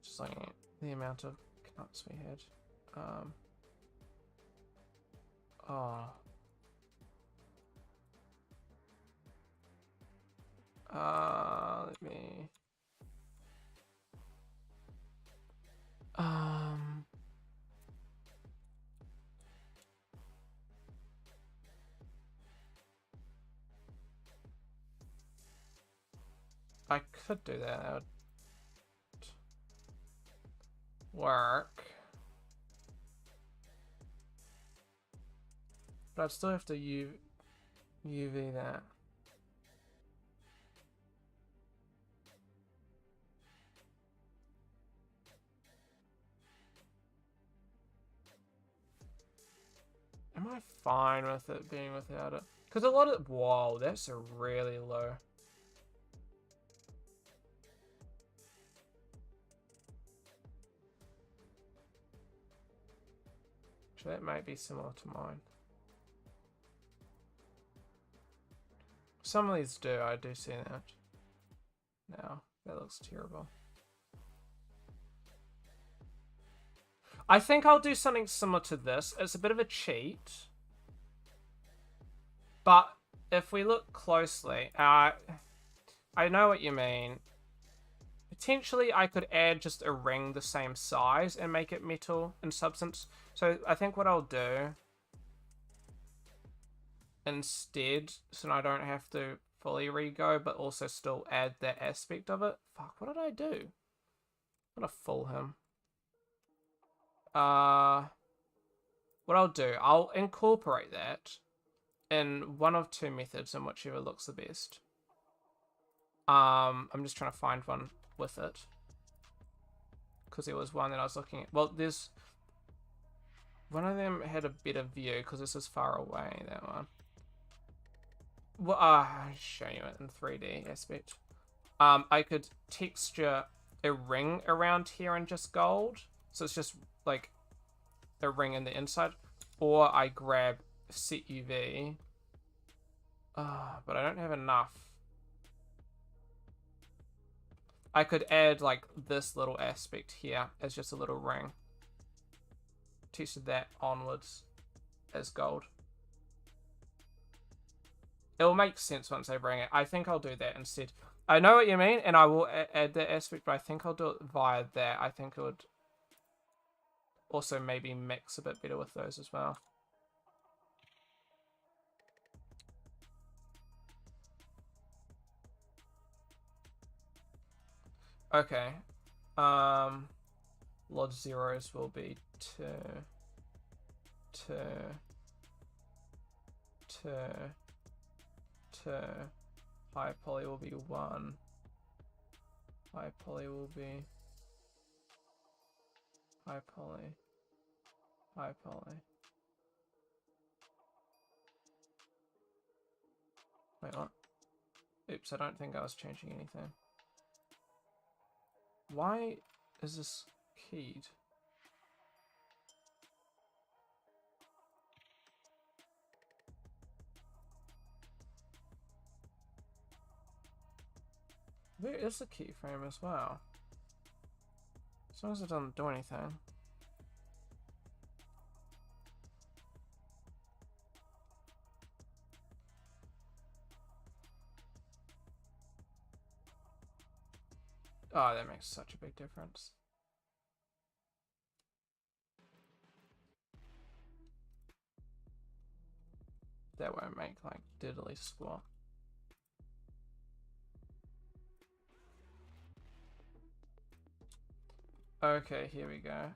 Just looking at the amount of cuts we had. Let me. I could do that. That would work. But I'd still have to UV that. Am I fine with it being without it? Because a lot of... Whoa, that's a really low. So that might be similar to mine. Some of these do, I do see that. Now, that looks terrible. I think I'll do something similar to this. It's a bit of a cheat. But if we look closely, I know what you mean. Potentially, I could add just a ring the same size and make it metal in substance. So I think what I'll do instead, so I don't have to fully re-go, but also still add that aspect of it. Fuck, what did I do? I'm gonna fool him. What I'll do, I'll incorporate that in one of two methods, and whichever looks the best. I'm just trying to find one with it, because there was one that I was looking at. Well, there's one of them had a better view because this is far away. That one. Well, I'll show you it in 3D aspect. I could texture a ring around here in just gold, so it's just like a ring in the inside, or I grab set UV. But I don't have enough. I could add like this little aspect here as just a little ring. Texture that onwards as gold. It'll make sense once I bring it. I think I'll do that instead. I know what you mean, and I will add that aspect, but I think I'll do it via that. I think it would also maybe mix a bit better with those as well. Okay. Lodge zeros will be 2, 2, 2, 2. High poly will be 1. High poly will be high poly. High poly. Wait, what? Oops, I don't think I was changing anything. Why is this keyed? There is a keyframe as well. As long as it doesn't do anything. Oh, that makes such a big difference. That won't make like diddly squat. Okay, here we go.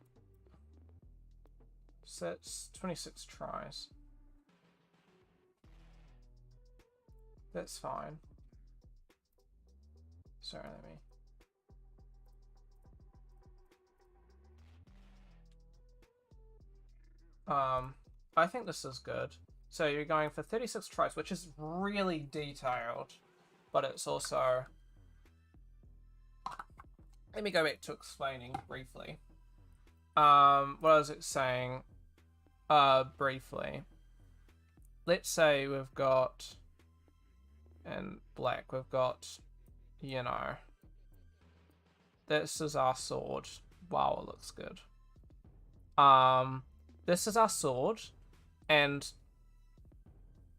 So that's 26 tries. That's fine. Sorry, let me... I think this is good. So you're going for 36 tries, which is really detailed, but it's also... Let me go back to explaining briefly. What was it saying? Briefly. Let's say we've got... In black, we've got, you know... This is our sword. Wow, it looks good. This is our sword, and,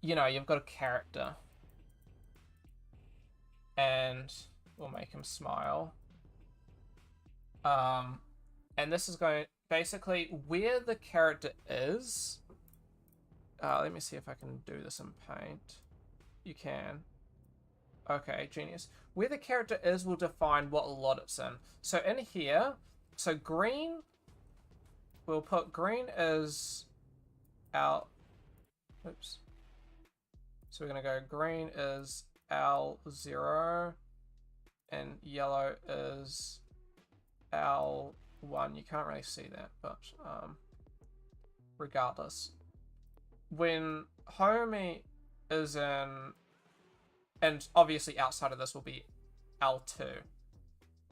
you know, you've got a character. And we'll make him smile. And this is going, basically, where the character is... let me see if I can do this in Paint. You can. Okay, genius. Where the character is will define what lot it's in. So in here, so green... We'll put green as our... Oops. So we're going to go green is L0 and yellow is L1. You can't really see that, but regardless. When homie is in... And obviously outside of this will be L2.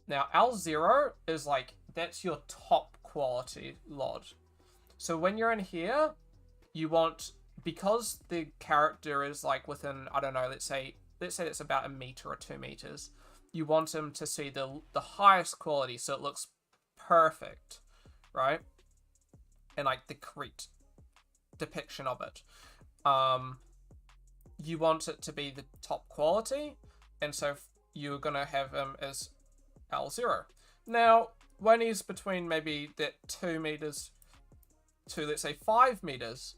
Now L0 is like, that's your top quality LOD. So when you're in here, you want, because the character is like within, I don't know, let's say it's about 1 meter or 2 meters, you want him to see the highest quality so it looks perfect, right? And like the correct depiction of it. You want it to be the top quality, and so you're gonna have him as L0. Now, when he's between maybe that 2 meters to, let's say, 5 meters,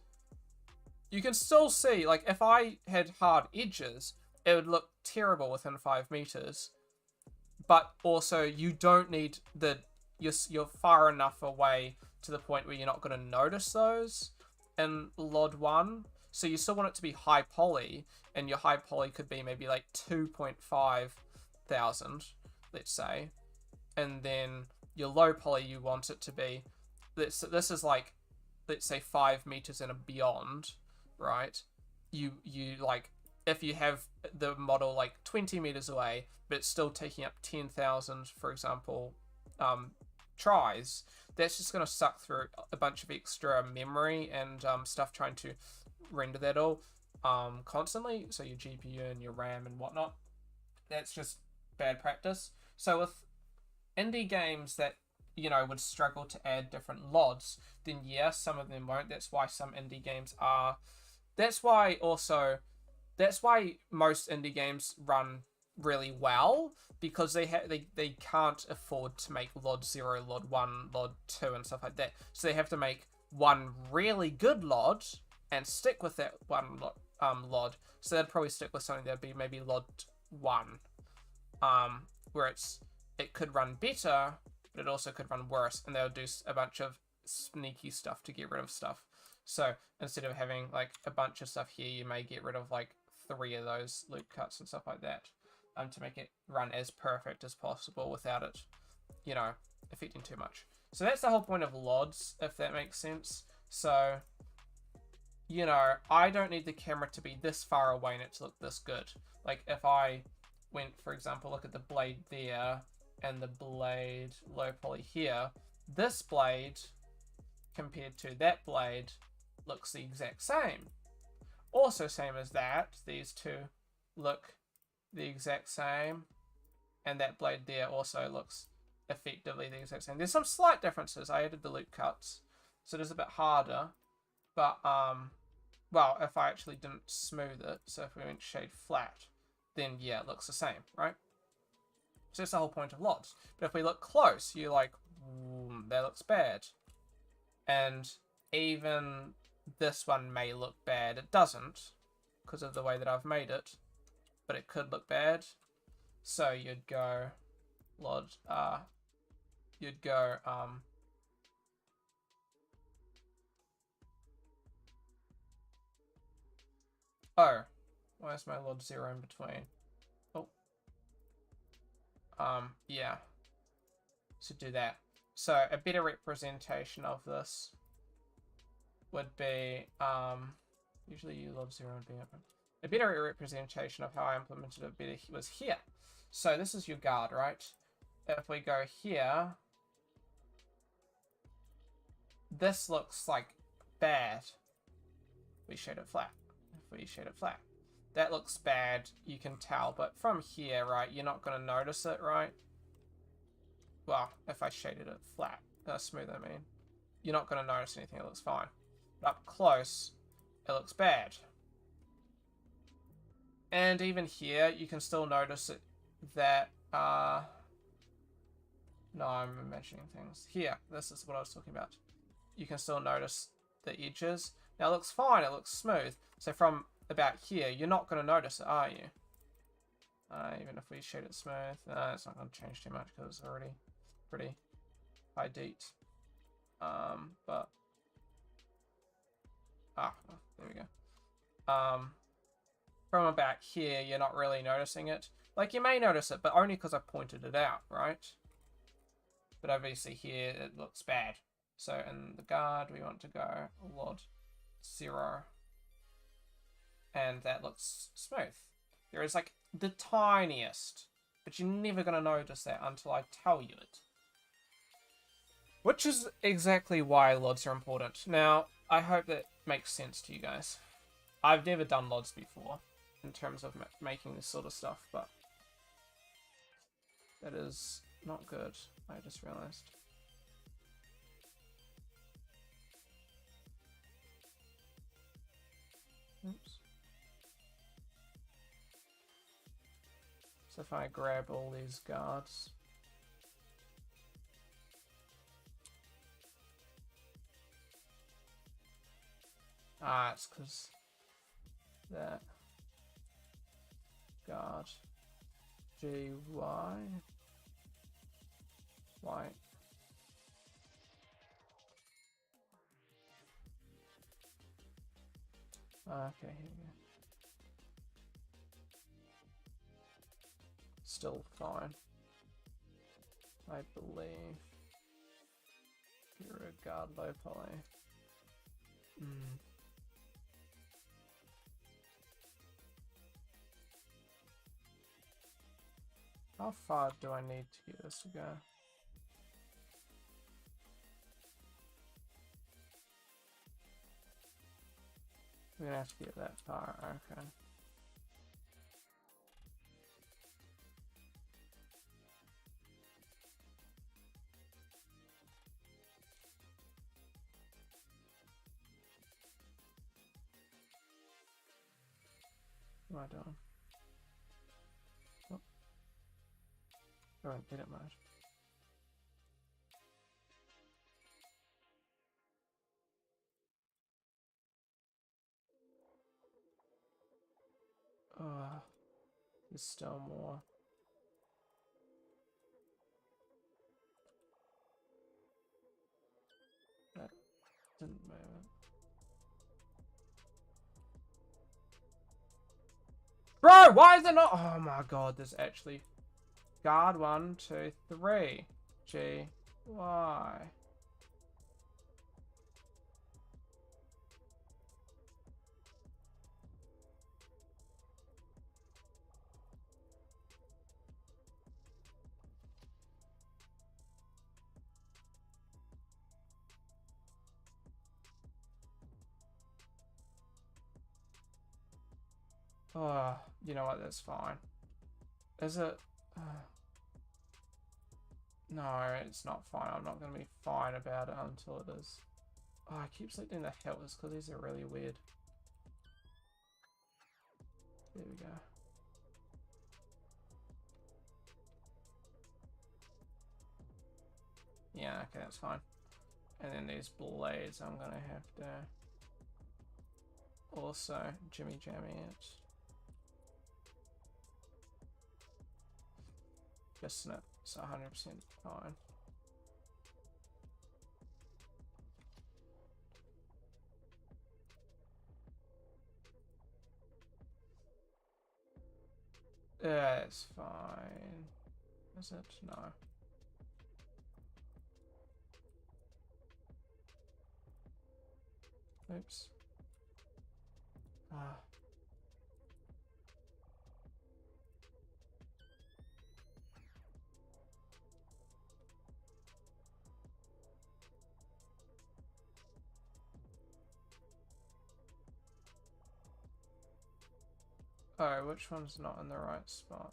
you can still see, like, if I had hard edges, it would look terrible within 5 meters. But also, you don't need you're far enough away to the point where you're not going to notice those in LOD 1. So you still want it to be high poly, and your high poly could be maybe like 2.5 thousand, let's say. And then your low poly, you want it to be, this is like, let's say 5 meters and beyond, right? You like, if you have the model like 20 meters away, but it's still taking up 10,000, for example, tries, that's just going to suck through a bunch of extra memory and stuff trying to render that all constantly. So your GPU and your RAM and whatnot, that's just bad practice. So with indie games that, you know, would struggle to add different LODs, then yeah, some of them won't. That's why some indie games are. That's why most indie games run really well, because they can't afford to make LOD 0, LOD 1, LOD 2 and stuff like that. So they have to make one really good LOD and stick with that one LOD. So they'd probably stick with something that'd be maybe LOD 1, where it could run better, but it also could run worse, and they'll do a bunch of sneaky stuff to get rid of stuff. So instead of having like a bunch of stuff here, you may get rid of like 3 of those loop cuts and stuff like that, to make it run as perfect as possible without it, you know, affecting too much. So that's the whole point of LODs, if that makes sense. So, you know, I don't need the camera to be this far away and it to look this good. Like if I went, for example, look at the blade there and the blade low poly here, this blade compared to that blade looks the exact same. Also same as that, these two look the exact same. and that blade there also looks effectively the exact same. There's some slight differences. I added the loop cuts, so it is a bit harder, but well, if I actually didn't smooth it, so if we went shade flat, then yeah, it looks the same, right? So that's the whole point of LODs. But if we look close, you're like, that looks bad. And even this one may look bad. It doesn't, because of the way that I've made it, but it could look bad. So you'd go LOD, you'd go, oh, why is my LOD 0 in between? Oh, yeah, so do that. So a better representation of this would be, usually you LOD 0 and be open. A better representation of how I implemented it better was here. So this is your guard, right? If we go here, this looks like bad. We shade it flat. If we shade it flat, that looks bad, you can tell, but from here, right, you're not going to notice it, right? Well, if I shaded it flat, smooth, I mean, you're not going to notice anything, it looks fine. But up close, it looks bad. And even here, you can still notice it, that, no, I'm imagining things. Here, this is what I was talking about. You can still notice the edges. Now it looks fine, it looks smooth. So from about here, you're not going to notice it, are you? Even if we shade it smooth, it's not going to change too much because it's already pretty high deet. But there we go. From about here, you're not really noticing it. Like, you may notice it, but only because I pointed it out, right? But obviously here, it looks bad. So in the guard, we want to go LOD 0. And that looks smooth. There is like the tiniest, but you're never going to notice that until I tell you it. Which is exactly why LODs are important. Now, I hope that makes sense to you guys. I've never done LODs before in terms of making this sort of stuff, but that is not good, I just realized. Oops. So if I grab all these guards, it's because that guard GY white. Okay, here we go. Still fine, I believe. You're a guard low poly. How far do I need to get this to go? We're gonna have to get that far, okay. What am I doing? Oh. I won't get it much. There's still more. That didn't move it. Bro, why is it not? Oh my god, there's actually guard 1, 2, 3. G, Y. Oh, you know what? That's fine. Is it? No, it's not fine. I'm not going to be fine about it until it is. Oh, I keep selecting the helpers because these are really weird. There we go. Yeah, okay, that's fine. And then these blades, I'm going to have to also jimmy jammy it. Just so it's 100% fine. Yeah, it's fine. Is it? No. Oops. Ah. Oh, which one's not in the right spot?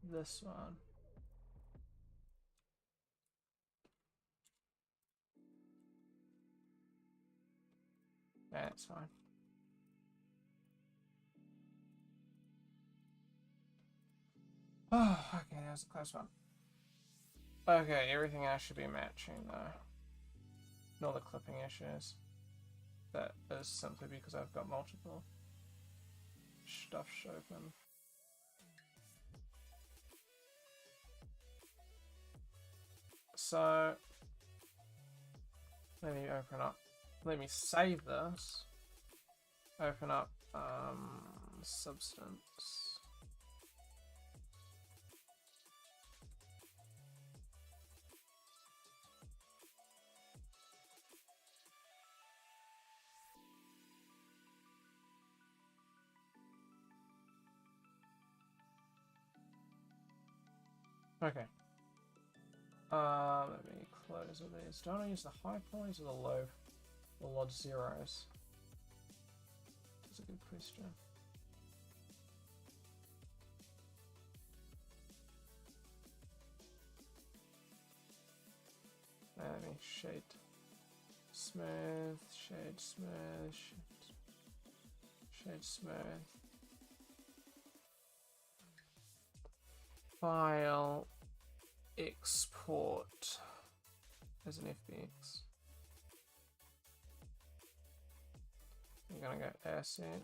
This one. That's fine. Oh, okay, that was a close one. Okay, everything else should be matching though. Not the clipping issues. That is simply because I've got multiple stuff open. So let me open up. Let me save this. Open up substance. Okay. Let me close all these. Do I want to use the high polys or the low zeros? That's a good question. Let me shade smooth, shade smooth, shade smooth. File, export as an FBX. I'm gonna go asset,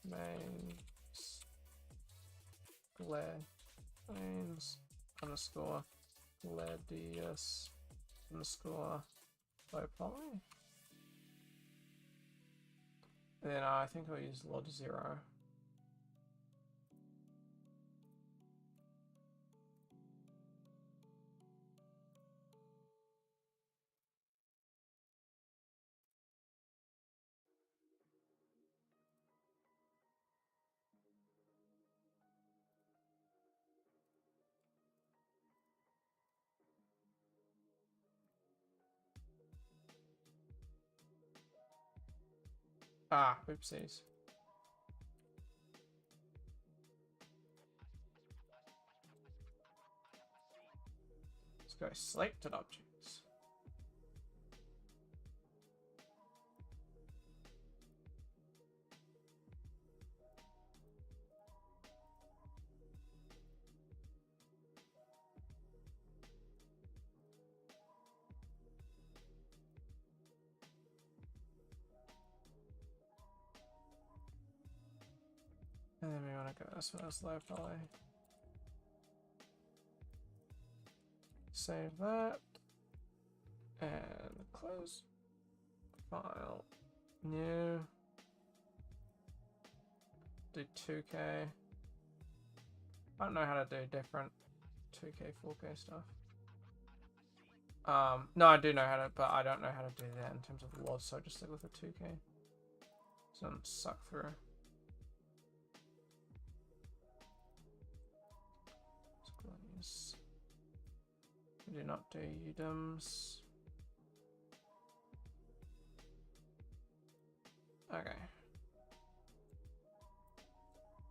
Mainz underscore Gladius underscore low poly. And then I think I'll use log 0. Ah, oopsies. Let's go selected objects. And then we want to go this one as low poly. Save that. And close. File. New. Do 2K. I don't know how to do different 2K, 4K stuff. No, I do know how to, but I don't know how to do that in terms of LOD, so I just stick with the 2K. So I'm suck through. UDIMs. We do not do UDIMs. Okay.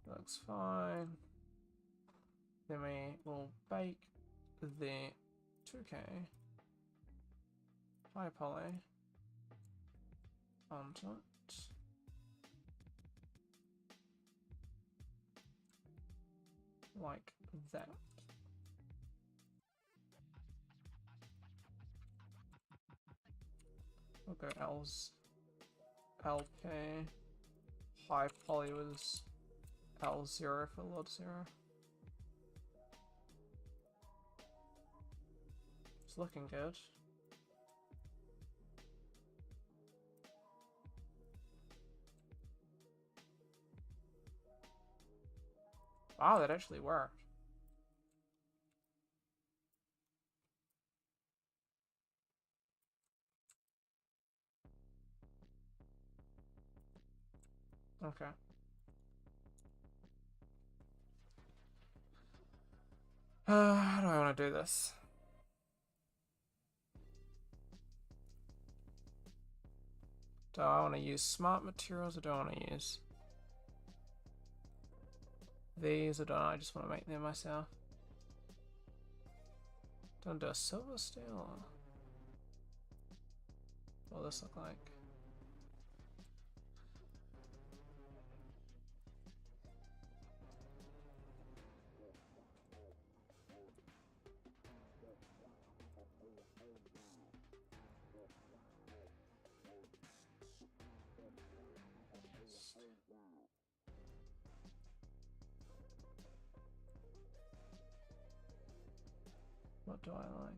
Looks fine. Then we will bake the 2K high poly onto it. Like that. We'll go LP. High poly was L0 for Lord 0. It's looking good. Wow, that actually worked. Okay. How do I want to do this? Do I want to use smart materials or do I want to use these, or do I just want to make them myself? Don't do a silver steel. What will this look like? What do I like?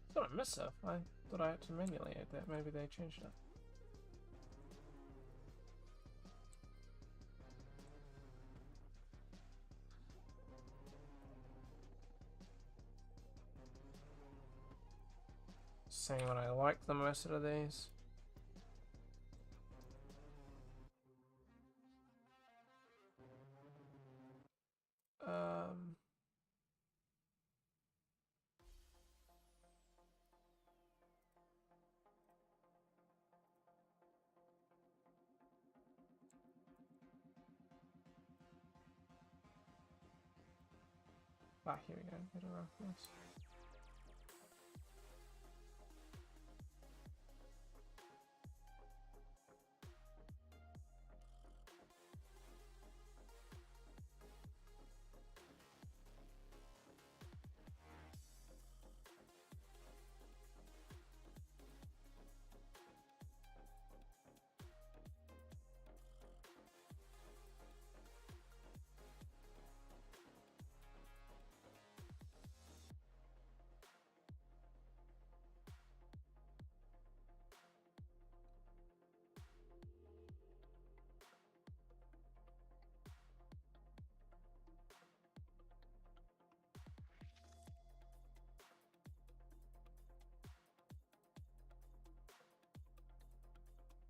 I thought I missed stuff. I thought I had to manually add that. Maybe they changed it. Saying what I like the most out of these. Here we go. Get a reference.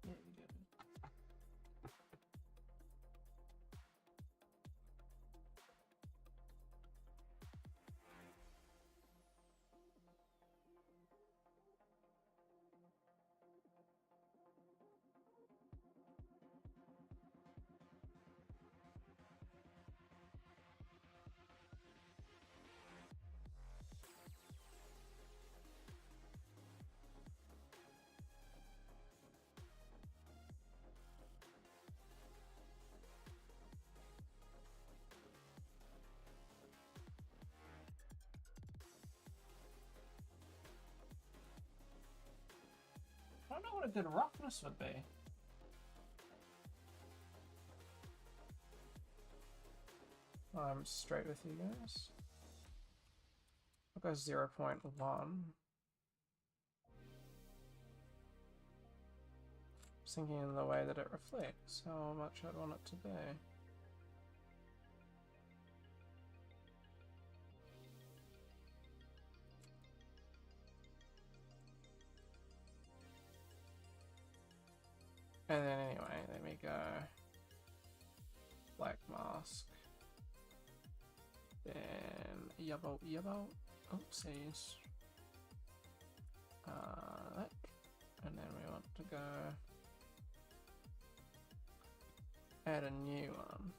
Yeah, you did. I don't know what a good roughness would be. I'm straight with you guys. I'll go 0.1. Just thinking in the way that it reflects how much I'd want it to be. And then anyway, let me go black mask. Then yellow. Oopsies. That. And then we want to go add a new one.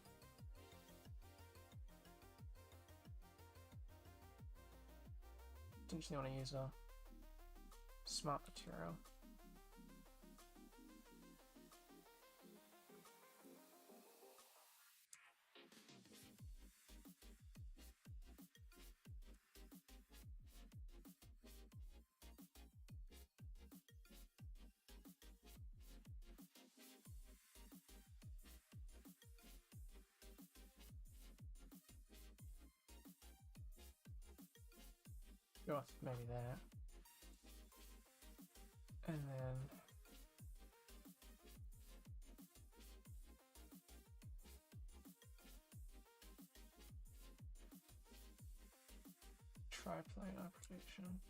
Potentially want to use a smart material. Sure, maybe that. And then triplanar projection.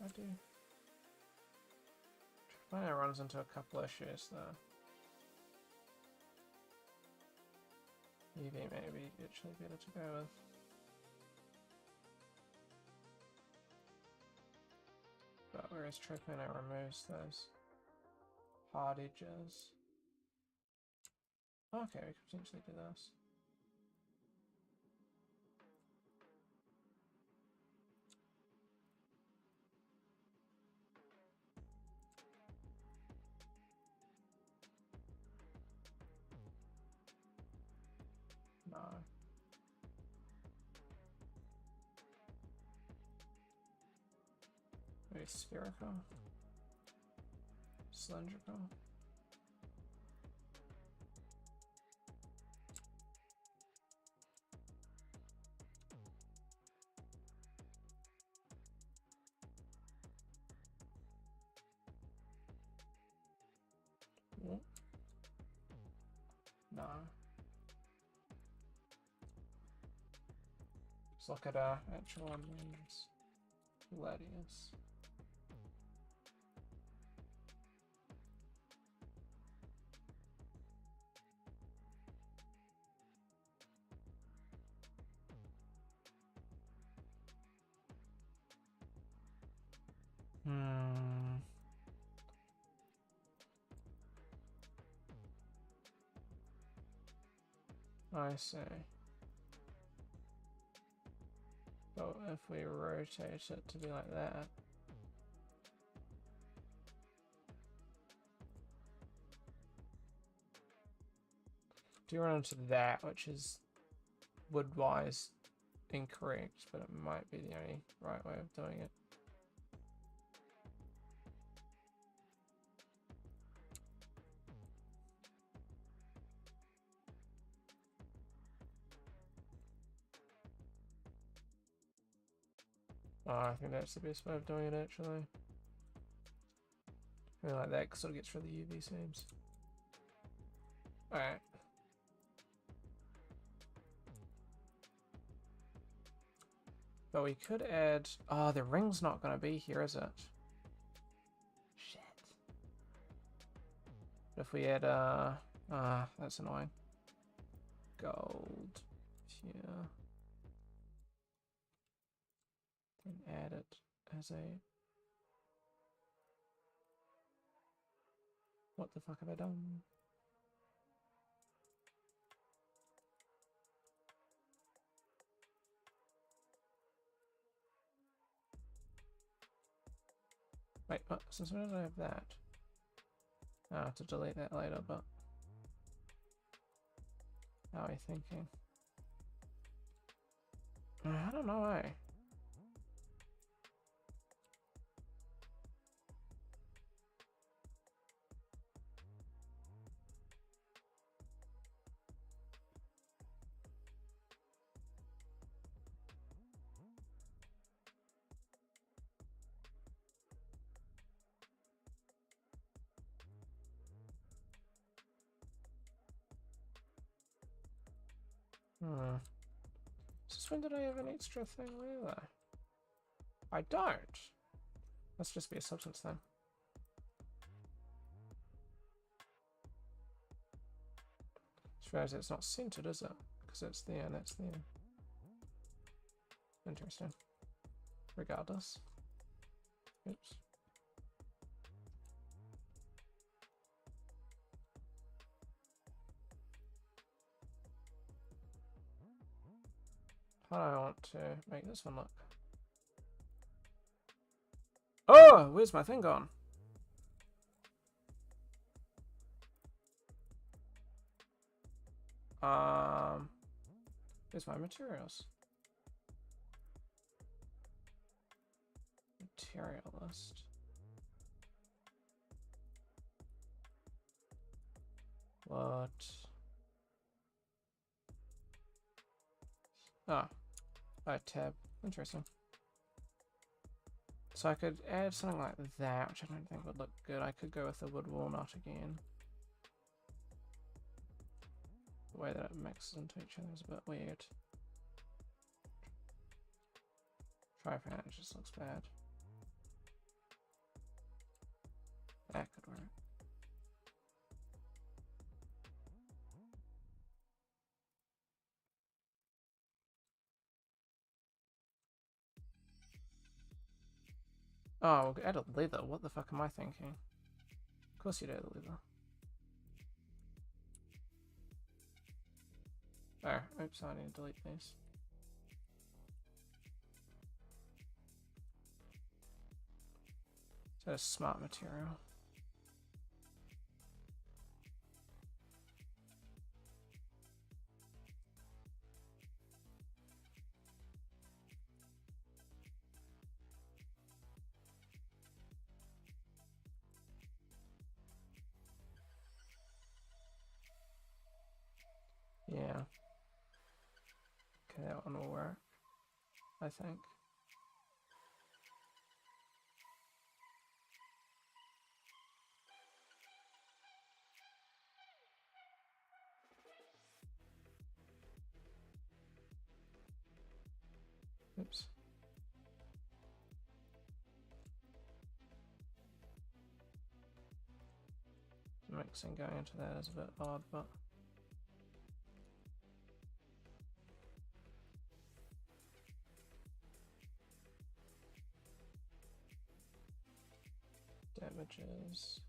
I do. Triplanar runs into a couple issues though. UV maybe actually better to go with. But whereas triplanar removes those hard edges. Okay, we could potentially do this. No. Maybe spherical? Cylindrical? What? No. Let's look at actual Mainz Gladius. I see. But if we rotate it to be like that, do you run into that, which is wood-wise incorrect, but it might be the only right way of doing it. Oh, I think that's the best way of doing it, actually. I like that, because it gets rid of the UV seams. Alright. But we could add... Oh, the ring's not going to be here, is it? Shit. But if we add... that's annoying. Gold. Yeah. Then add it as a... What the fuck have I done? Wait, what? Since when did I have that? I have to delete that later, but... How are you thinking? I don't know, eh? Since when did I have an extra thing there? I don't. Must just be a substance then. Just realised it's not centered, is it? Because it's there and that's there. Interesting. Regardless. Oops. How do I want to make this one look? Oh, where's my thing gone? Where's my materials? Material list. What? Oh, tab. Interesting. So I could add something like that, which I don't think would look good. I could go with the wood walnut again. The way that it mixes into each other is a bit weird. Tripod, it just looks bad. That could work. Oh, we'll add a leather. What the fuck am I thinking? Of course you'd add a leather. Oh, oops, I need to delete these. So that's smart material. Yeah. Okay, that one will work, I think. Oops. Mixing going into that is a bit odd, but damages.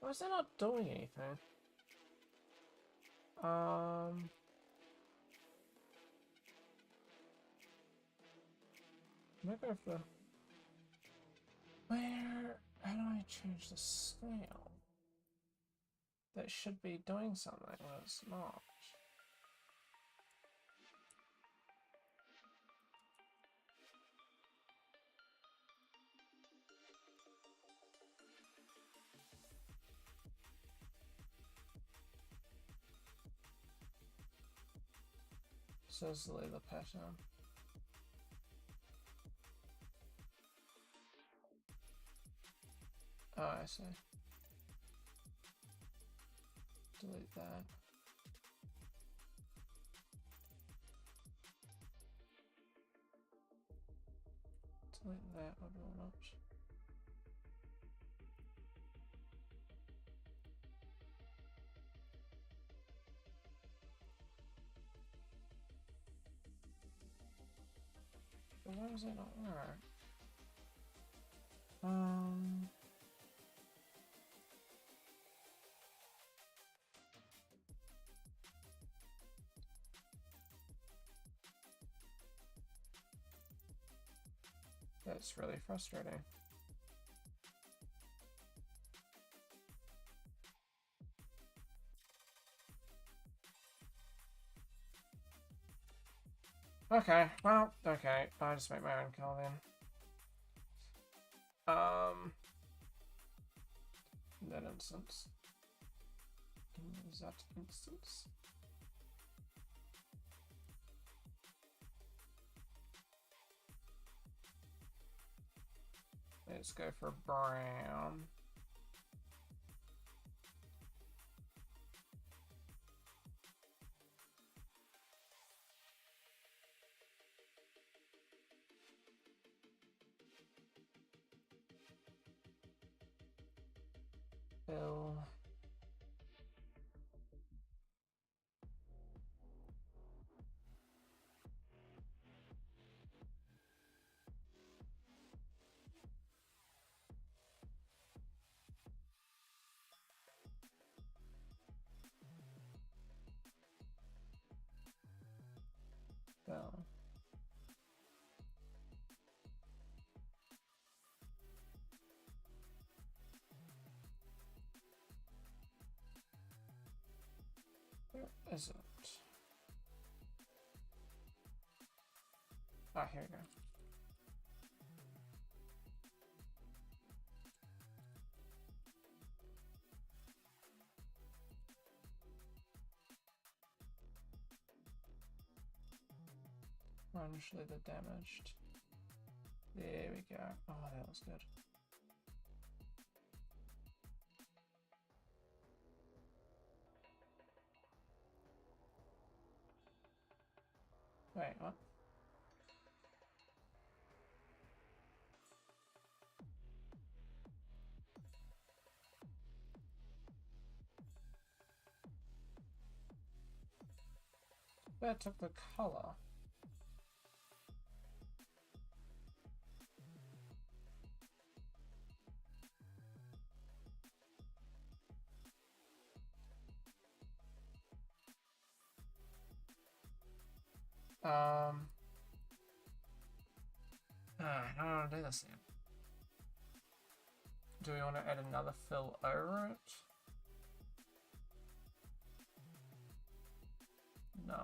Why is that not doing anything? Maybe if the... Where... How do I change the scale? That should be doing something when it's not. Says the leather pattern. Oh, I see. Delete that. Delete that, I will not. Why does it not work? That's really frustrating. Okay, well, okay. I'll just make my own color then. In that instance. In that instance. Let's go for brown. Fill. Fill. Where is it? Ah, here we go. Plunge leather damaged. There we go. Oh, that was good. Wait, what? That took the color. I don't want to do this yet. Do we want to add another fill over it? No.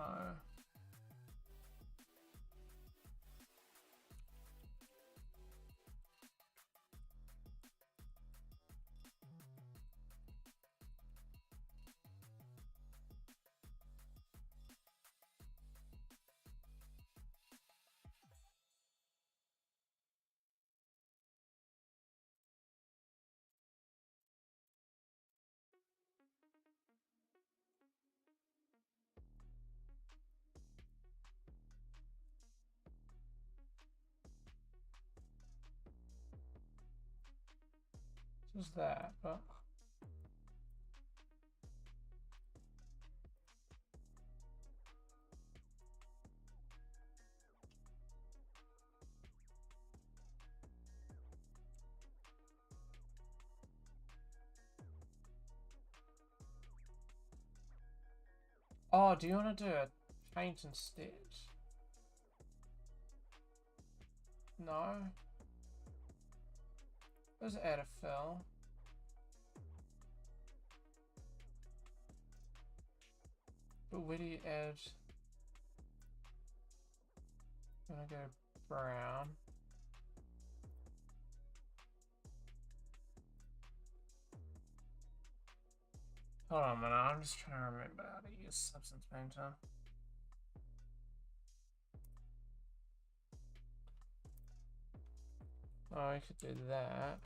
Just that, but oh, do you want to do a paint instead? No. Let's add a fill. But where do you add? I'm gonna go brown. Hold on a minute, I'm just trying to remember how to use Substance Painter. Oh, I could do that.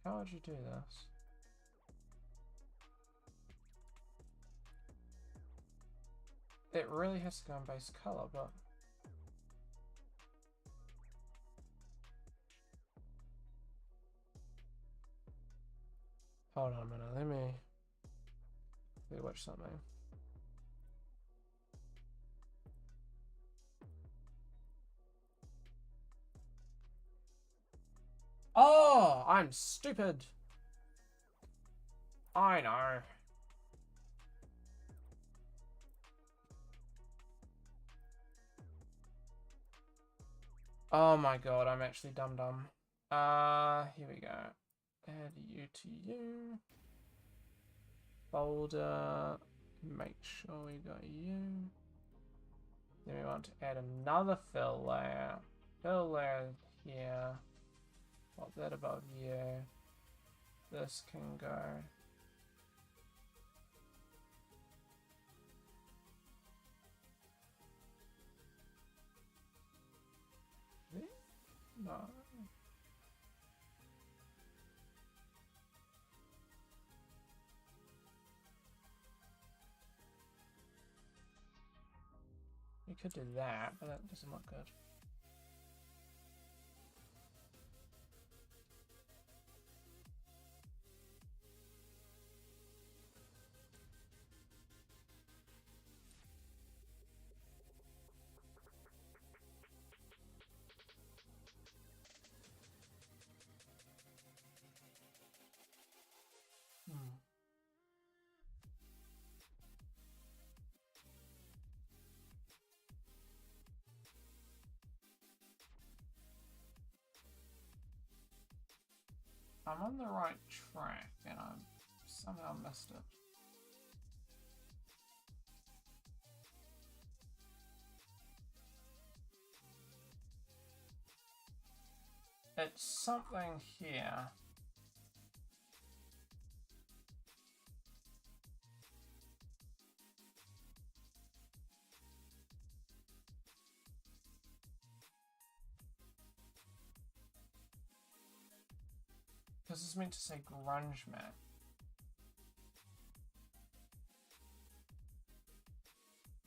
How would you do this? It really has to go on base color, but hold on a minute, let me watch something. Oh, I'm stupid. I know. Oh my god, I'm actually dumb. Here we go. Add you to you. Folder. Make sure we got you. Then we want to add another fill layer. Fill layer here. Pop that above you. This can go. There? No. We could do that, but that doesn't look good. I'm on the right track and I somehow missed it. It's something here. Because it's meant to say grunge map.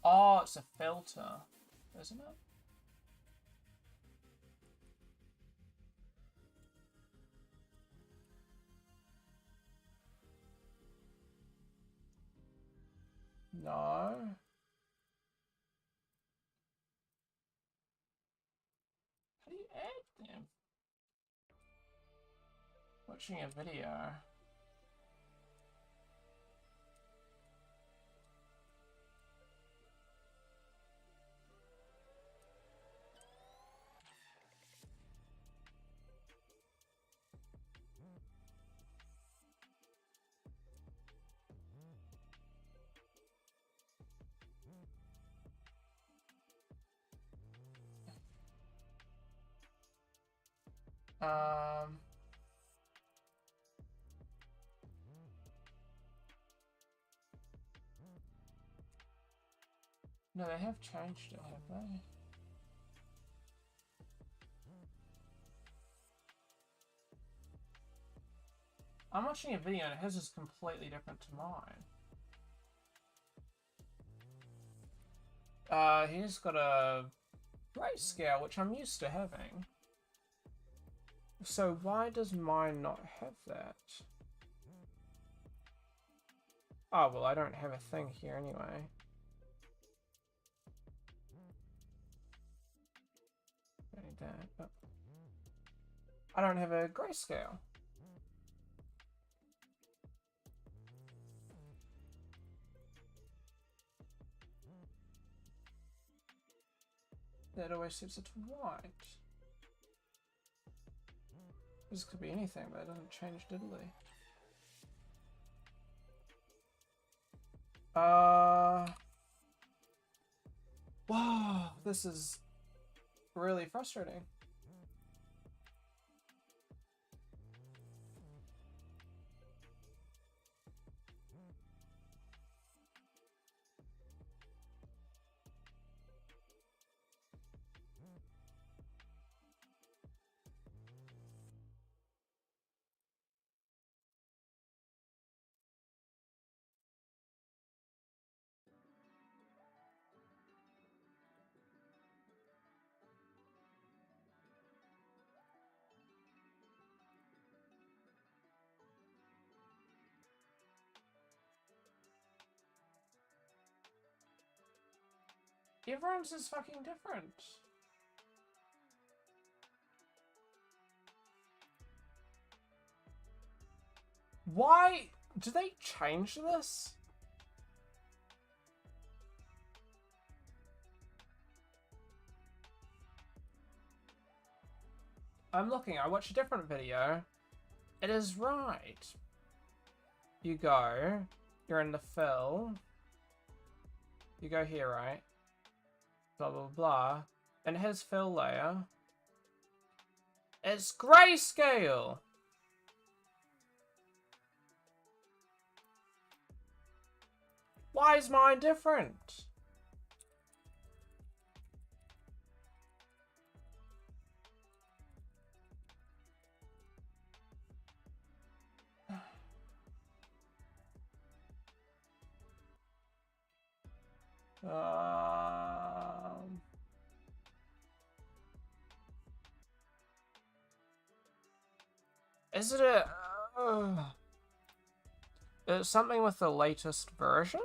Oh, it's a filter, isn't it? No. How do you add them? Watching a video. No, they have changed it, have they? I'm watching a video and his is completely different to mine. He's got a grayscale, which I'm used to having. So why does mine not have that? Oh, well, I don't have a thing here anyway. I need that, but I don't have a grayscale. That always sets it to white. This could be anything, but it doesn't change diddly. Wow, this is really frustrating. Everyone's is fucking different. Why Did they change this? I'm looking. I watched a different video. It is right. You go. You're in the fill. You go here, right? Blah, blah, blah. And his fill layer. It's grayscale! Why is mine different? Is it a... It's something with the latest version?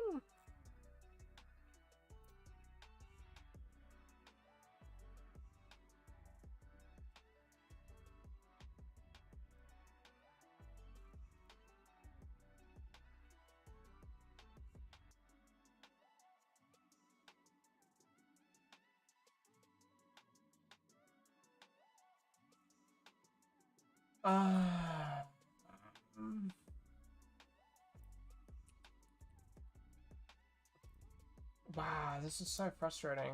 Wow, this is so frustrating.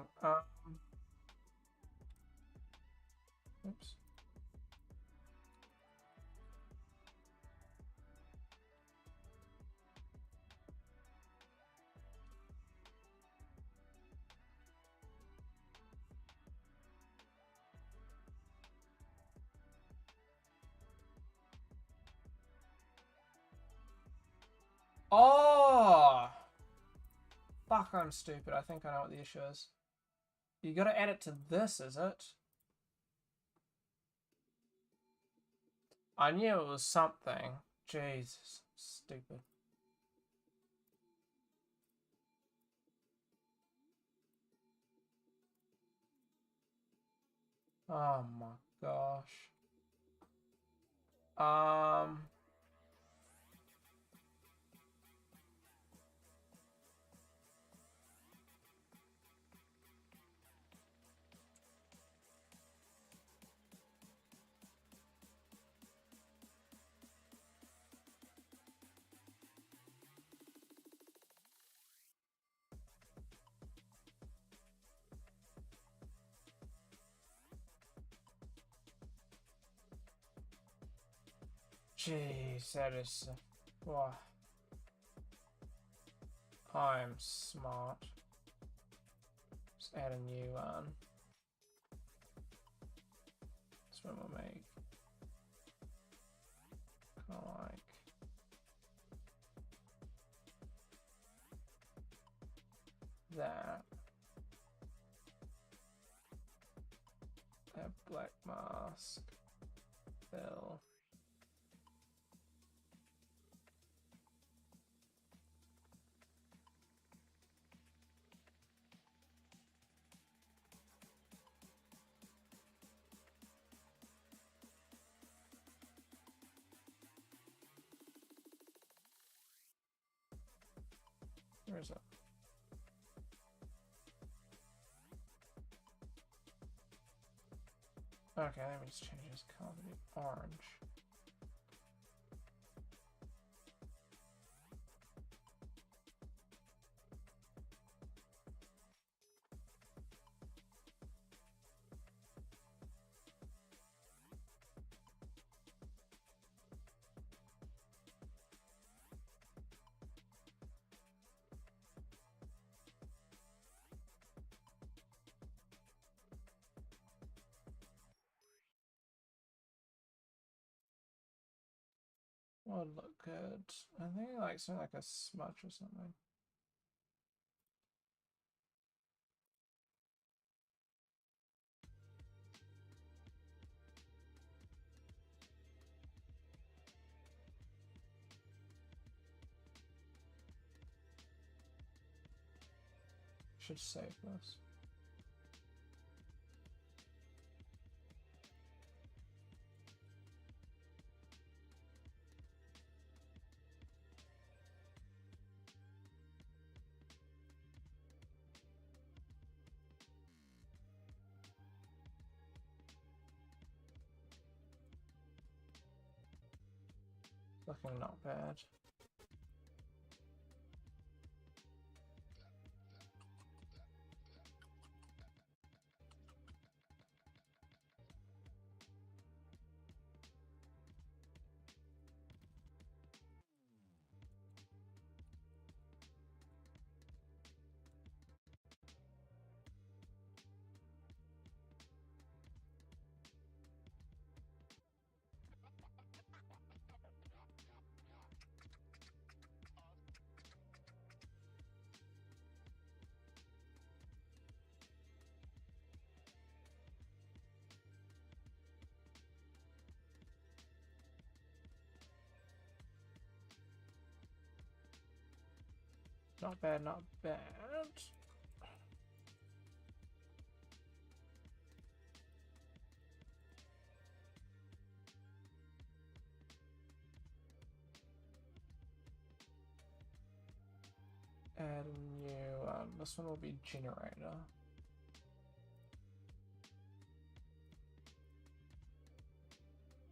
Oops. Oh! Fuck, I'm stupid. I think I know what the issue is. You gotta add it to this, is it? I knew it was something. Jesus, stupid. Oh my gosh. Jeez, that is... Wow. I'm smart. Just add a new one. This one will make... Kind of like... that. That black mask. Fill. Where is it? Okay, let me just change this color to be orange. Would look good. I think like something like a smudge or something. Should save this. looking not bad. Not bad, not bad. Add a new, this one will be generator.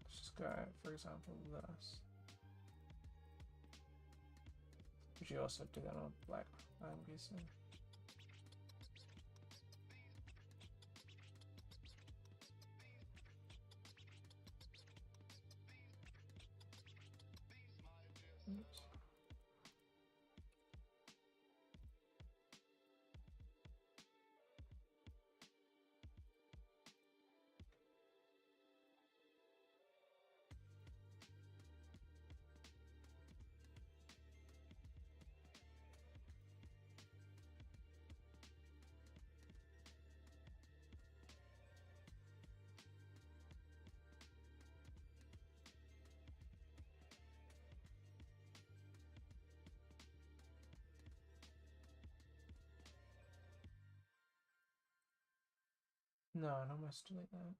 Let's just go, for example, this. Would you also do that on black, I'm guessing? Oops. No, I must delete that.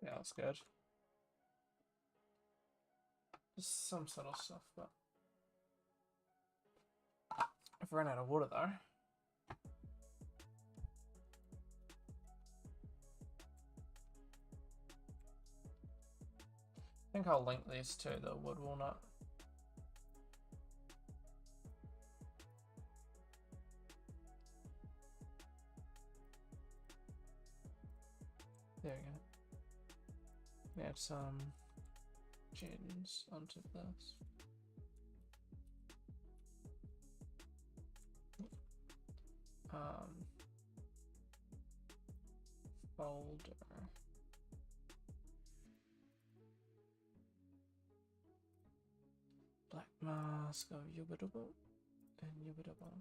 Yeah, that's good. Just some subtle stuff, but I've run out of water though. I think I'll link these to the wood walnut. There we go. Add some gins onto this. Folder. Black mask of Yubidubble and Yubidubble.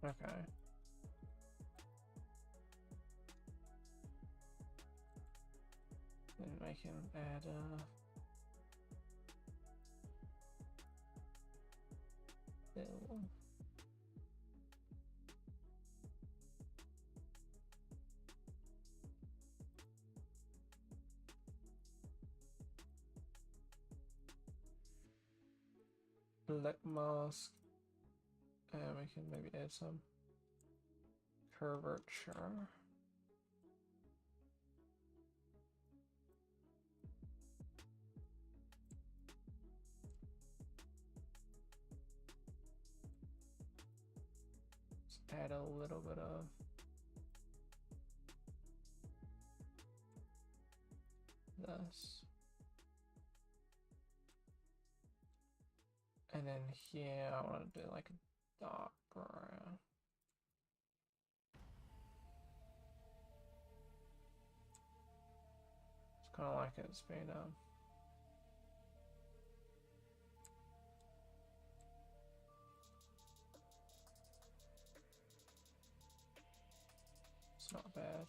Okay. Then I can add fill. Black mask. And we can maybe add some curvature. Let's add a little bit of this. And then here I want to do like a dark brown. It's kind of like it's been it's not bad.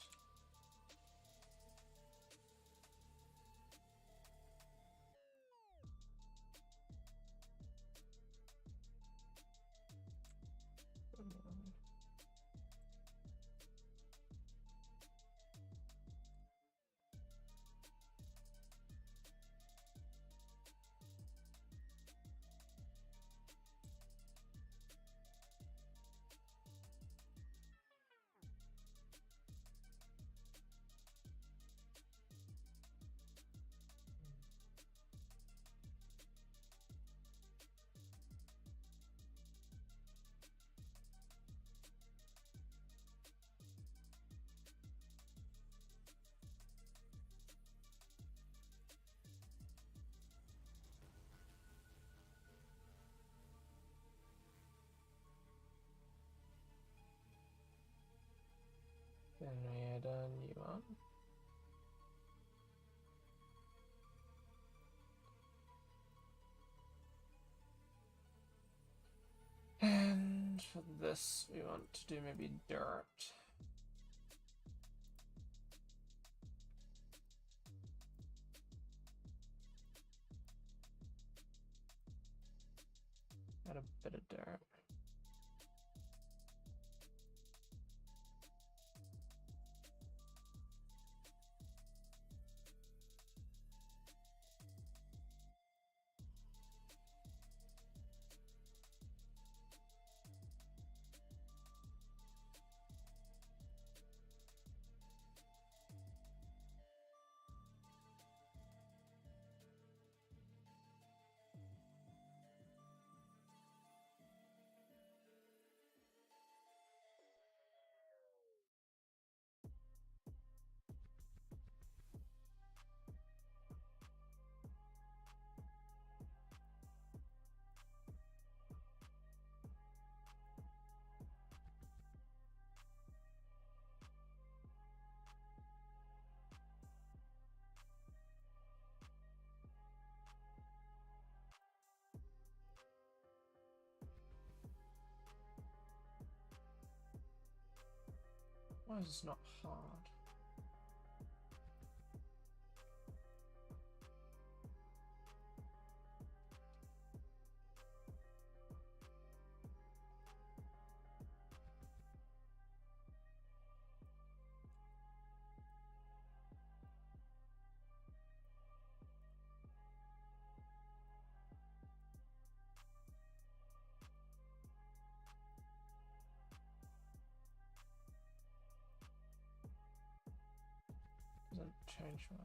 Then we add a new one. And for this, we want to do maybe dirt. Got a bit of dirt. Why is this not hard? Doesn't change much.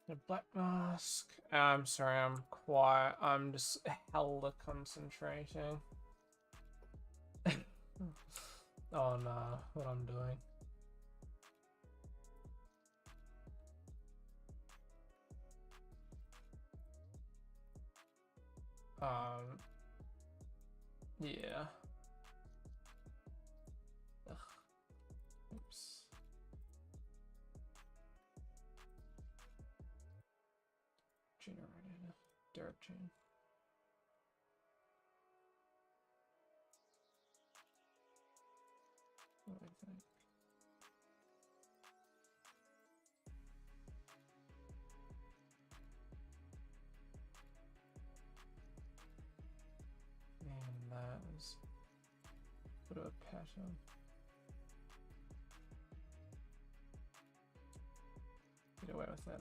The black mask. I'm sorry, I'm quiet. I'm just hella concentrating. Oh no, what I'm doing. Yeah. Ugh. Oops. Generated dirt chain. What do I think? And that is a bit of a pattern. Get away with that.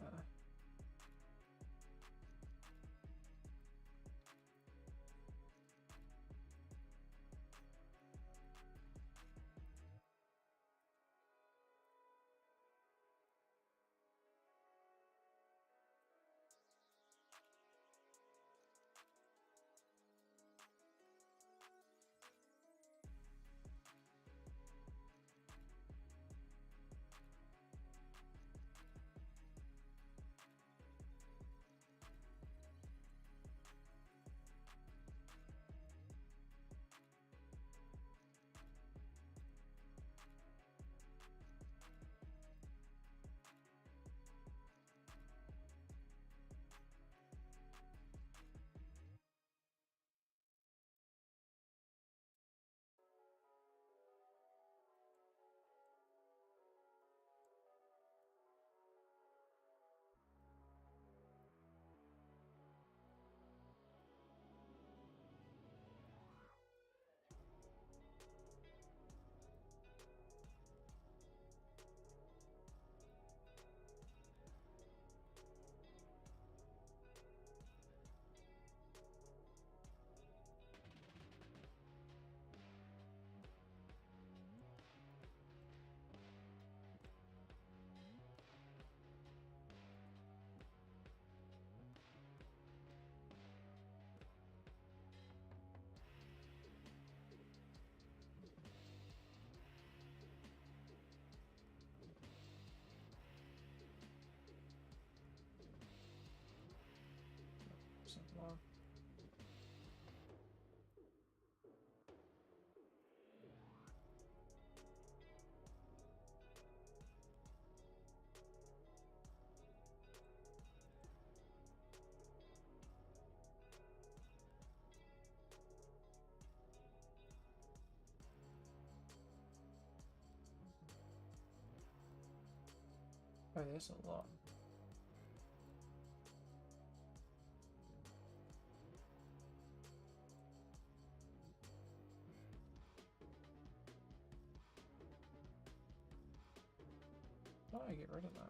Oh, there's a lot. Why do I get rid of that?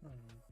Hmm.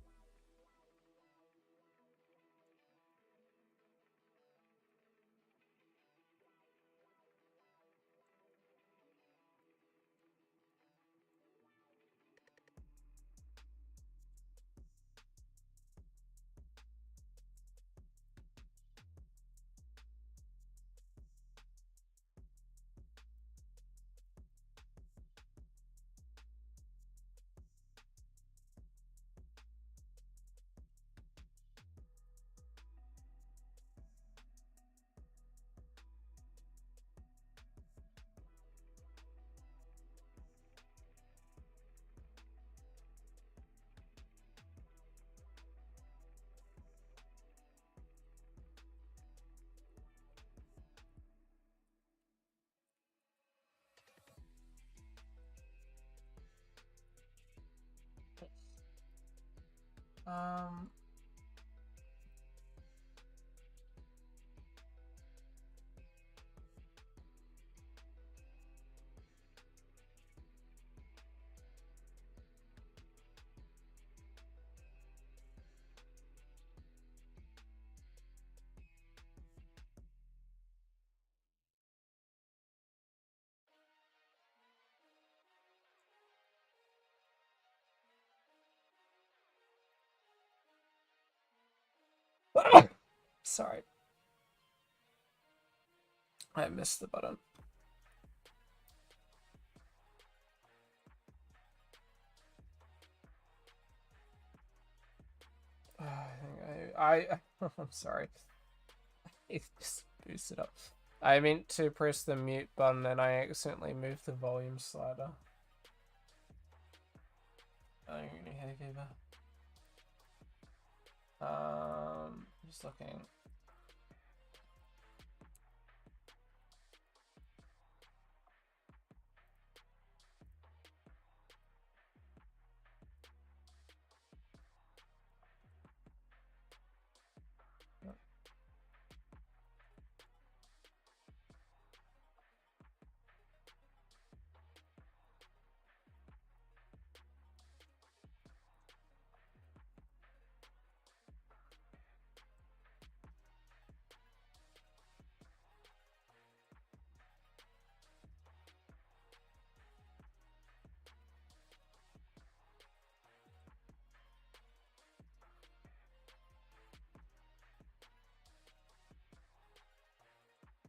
Um, sorry, I missed the button. I'm sorry. It just boosted up. I meant to press the mute button and I accidentally moved the volume slider. Just looking.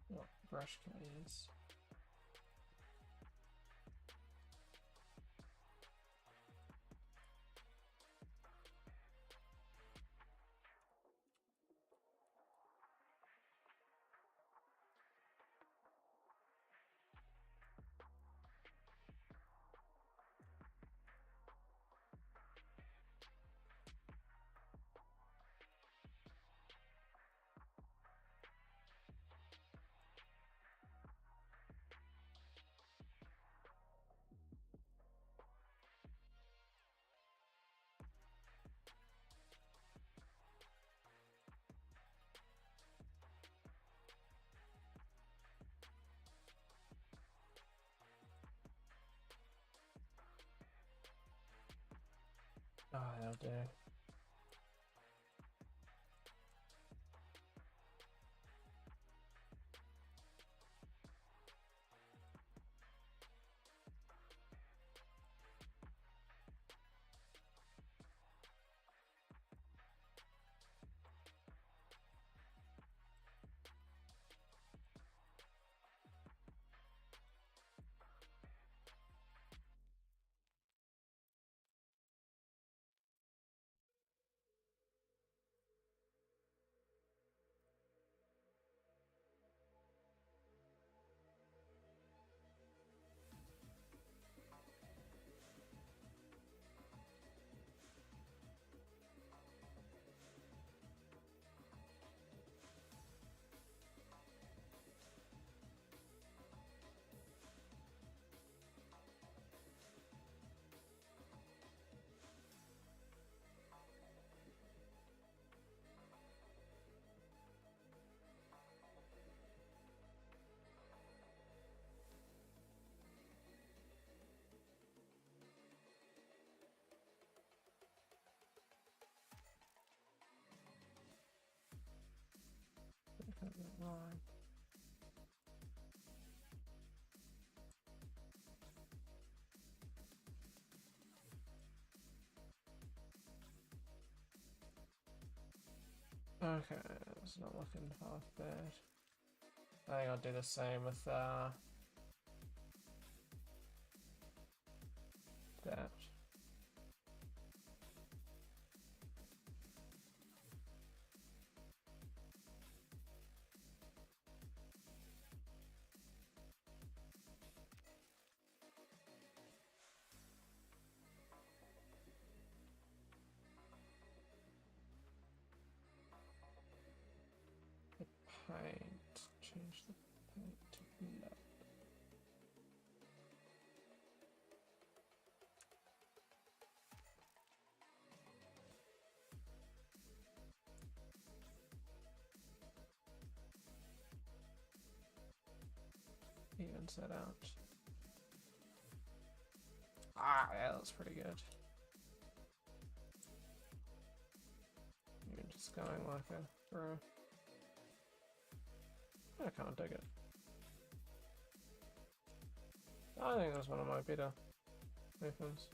What brush can I use? Oh, that'll do. Right. Okay, it's not looking half bad. I think I'll do the same with that. Paint. Change the paint to black. Evens that out. Ah, yeah, that's pretty good. You're just going like a through. I can't dig it. I think that's one of my better weapons.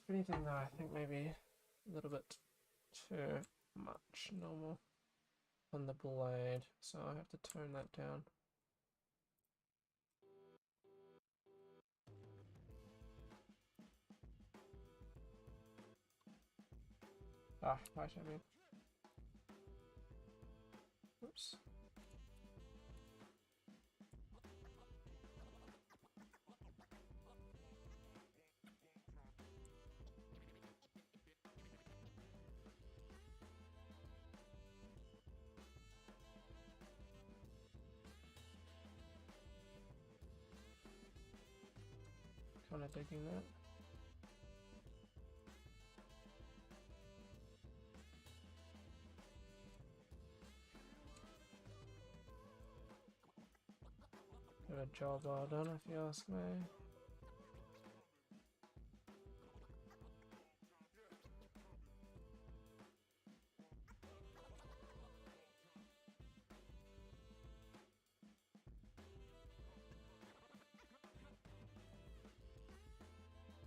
If anything though, I think maybe a little bit too much normal on the blade, so I have to tone that down. Ah, right, I mean. Oops. Kind of digging that. Got a job well done, if you ask me.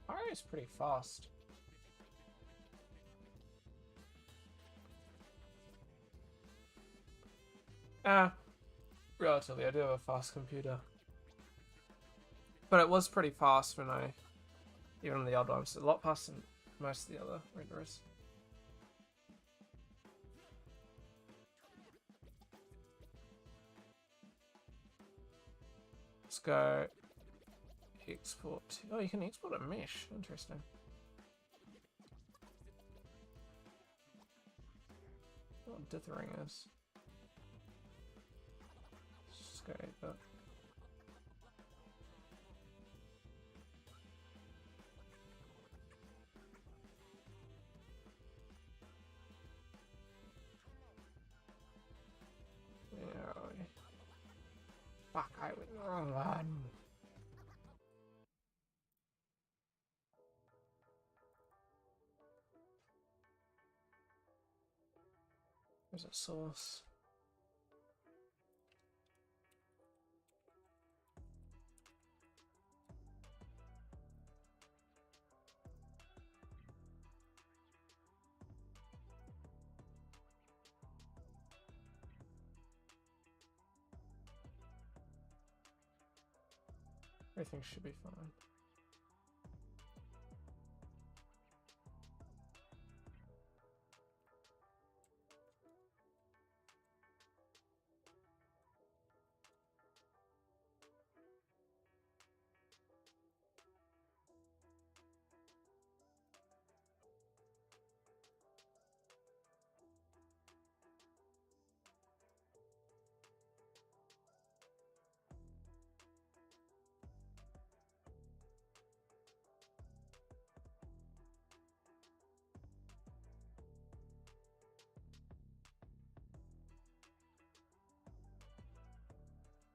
Arya's pretty fast. Relatively, I do have a fast computer. But it was pretty fast when even on the other ones, a lot faster than most of the other renderers. Let's go export. Oh, you can export a mesh. Interesting. What dithering is. Let's go that. Fuck, I went the wrong one. Where's that source? Everything should be fine.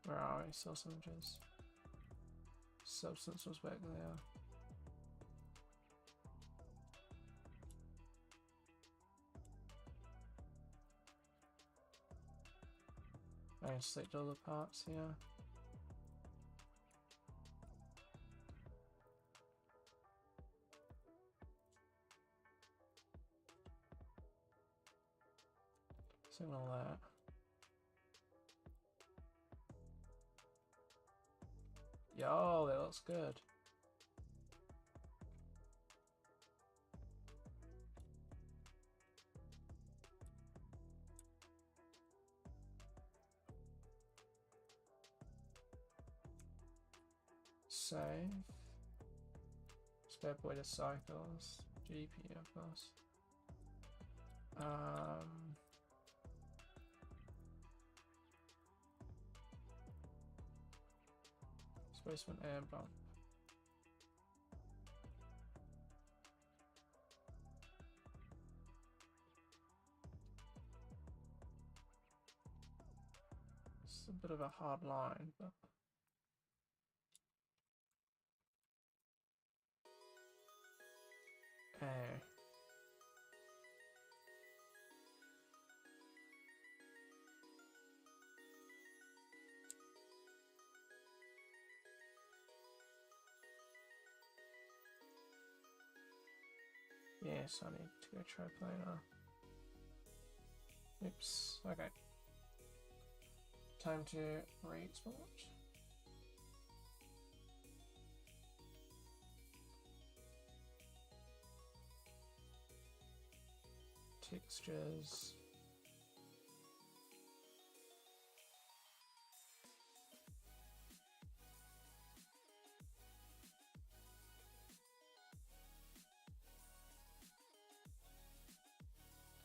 Where are we? Source images. Substance was back there. I can select all the parts here. Signal that. Yo, that looks good. Save. Spare boy to cycles. GP, of course. Displacement air bump. It's a bit of a hard line, but air. Yes, I need to go triplanar. Oops, okay. Time to re-export. Textures.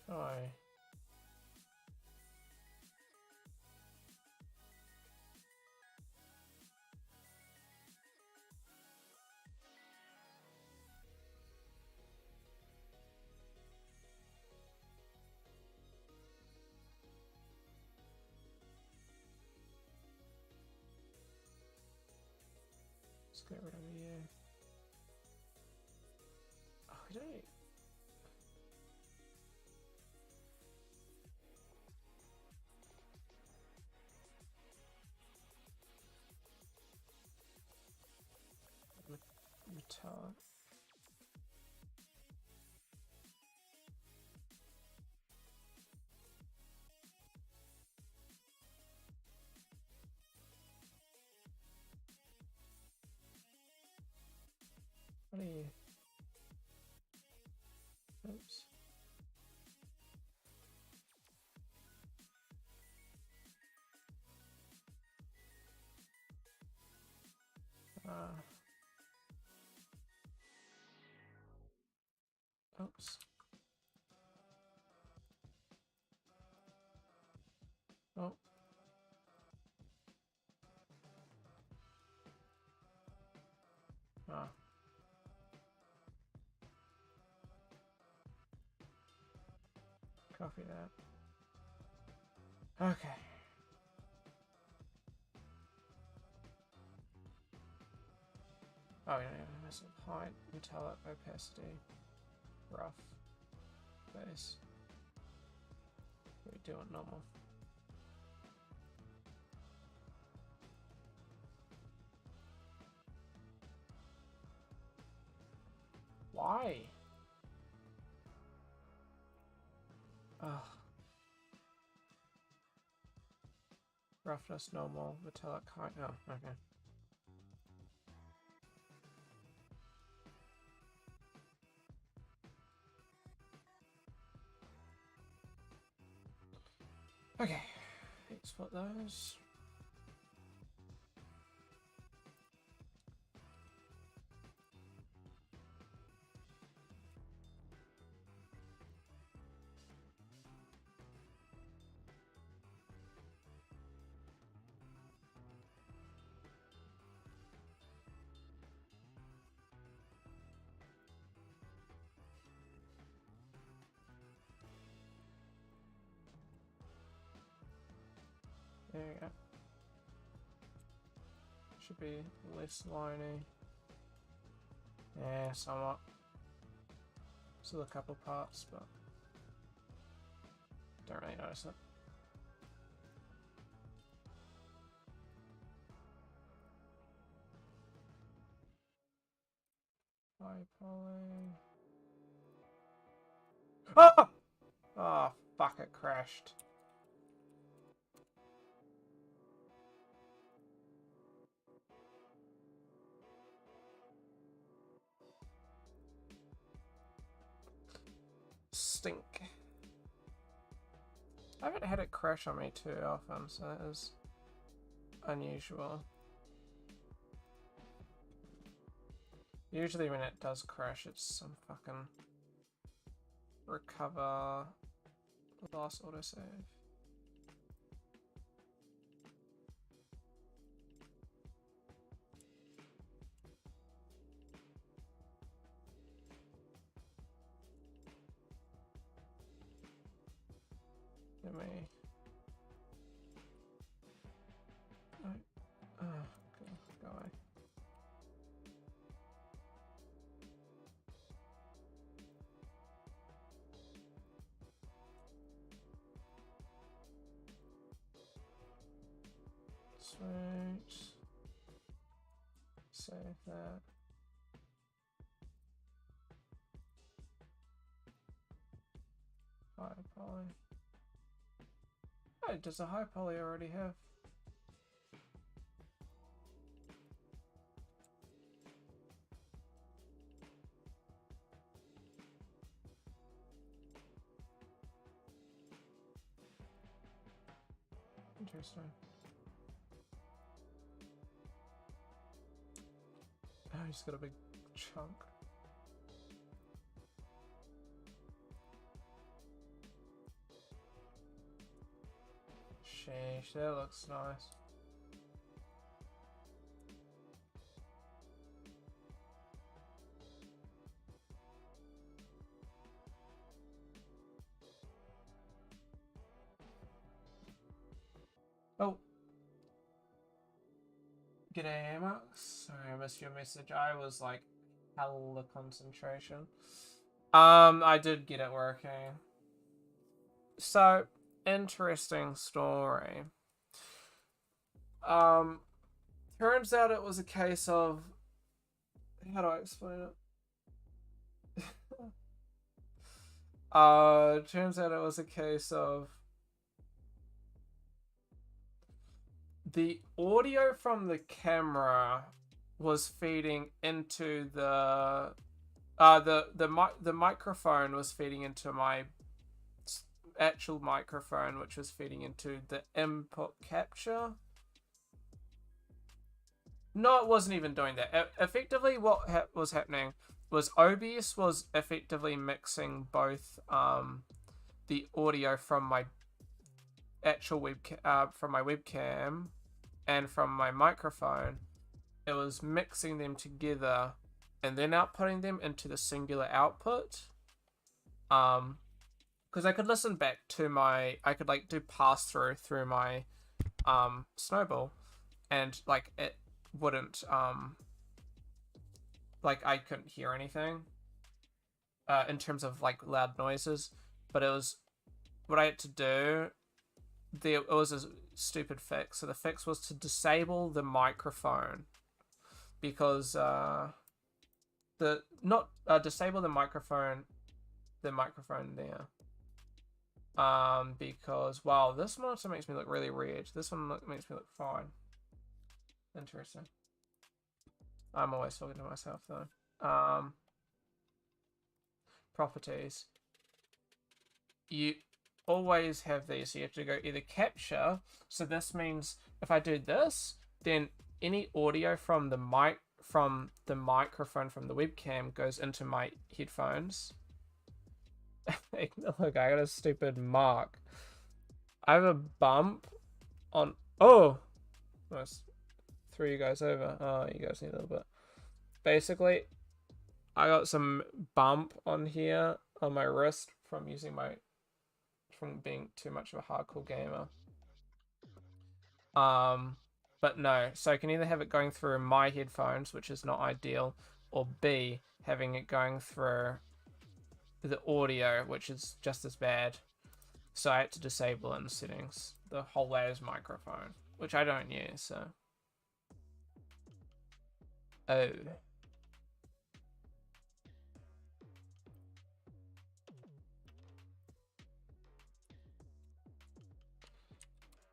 Oh. Let's get rid of you. Oh, we don't need... Metallic. What are you? Oops. Oops. Oh. Ah. Copy that. Okay. Oh, yeah, massive height, metallic, opacity, rough, base. We do it normal. Why? Ugh. Roughness normal, metallic height. Oh, okay. Okay, export those. There you go. Should be less liney. Yeah, somewhat. Still a couple parts, but don't really notice it. High poly. Oh! Oh, fuck, it crashed. Stink. I haven't had it crash on me too often, so that is unusual. Usually when it does crash, it's some fucking recover, lost autosave. Let me. Oh, go away. Sweet. Save that. High poly. Oh, does a high poly already have? Interesting. Oh, he's got a big chunk. Sheesh, that looks nice. Oh. G'day, Max. Sorry, I missed your message. I was like hella concentration. I did get it working. So, interesting story. Turns out it was a case of, how do I explain it? Turns out it was a case of the audio from the camera was feeding into the microphone was feeding into my actual microphone, which was feeding into the input capture. No, it wasn't even doing that. Effectively, what was happening was OBS was effectively mixing both the audio from my actual webcam and from my microphone. It was mixing them together and then outputting them into the singular output. Because I could listen back to I could like do pass through my Snowball, and like it wouldn't like I couldn't hear anything in terms of like loud noises, but it was what I had to do. It was a stupid fix. So the fix was to disable the microphone because disable the microphone there. Because wow, this monitor makes me look really weird. This one makes me look fine. Interesting. I'm always talking to myself though. Properties. You always have these. So you have to go either capture. So this means if I do this, then any audio from the microphone from the webcam goes into my headphones. Look, I got a stupid mark. I have a bump on. Oh, almost threw you guys over. Oh, you guys need a little bit. Basically, I got some bump on here on my wrist from being too much of a hardcore gamer. But no, so I can either have it going through my headphones, which is not ideal, or B, having it going through the audio, which is just as bad. So I had to disable it in settings, the whole layers microphone, which I don't use, so. Oh.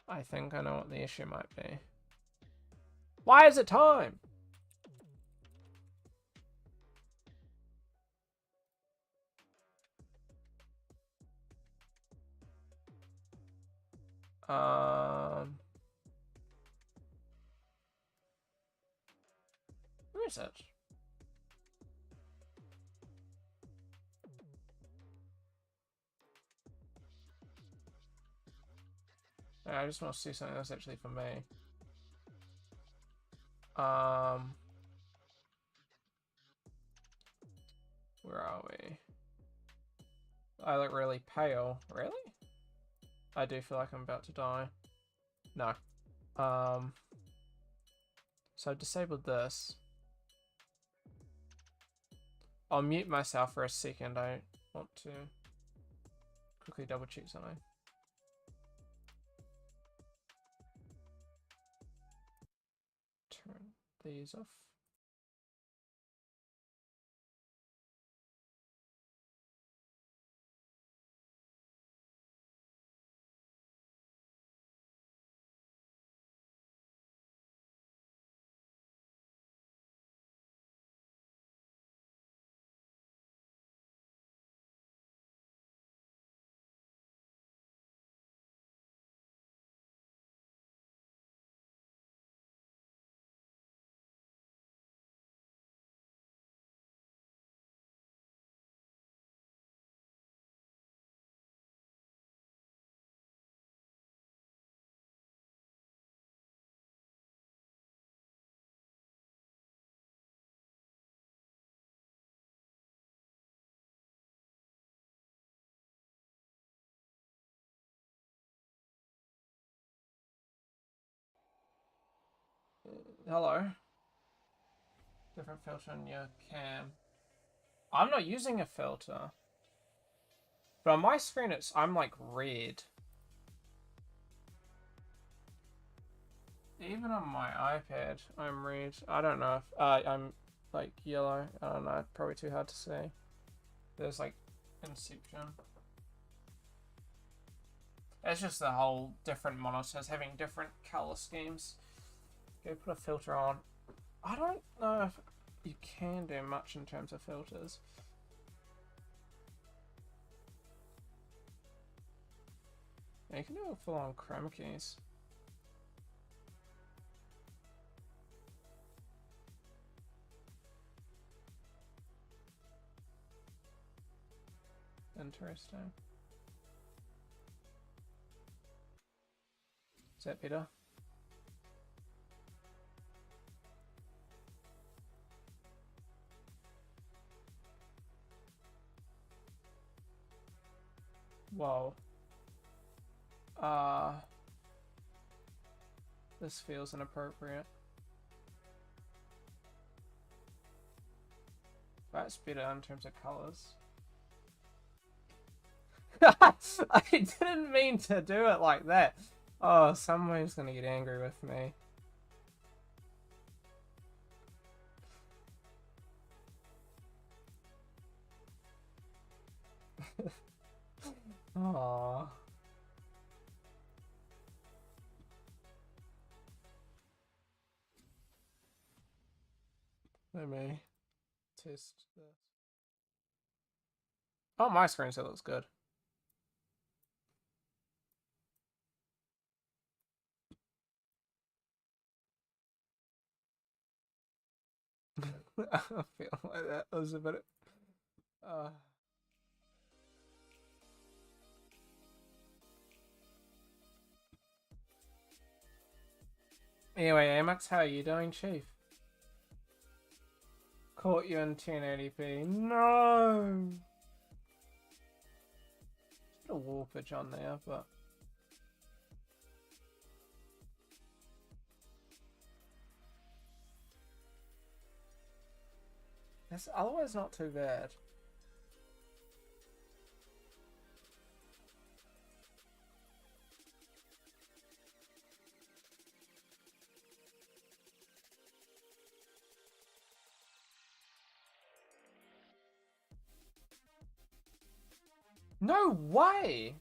I think I know what the issue might be. Why is it time? Where is it? I just want to see something that's actually for me. Where are we? I look really pale. Really? I do feel like I'm about to die. No. So I've disabled this. I'll mute myself for a second. I want to quickly double check something. Turn these off. Hello. Different filter on your cam. I'm not using a filter. But on my screen, I'm like red. Even on my iPad, I'm red. I don't know if I'm like yellow. I don't know. Probably too hard to see. There's like Inception. It's just the whole different monitors having different color schemes. Go put a filter on. I don't know if you can do much in terms of filters. Yeah, you can do a full-on chroma keys. Interesting. Is that better? Whoa. This feels inappropriate. That's better in terms of colors. I didn't mean to do it like that. Oh, somebody's gonna get angry with me. Aww. Let me test this. Oh, my screen still looks good. I feel like that was a bit. Anyway, Amax, how are you doing, Chief? Caught you in 1080p. No! Just a warpage on there, but. That's otherwise not too bad. No way!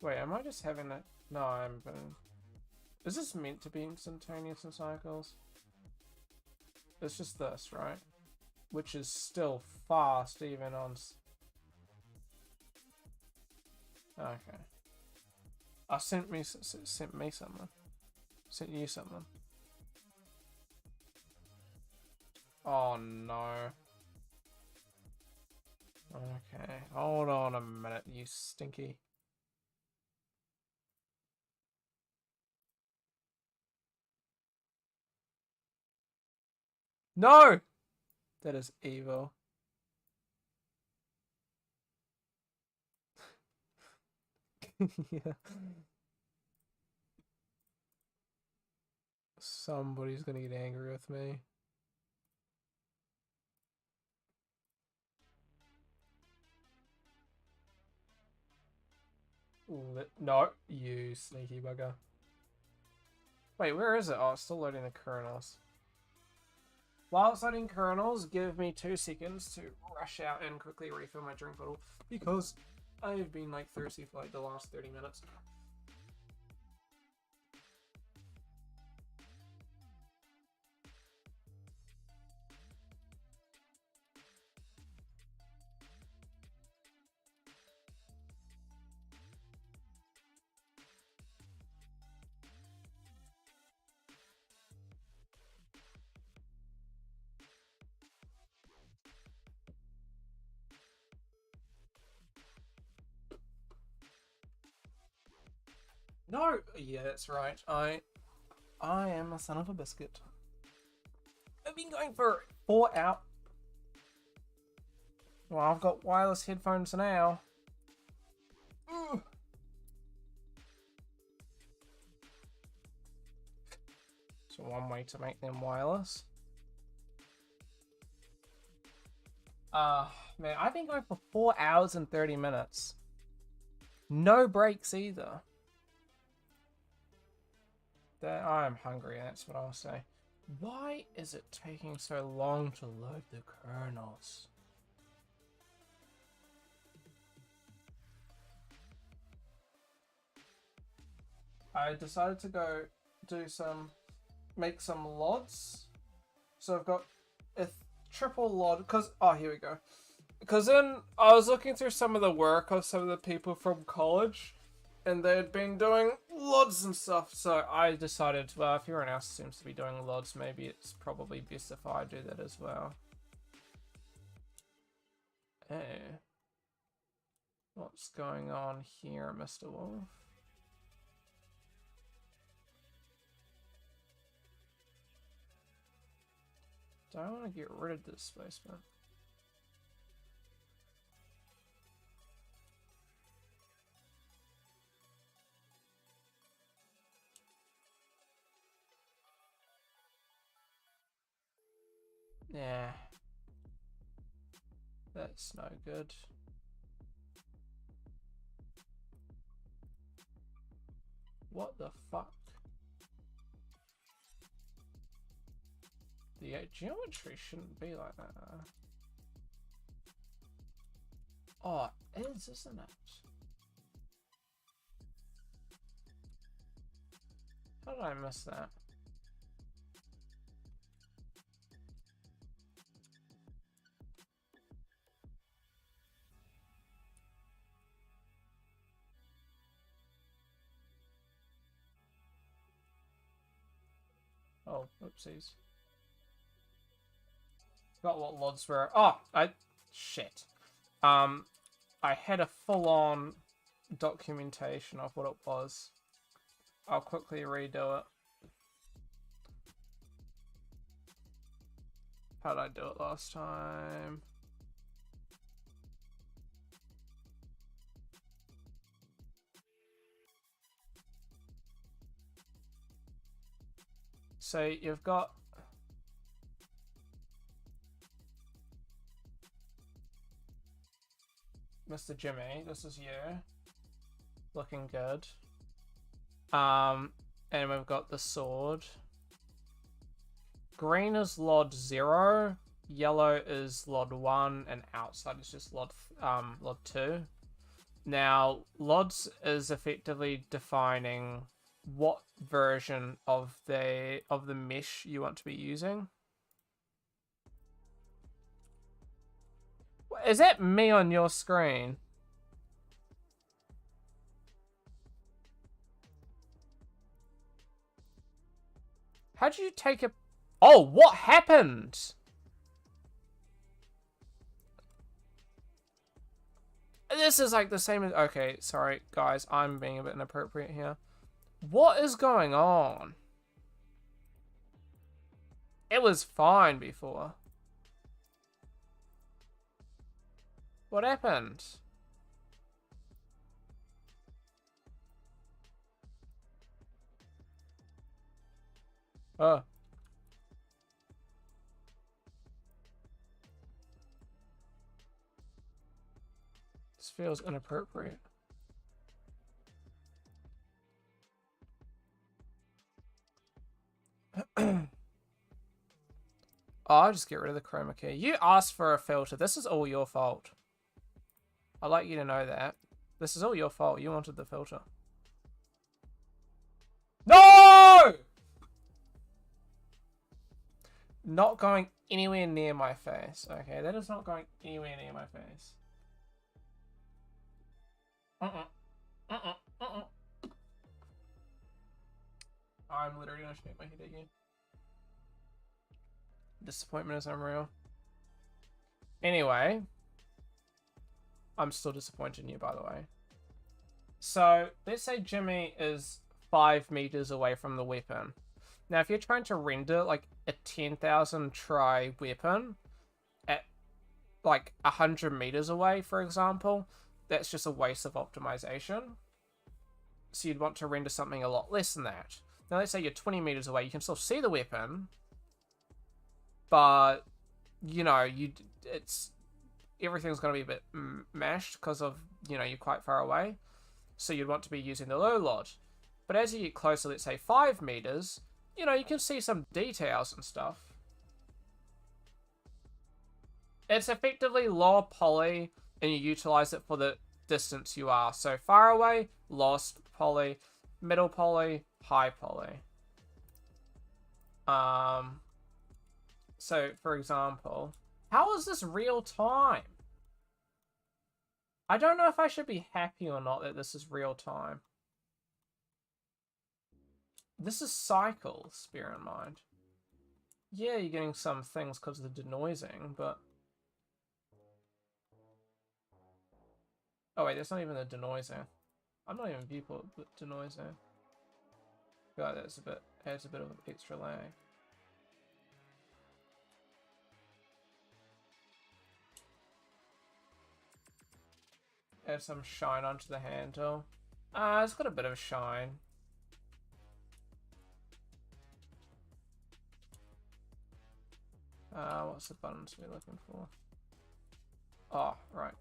Wait, am I just having that? No, I'm. Is this meant to be instantaneous in cycles? It's just this, right? Which is still fast even on. Okay. I sent me something. Sent you something. Oh no. Okay, hold on a minute, you stinky. No! That is evil. Yeah. Somebody's gonna get angry with me. No, you sneaky bugger. Wait, where is it? Oh, it's still loading the kernels. While it's loading kernels, give me 2 seconds to rush out and quickly refill my drink bottle because I've been like thirsty for like the last 30 minutes. No! Yeah, that's right. I am a son of a biscuit. I've been going for 4 hours. Well, I've got wireless headphones now. Ugh. So one way to make them wireless. Man, I've been going for 4 hours and 30 minutes. No breaks either. I'm hungry, that's what I'll say. Why is it taking so long to load the kernels? I decided to go make some LODs. So I've got a triple LOD, because, oh, here we go. Because then I was looking through some of the work of some of the people from college, and they had been doing LODs and stuff, so I decided, well, if everyone else seems to be doing LODs, maybe it's probably best if I do that as well. Hey. What's going on here, Mr. Wolf? Do I want to get rid of displacement? Yeah. That's no good. What the fuck? The geometry shouldn't be like that. Oh, it is, isn't it? How did I miss that? Oh, oopsies. Forgot what LODs were. Oh, shit. I had a full-on documentation of what it was. I'll quickly redo it. How did I do it last time? So you've got Mr. Jimmy, this is you. Looking good. And we've got the sword. Green is LOD 0, yellow is LOD 1, and outside is just LOD 2. Now, LODs is effectively defining what version of the mesh you want to be using. Is that me on your screen? How'd you take a... Oh, what happened? This is like the same as... Okay, sorry, guys. I'm being a bit inappropriate here. What is going on? It was fine before. What happened? Oh. This feels inappropriate. Oh, I'll just get rid of the chroma key. You asked for a filter. This is all your fault. I'd like you to know that. This is all your fault. You wanted the filter. No! Not going anywhere near my face. Okay, that is not going anywhere near my face. I'm literally gonna shake my head at you. Disappointment is unreal. Anyway, I'm still disappointed in you, by the way. So, let's say Jimmy is 5 meters away from the weapon. Now, if you're trying to render, like, a 10,000 try weapon at, like, 100 meters away, for example, that's just a waste of optimization. So you'd want to render something a lot less than that. Now, let's say you're 20 meters away. You can still see the weapon, but, you know, everything's going to be a bit mashed because of, you know, you're quite far away. So you'd want to be using the low LOD. But as you get closer, let's say 5 meters, you know, you can see some details and stuff. It's effectively lower poly, and you utilize it for the distance you are. So far away, lost poly, middle poly, high poly. So, for example, how is this real time? I don't know if I should be happy or not that this is real time. This is cycles, bear in mind. Yeah, you're getting some things because of the denoising, but... Oh wait, that's not even the denoising. I'm not even viewport with denoising. I feel like that's adds a bit of extra lag. Add some shine onto the handle. It's got a bit of shine. What's the button to be looking for? Oh, right.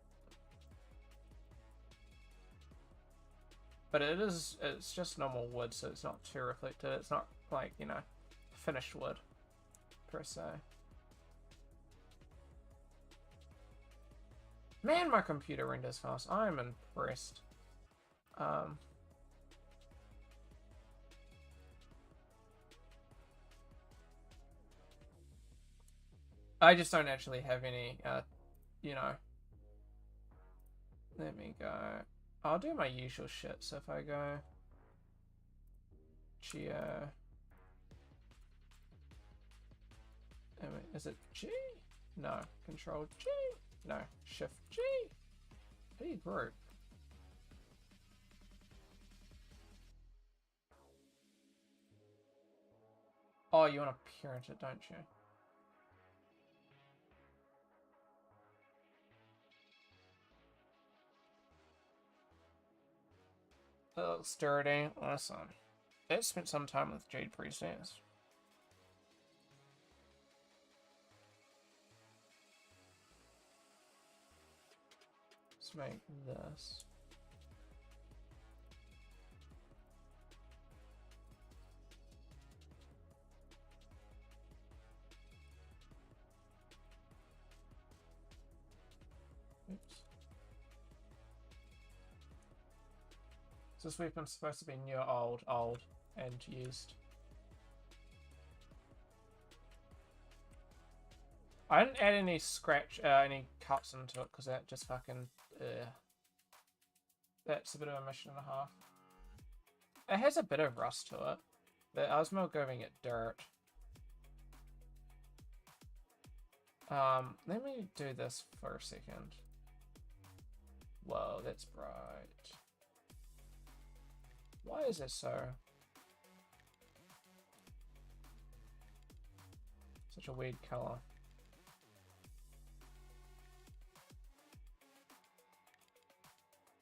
But it's just normal wood, so it's not too reflected. It's not like, you know, finished wood, per se. Man, my computer renders fast. I'm impressed. I just don't actually have any, you know. Let me go. I'll do my usual shit. So if I go Geo, is it G? No. Control G? No. Shift G? B group. Oh, you want to parent it, don't you? It looks sturdy. Awesome. It spent some time with Jade Priestess. Let's make this. Oops. So this weapon's supposed to be new, old, and used. I didn't add any any cuts into it because that just fucking, that's a bit of a mission and a half. It has a bit of rust to it, but I was more going at dirt. Let me do this for a second. Whoa, that's bright. Why is it so? Such a weird color.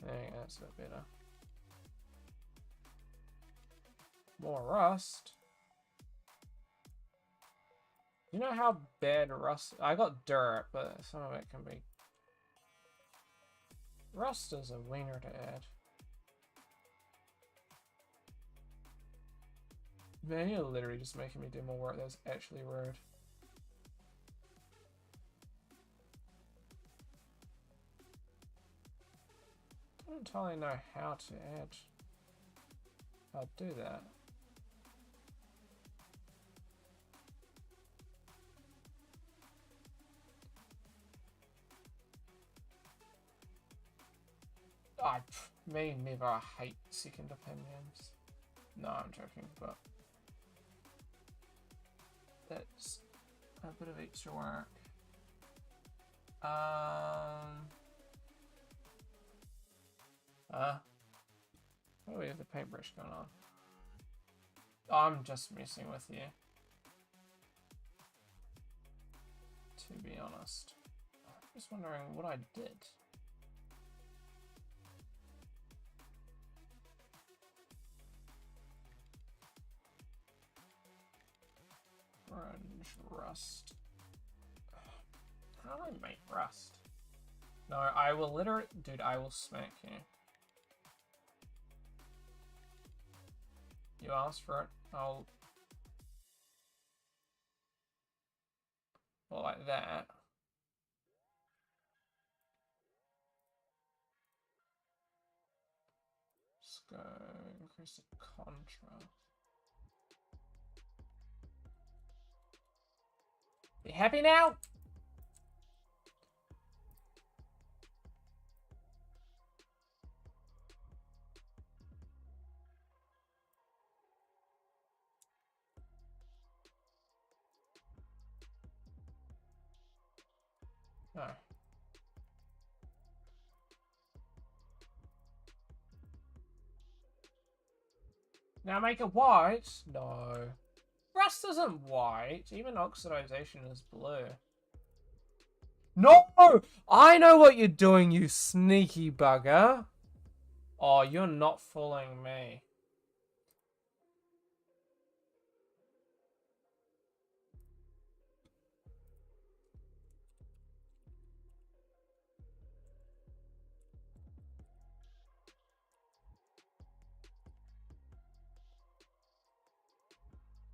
There you go, that's a bit better. More rust. You know how bad rust... I got dirt, but some of it can be... Rust is a wiener to add. Man, you're literally just making me do more work. That's actually rude. I don't entirely know how to add... I'll do that. Me never. I hate second opinions. No, I'm joking, but that's a bit of extra work. Oh, we have the paintbrush going on. I'm just messing with you, to be honest. I'm just wondering what I did. Grunge rust. How do I make rust? No, I will literally... Dude, I will smack you. You asked for it, I'll... Well, like that. Let's go increase the contrast. You happy now? No. Now make it white? No. Rust isn't white. Even oxidization is blue. No! I know what you're doing, you sneaky bugger. Oh, you're not fooling me.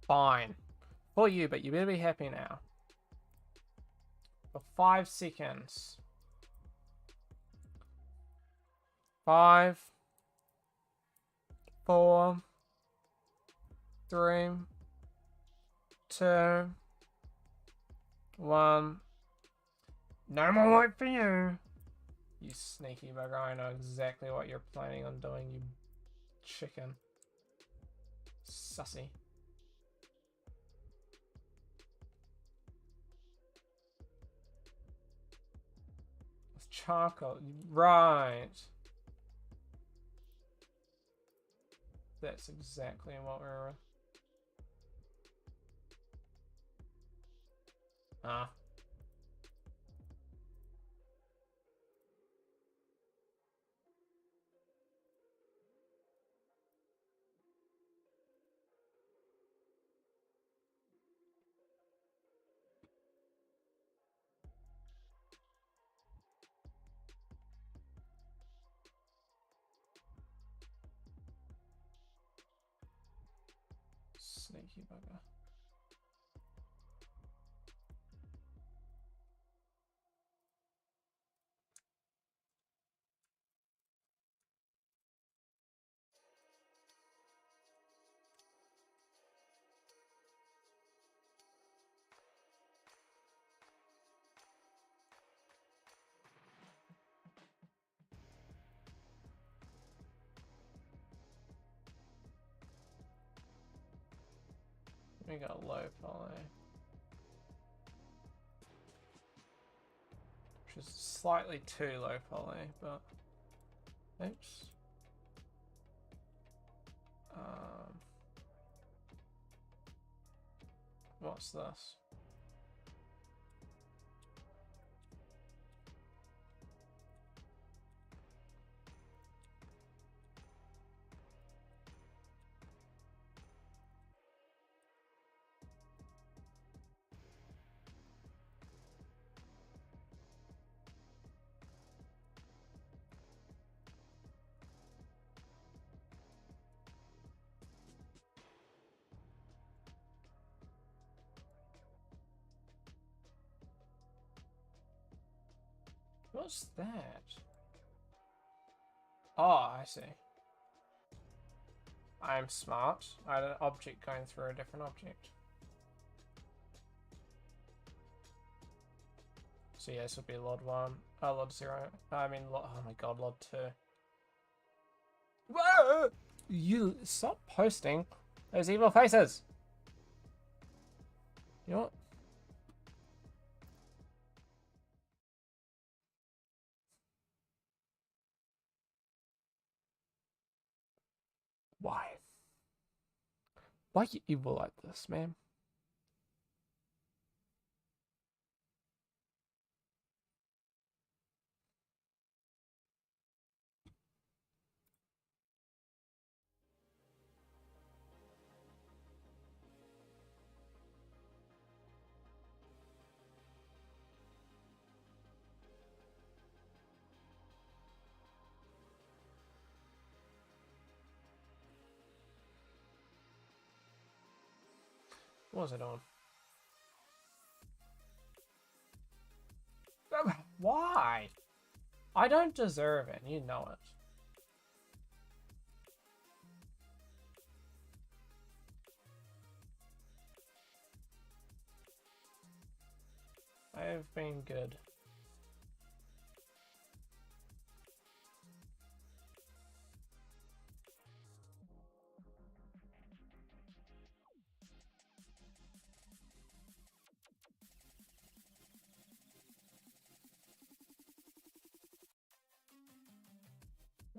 Fine. For you, but you better be happy now. For 5 seconds. 5, 4, 3, 2, 1. No more work for you. You sneaky bugger. I know exactly what you're planning on doing, you chicken. Sussy. With charcoal. Right. That's exactly what we were... Ah. Sneaky bugger. We got low poly. Which is slightly too low poly, but... Oops. What's this? What's that? Oh, I see. I'm smart. I had an object going through a different object. So yeah, this would be Lord 1. Lord 0. I mean, oh my god, Lord 2. Whoa! You stop posting those evil faces! You know what? Why? Why are you evil like this, man? What was it on? Why? I don't deserve it, you know it. I have been good.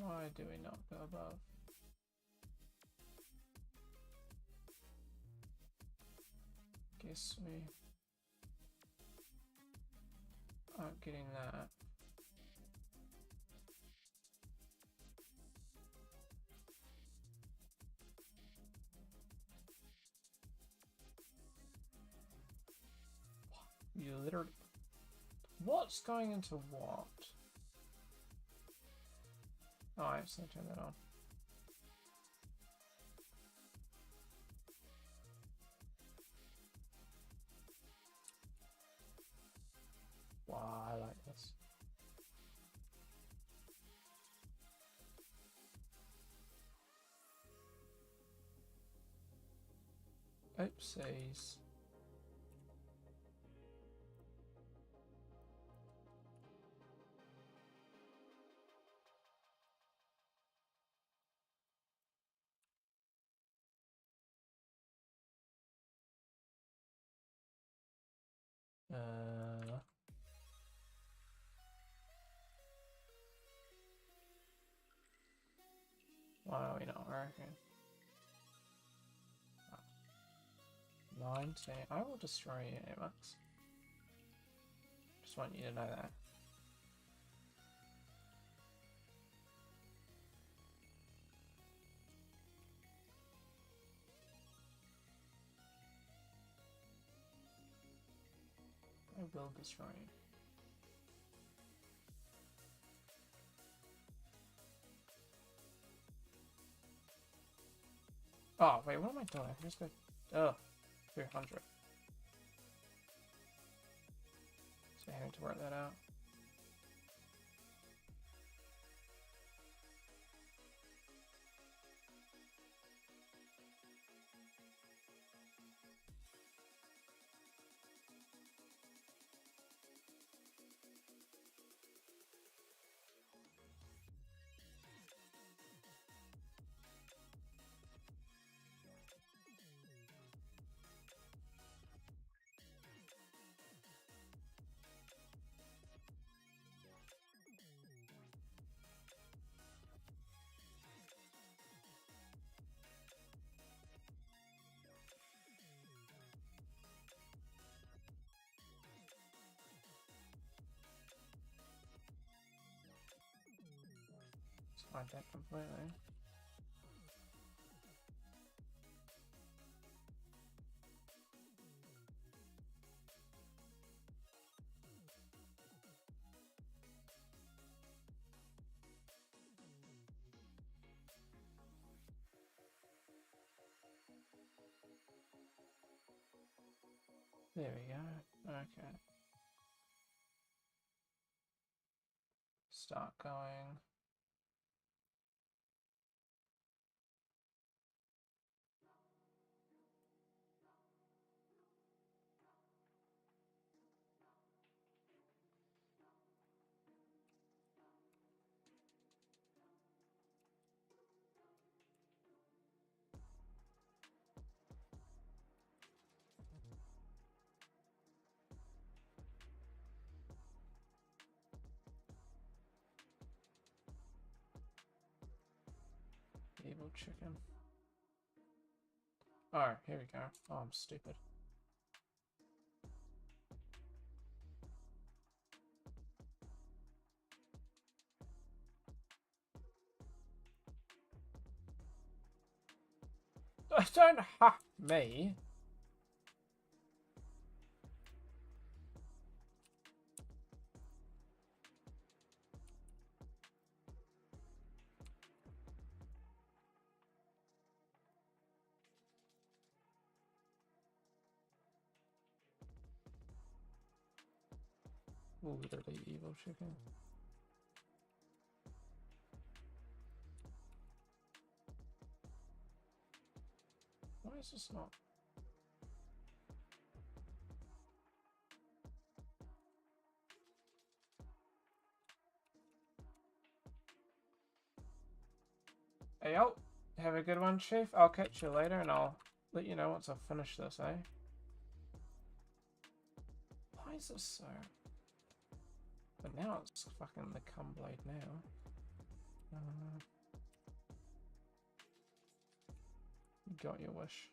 Why do we not go above? Guess we aren't getting that. You literally... What's going into what? Oh, I have to turn that on. Oopsies. Why are we not working? 19. I will destroy you, Max. Just want you to know that. I will destroy you. Oh, wait, what am I doing? I just go... Ugh. 200. So having to work that out. Find that completely. There we go. Okay. Start going. Evil chicken. Oh, here we go. Oh, I'm stupid. Don't ha me. Literally evil chicken. Why is this not? Hey, yo, have a good one, Chief. I'll catch you later and I'll let you know once I've finished this, eh? Why is this so? But now it's fucking the cum blade now. You got your wish.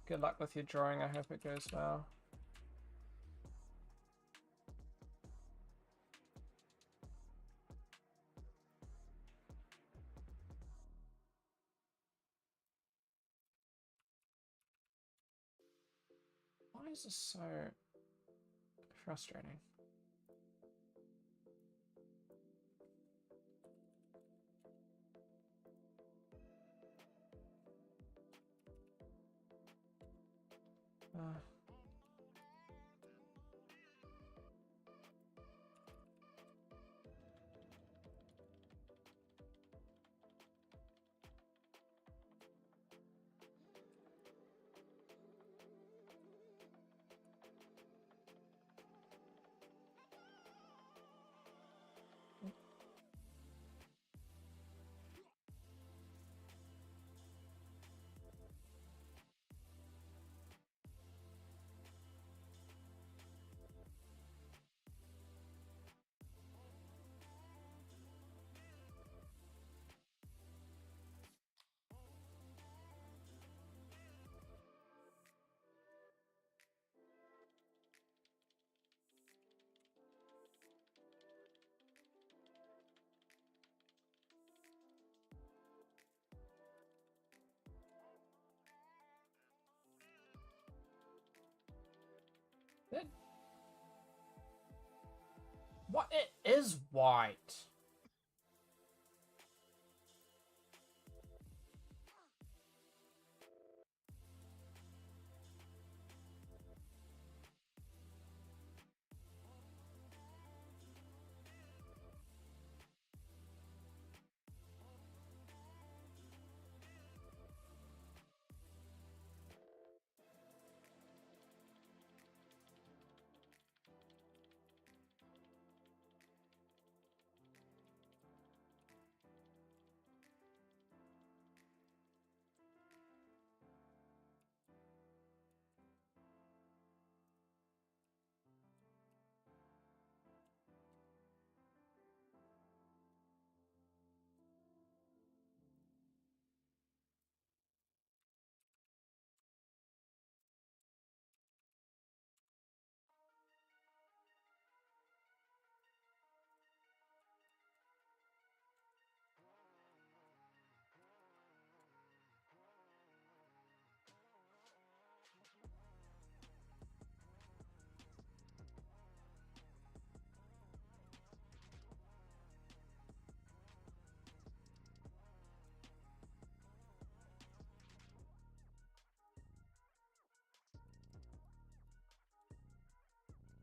Good luck with your drawing. I hope it goes well. Why is this so frustrating? It... What? It is white.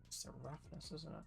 It's the roughness, isn't it?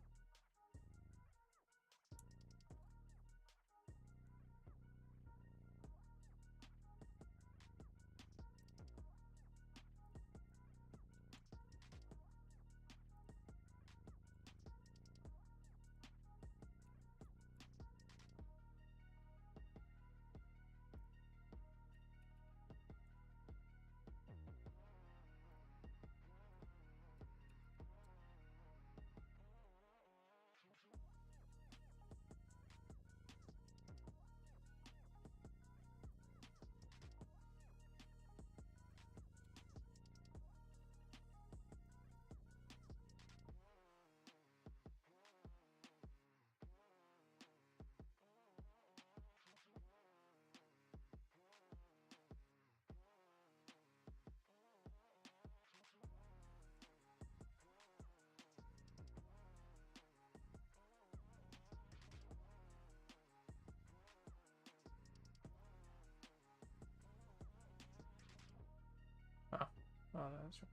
Oh, oh, that's right.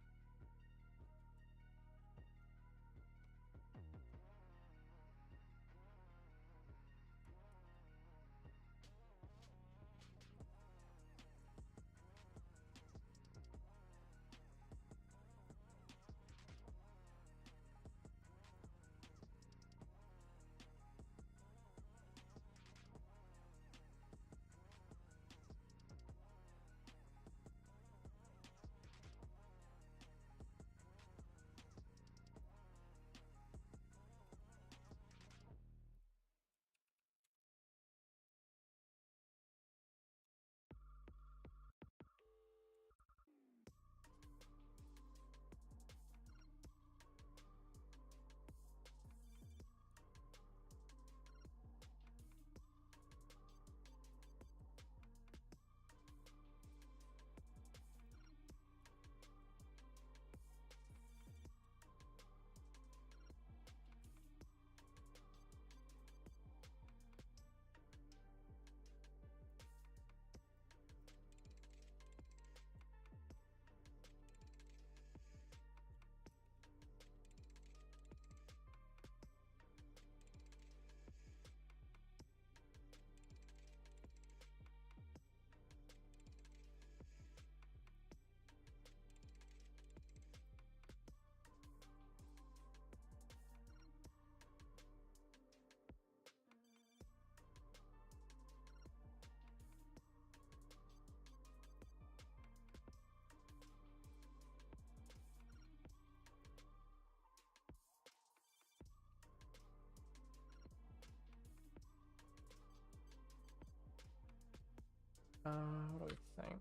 What do we think?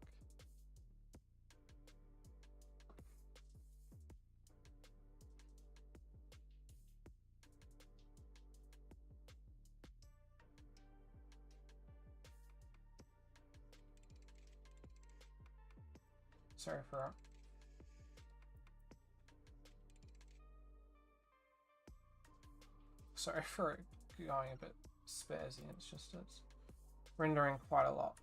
Sorry for Sorry for it going a bit sparsy, it's rendering quite a lot.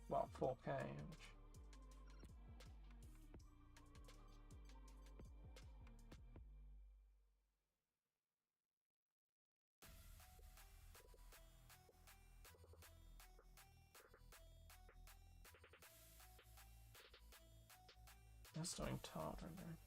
Well, 4K image. That's doing tile rendering.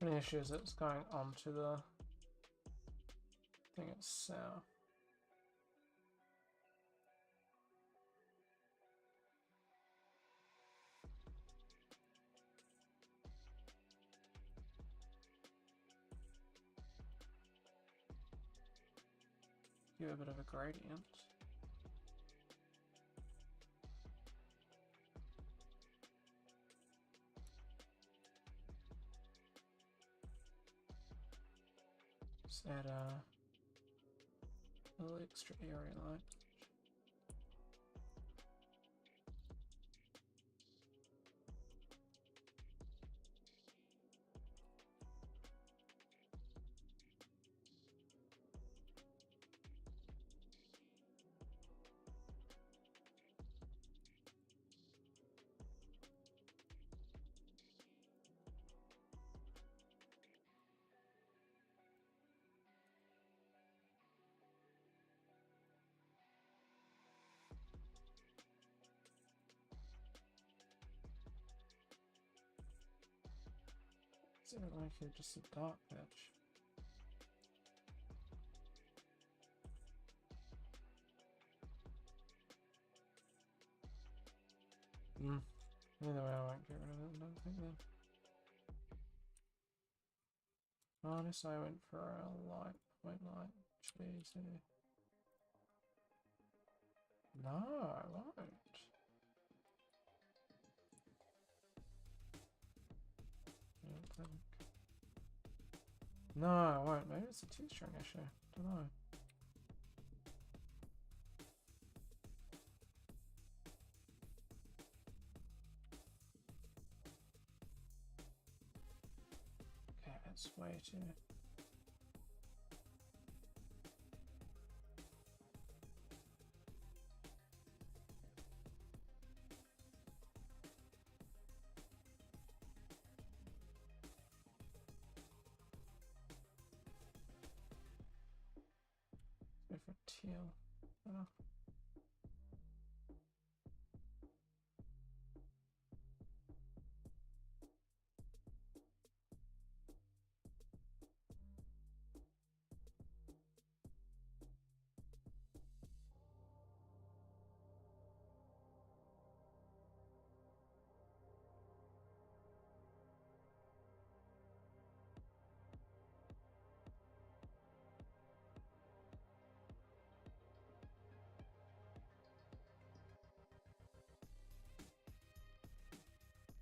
The issue is it's going onto the thing itself. Give a bit of a gradient. Just add a little extra area light. Is it like you're just a dark patch? Either way, I won't get rid of it, I don't think then. Honest, I went for a light, point light. Jeez. No, I won't. No, I won't. Maybe it's a two-string issue. Don't know. That's way too. Go for teal. Oh.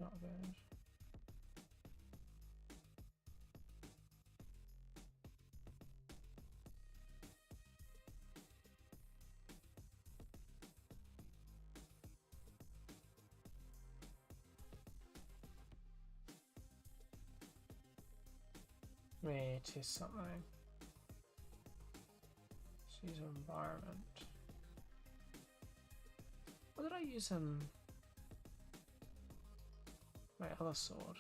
Not bad. Me to something. Let's use environment. What did I use in my other sword?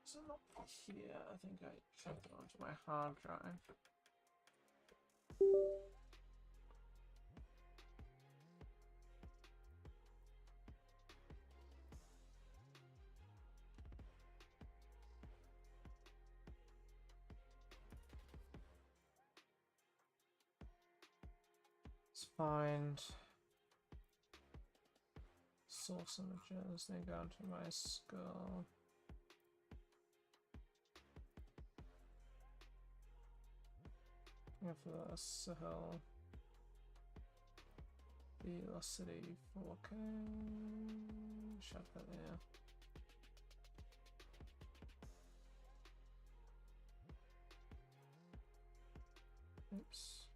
Is it not here? I think I checked it onto my hard drive. Let's find source images, then go into my skull. Go for the Sahel. Velocity 4K. Shut that there. Oops.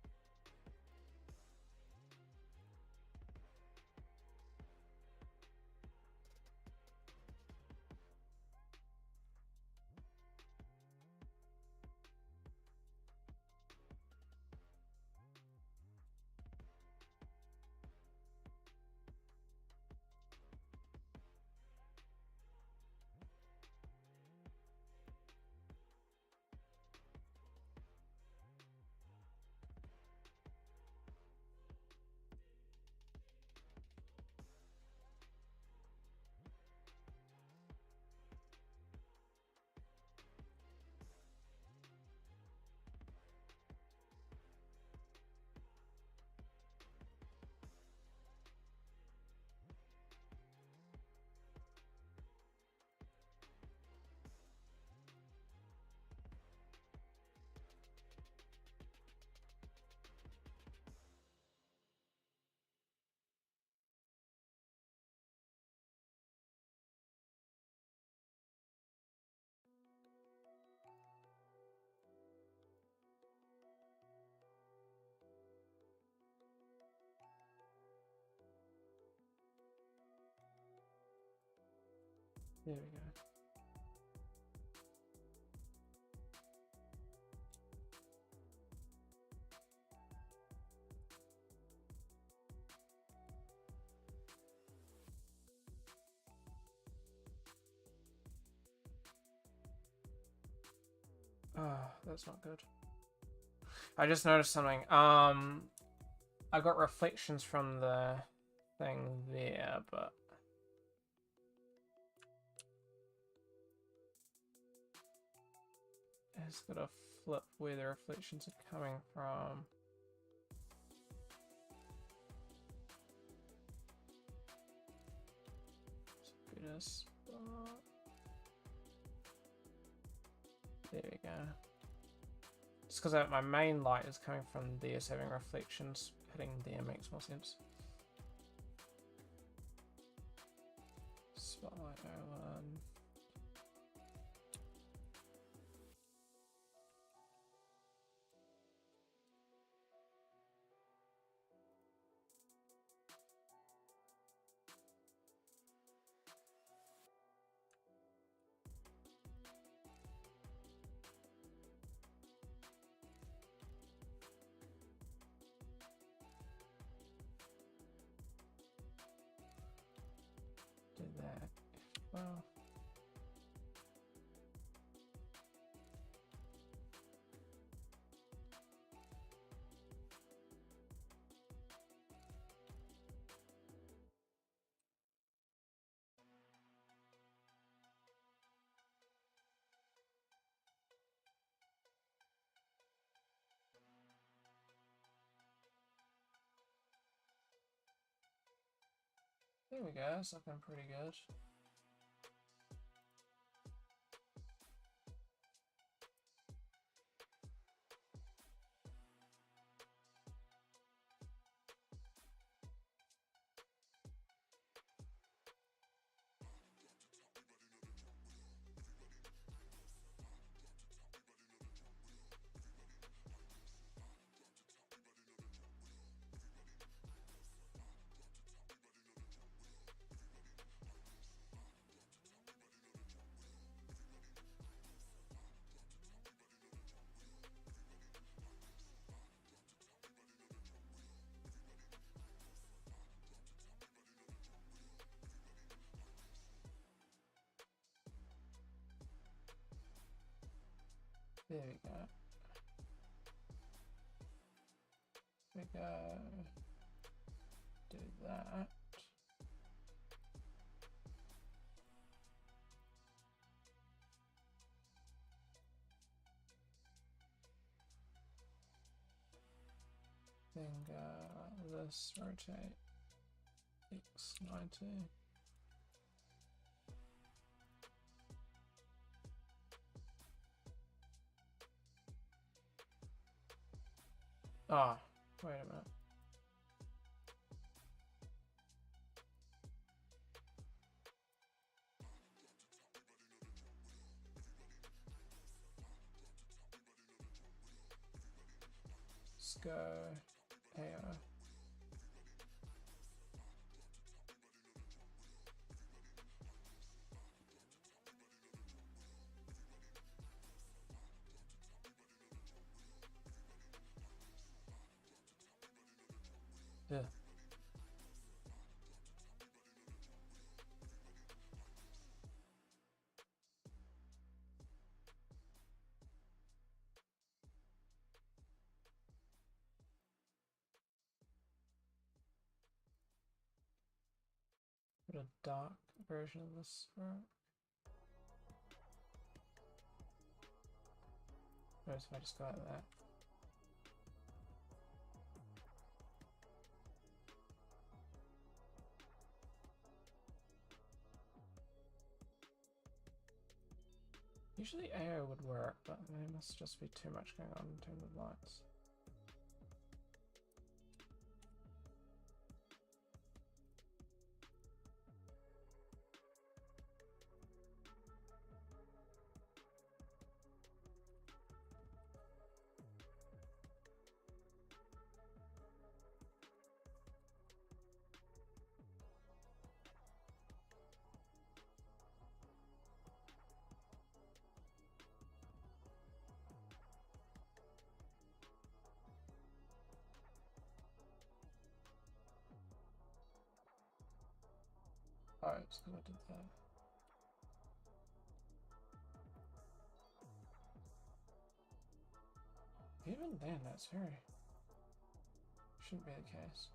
There we go. Ah, that's not good. I just noticed something. I got reflections from the thing there, but it's gotta flip where the reflections are coming from. Good spot. There we go. Just because my main light is coming from there, so having reflections hitting there makes more sense. Spotlight 01. there. Well. There we go, it's looking pretty good. There we go. We go. Do that. Then go like this, rotate X90. Ah, wait a minute. Let's go AO. Yeah. Put a dark version of this for it. Notice if I just go like that. Usually AO would work, but there must just be too much going on in terms of lights. Oh, it's because I did that. Even then, that's very... shouldn't be the case.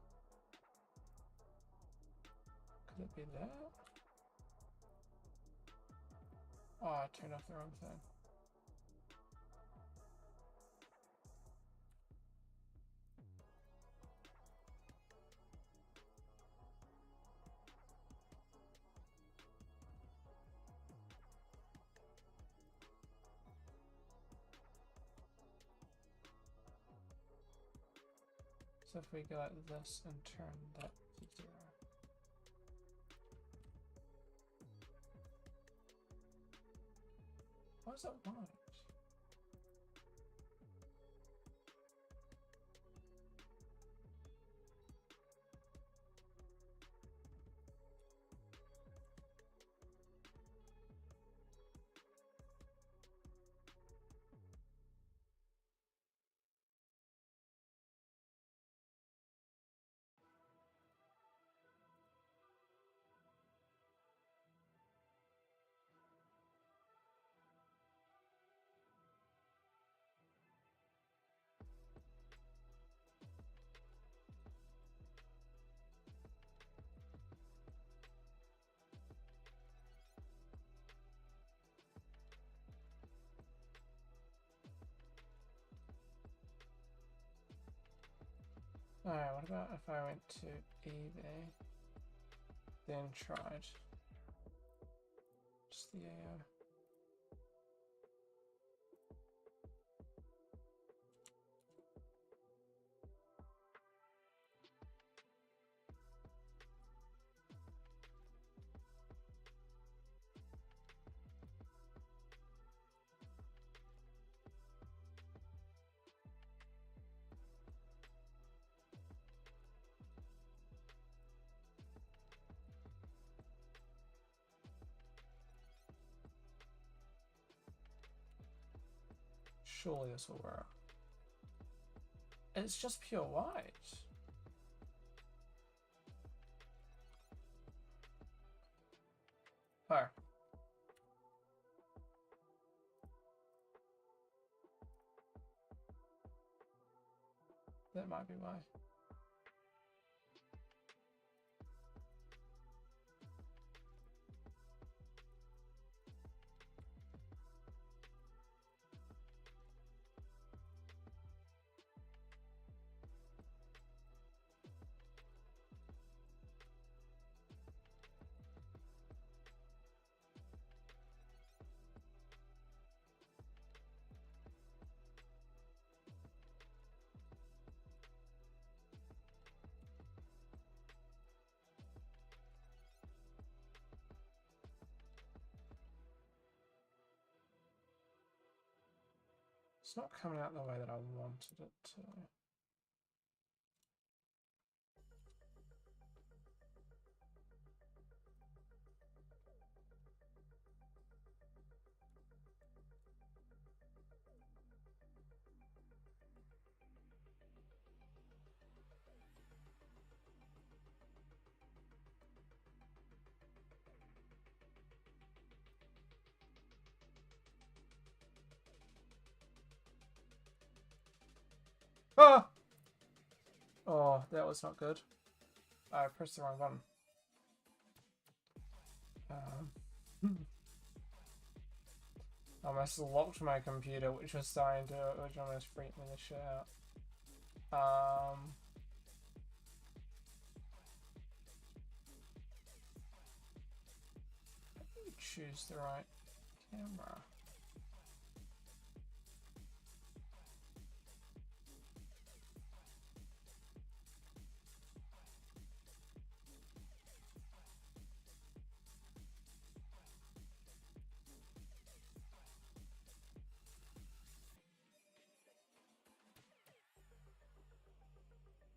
Could it be that? Oh, I turned off the wrong thing. So if we go like this and turn that to 0. Why is that white? Alright, what about if I went to eBay, then tried just the AO? Surely this will work. It's just pure white. Oh. That might be why. It's not coming out the way that I wanted it to. Ah! Oh, that was not good. I pressed the wrong button. I almost locked my computer, which was almost freaked me the shit out. How do you choose the right camera?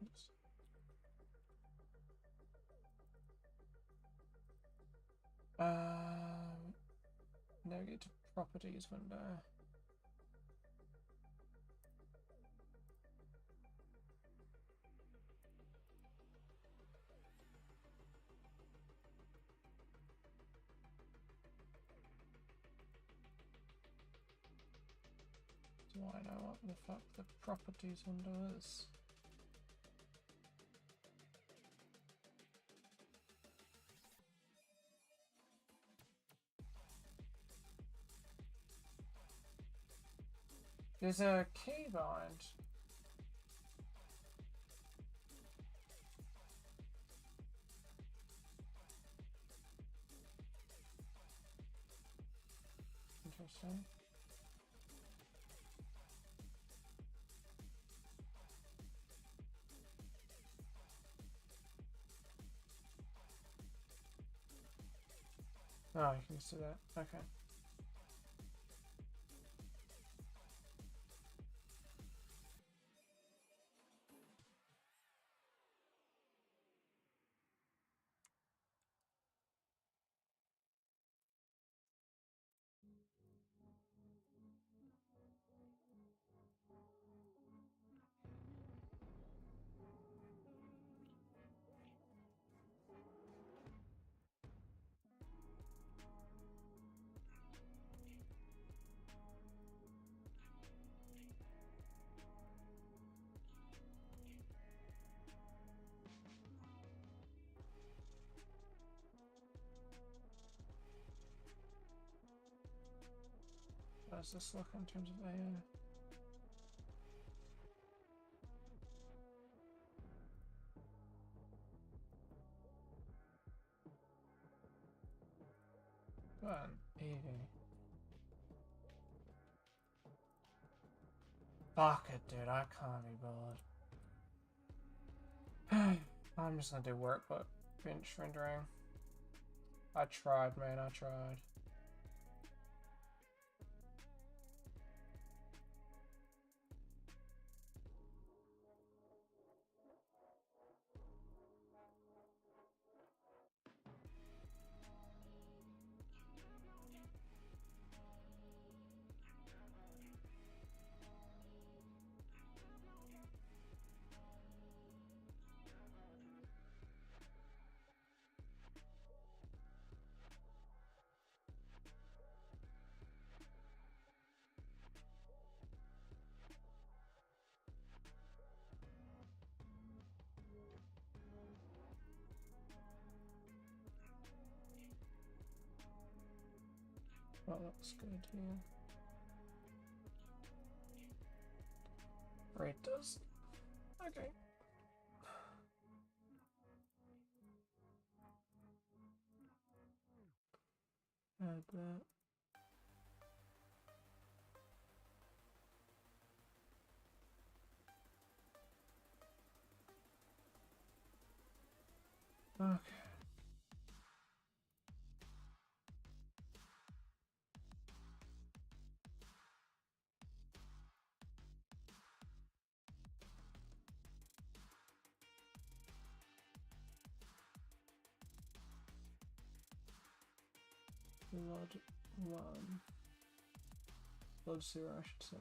Oops. Navigate to properties window. Do I know what the fuck the properties window is? There's a keybind. Interesting. Oh, you can see that. Okay. How does this look in terms of AI? One, 80. Fuck it, dude. I can't be bothered. I'm just gonna do work, but bench rendering. I tried, man. I tried. That looks good here. Right, does. Okay. Add that. Okay. Blood 1. Blood 0, I should say.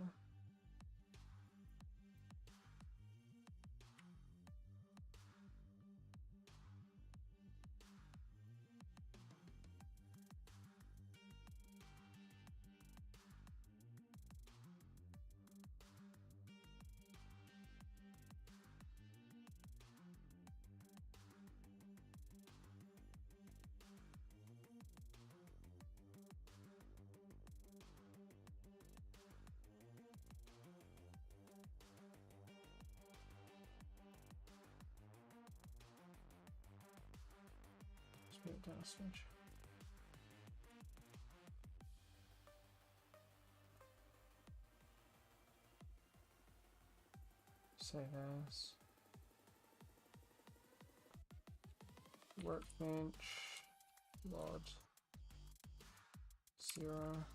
Just put it down a switch. Save as. Workbench. Blood 0.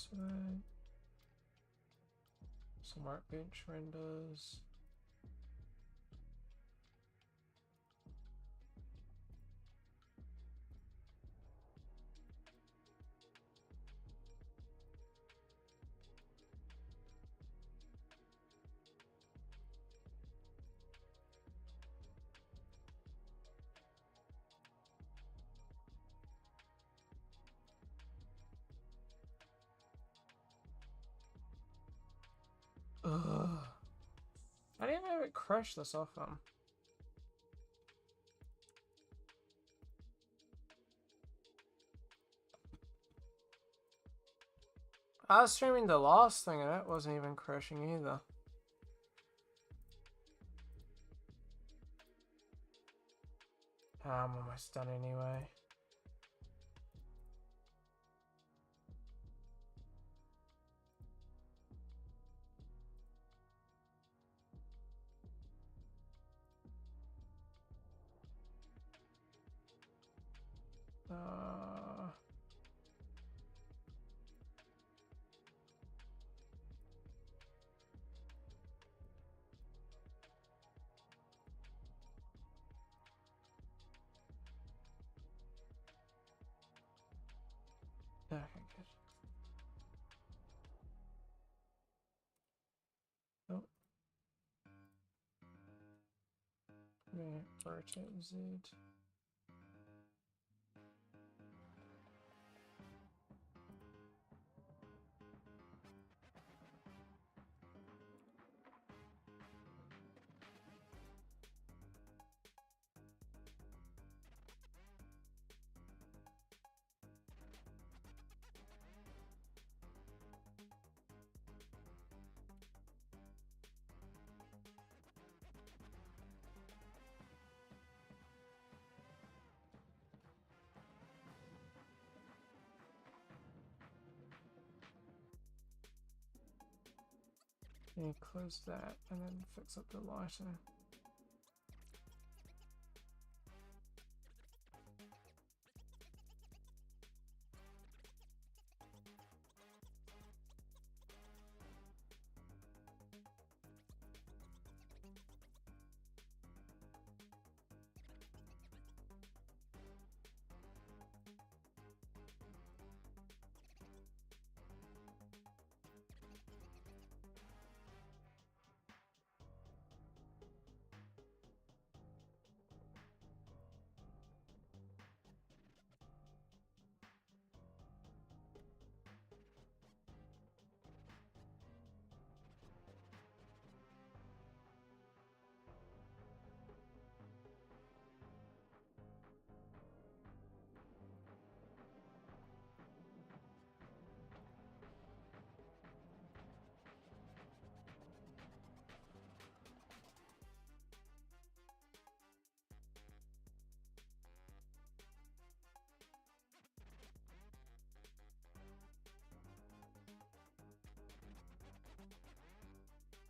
So, some workbench renders. Ugh. I didn't have it crash this often. I was streaming the last thing and it wasn't even crashing either. I'm almost done anyway. Okay, good. Oh. Yeah, rotate Z. Yeah, close that and then fix up the lighting.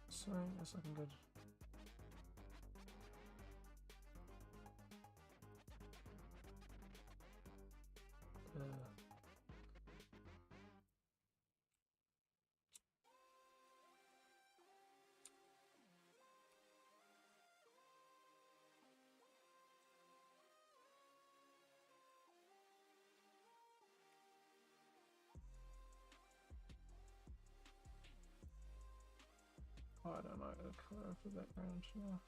So that's looking good. Oh, I don't know the color of the background now.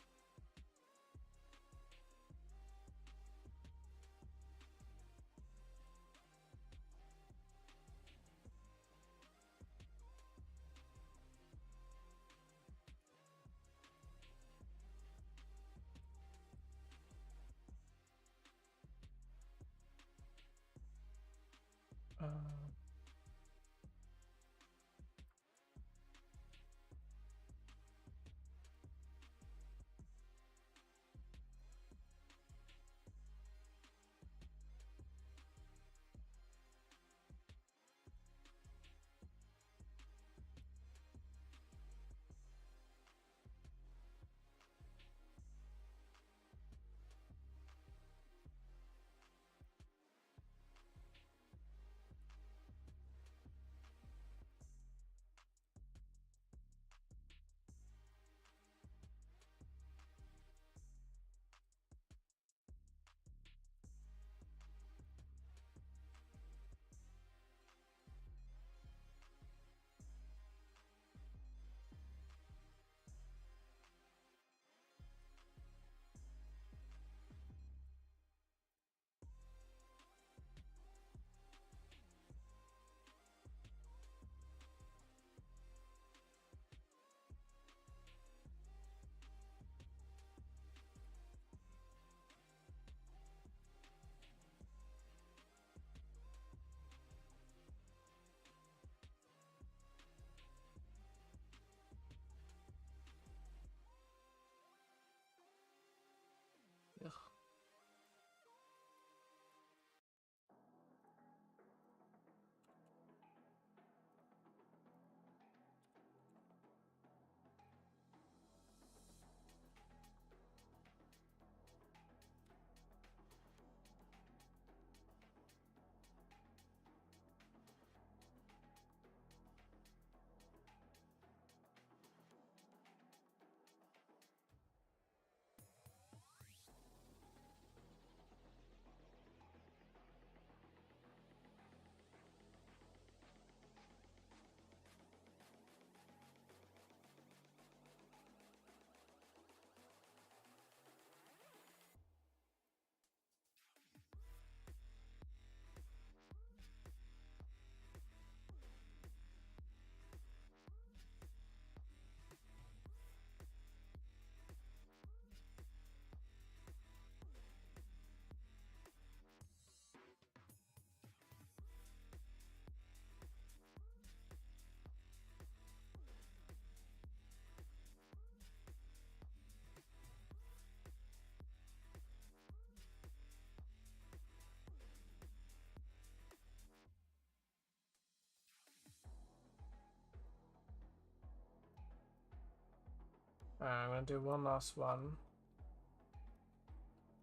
Alright, I'm gonna do one last one.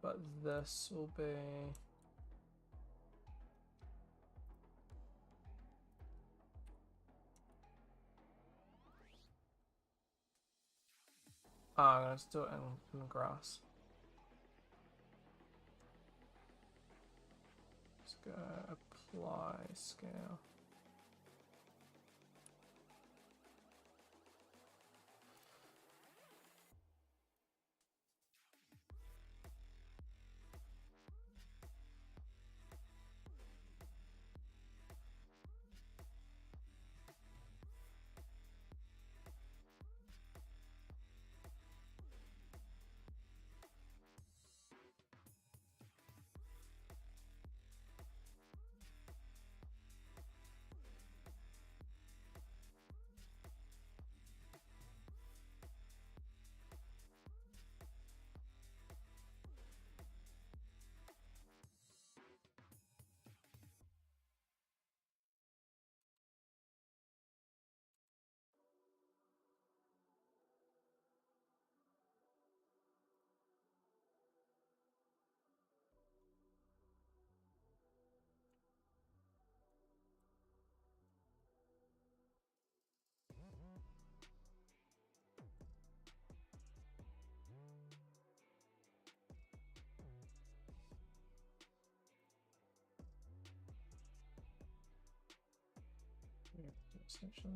But this will be... Oh, I'm gonna do it in grass. Let's go apply scale. Essentially.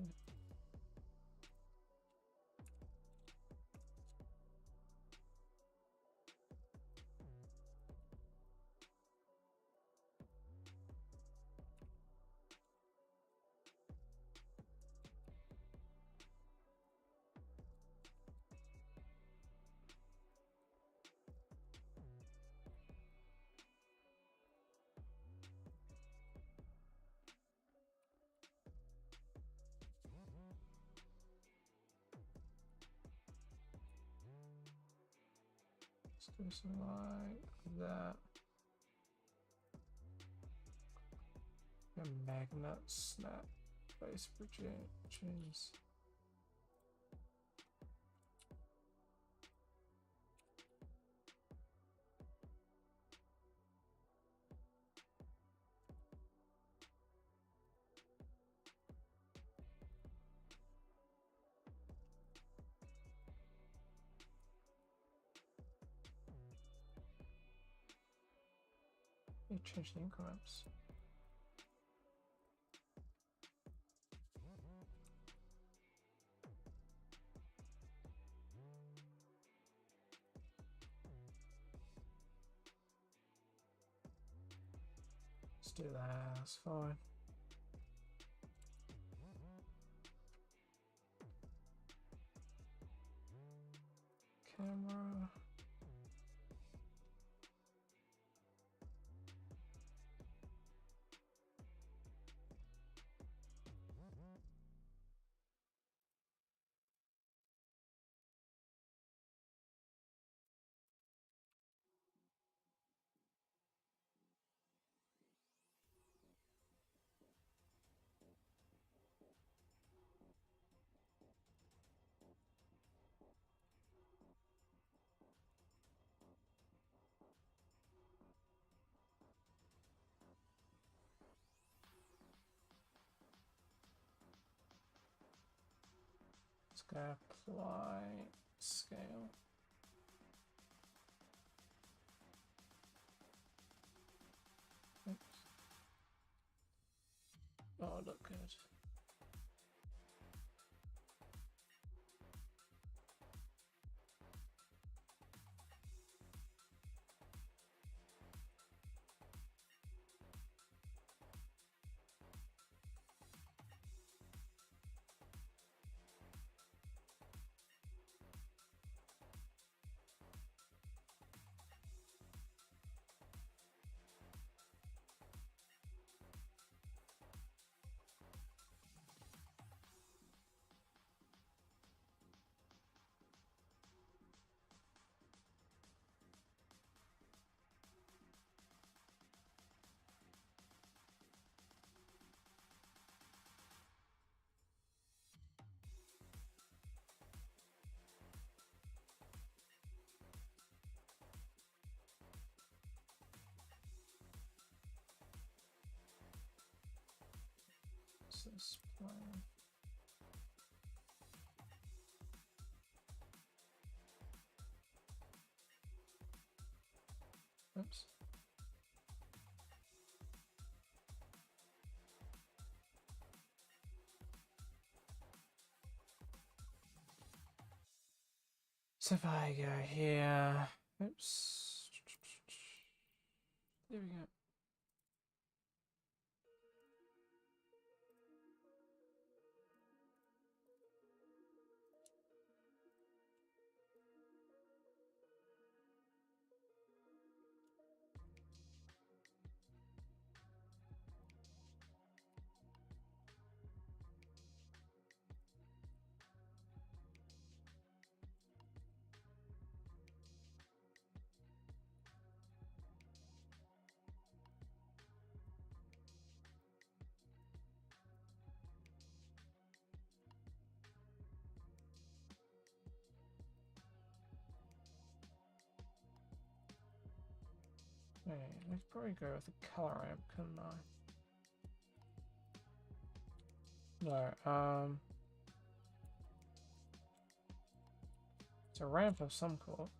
Let's do something like that. A magnet snap base projections. You change the increments. Let's do that, that's fine. Camera. Let's go apply scale. Oops. Oh, look good. What's this plan? Oops. So if I go here, oops, there we go. Wait, let's probably go with the color ramp, couldn't I? No, it's a ramp of some sort.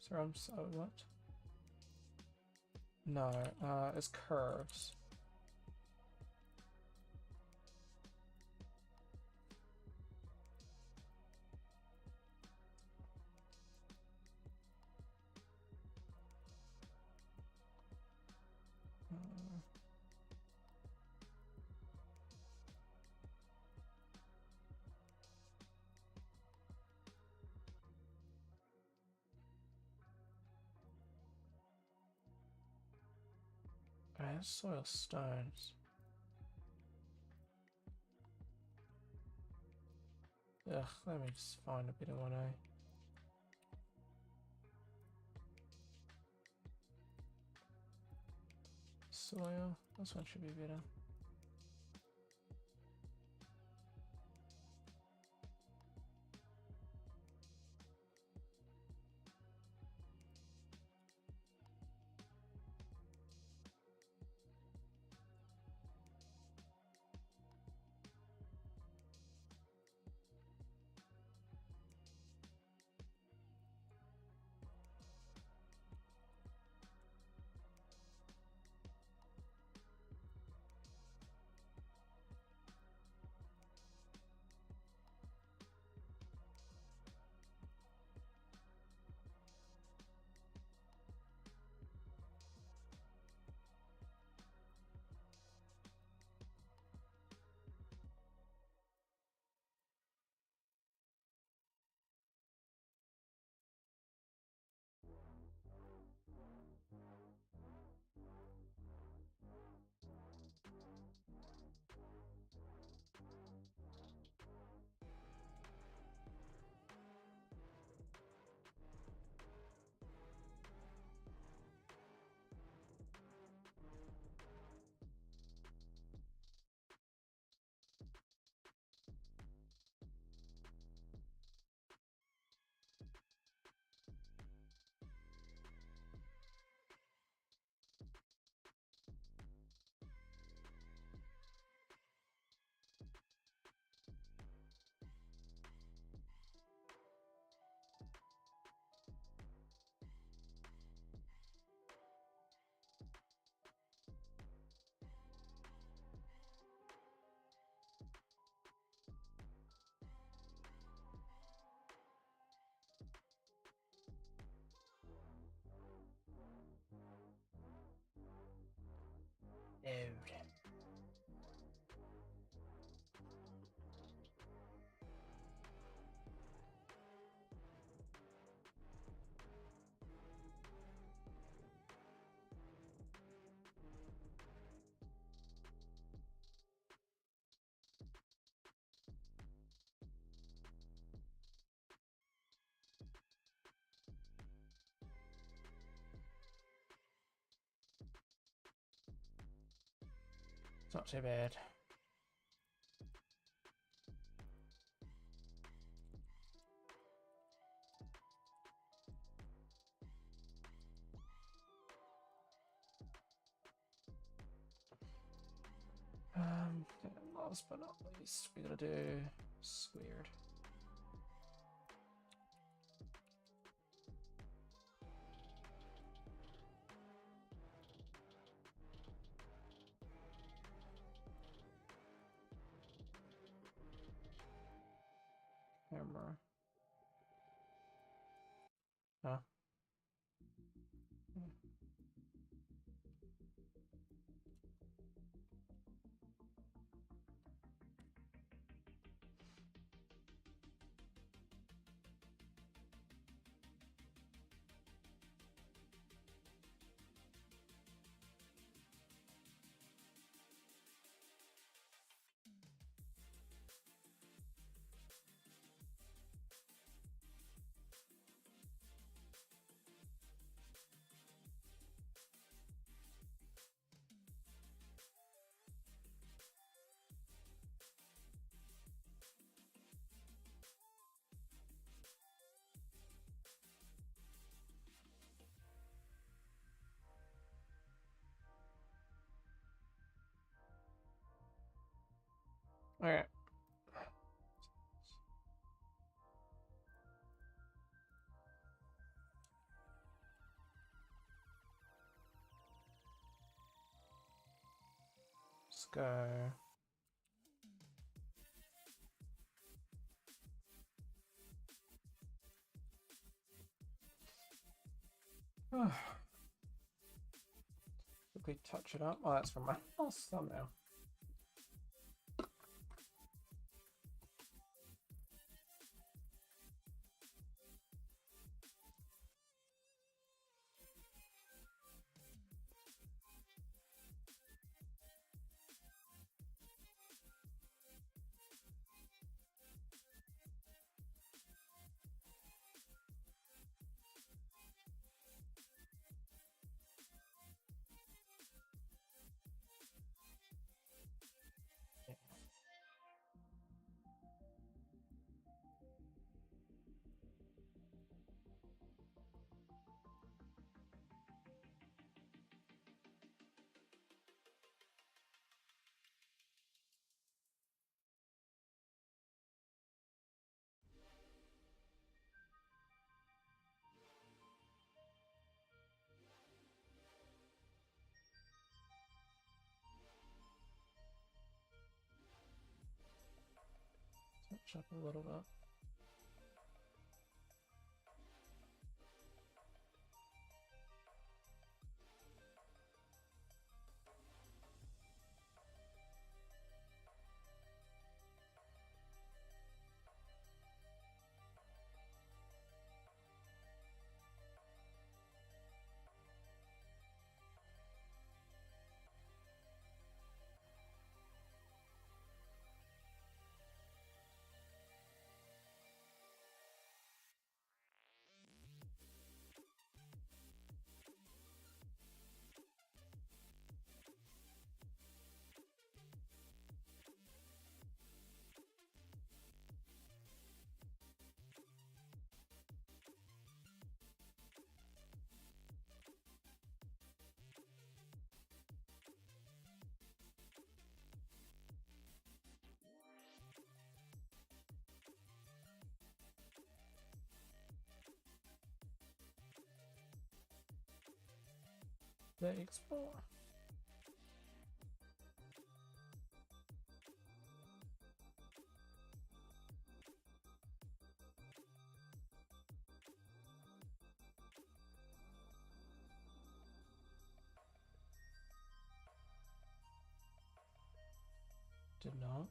So I'm so what? No, it's curves. Soil stones. Ugh, let me just find a bit of one, eh? Soil, this one should be better. Dude. It's not too bad. last but not least, we gotta do squared. Camera. Huh? Okay. Let's go. Quickly touch it up. Oh, that's from my last thumbnail. Touch up a little bit. The explore. Did not.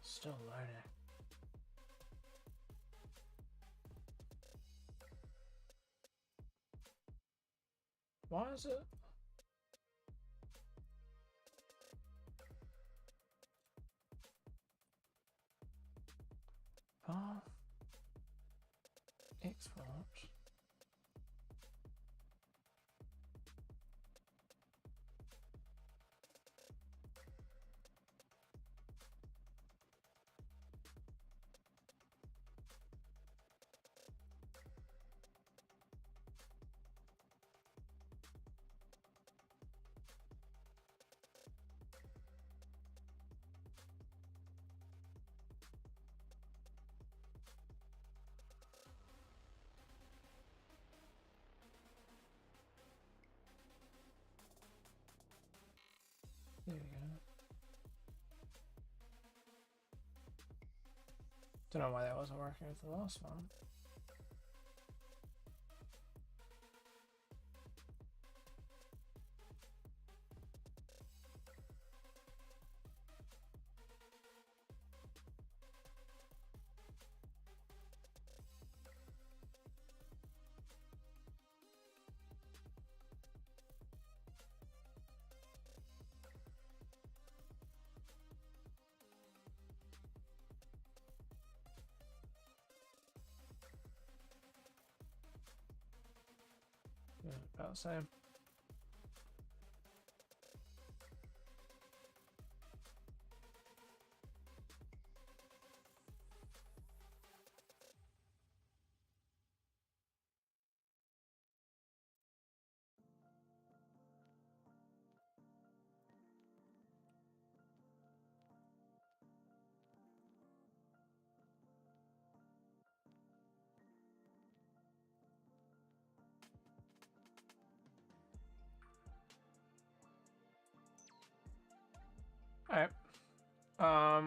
Still loading. Why is it? Oh. Export. There we go. Don't know why that wasn't working with the last one. Yeah, about the same. Alright. I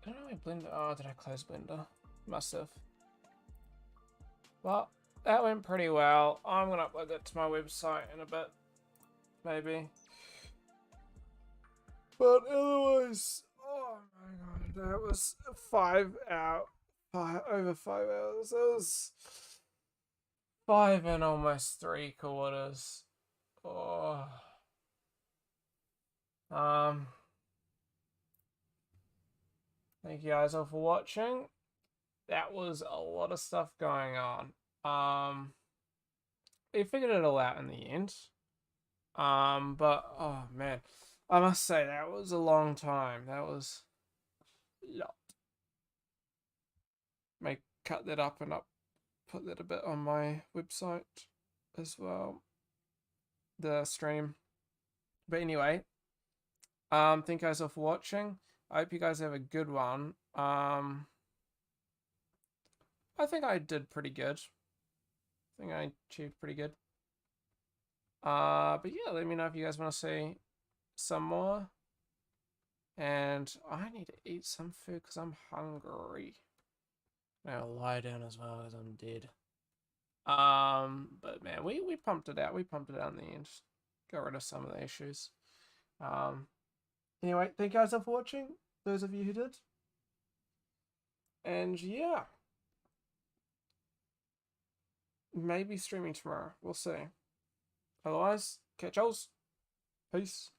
don't know why Blender. Oh, did I close Blender? Must have. Well, that went pretty well. I'm gonna upload that to my website in a bit, maybe. But otherwise, oh my god, that was over 5 hours. That was 5 and almost 3/4. Oh. Thank you guys all for watching. That was a lot of stuff going on. We figured it all out in the end. But oh man, I must say that was a long time. That was a lot. May cut that up and put that a bit on my website as well. The stream. But anyway, thank you guys all for watching. I hope you guys have a good one. I think I did pretty good. I think I achieved pretty good. But yeah, let me know if you guys want to see some more. And I need to eat some food because I'm hungry. I'll lie down as well as I'm dead. But man, we pumped it out. We pumped it out in the end. Got rid of some of the issues. Anyway, thank you guys all for watching. Those of you who did. And yeah. Maybe streaming tomorrow. We'll see. Otherwise, catch y'alls. Peace.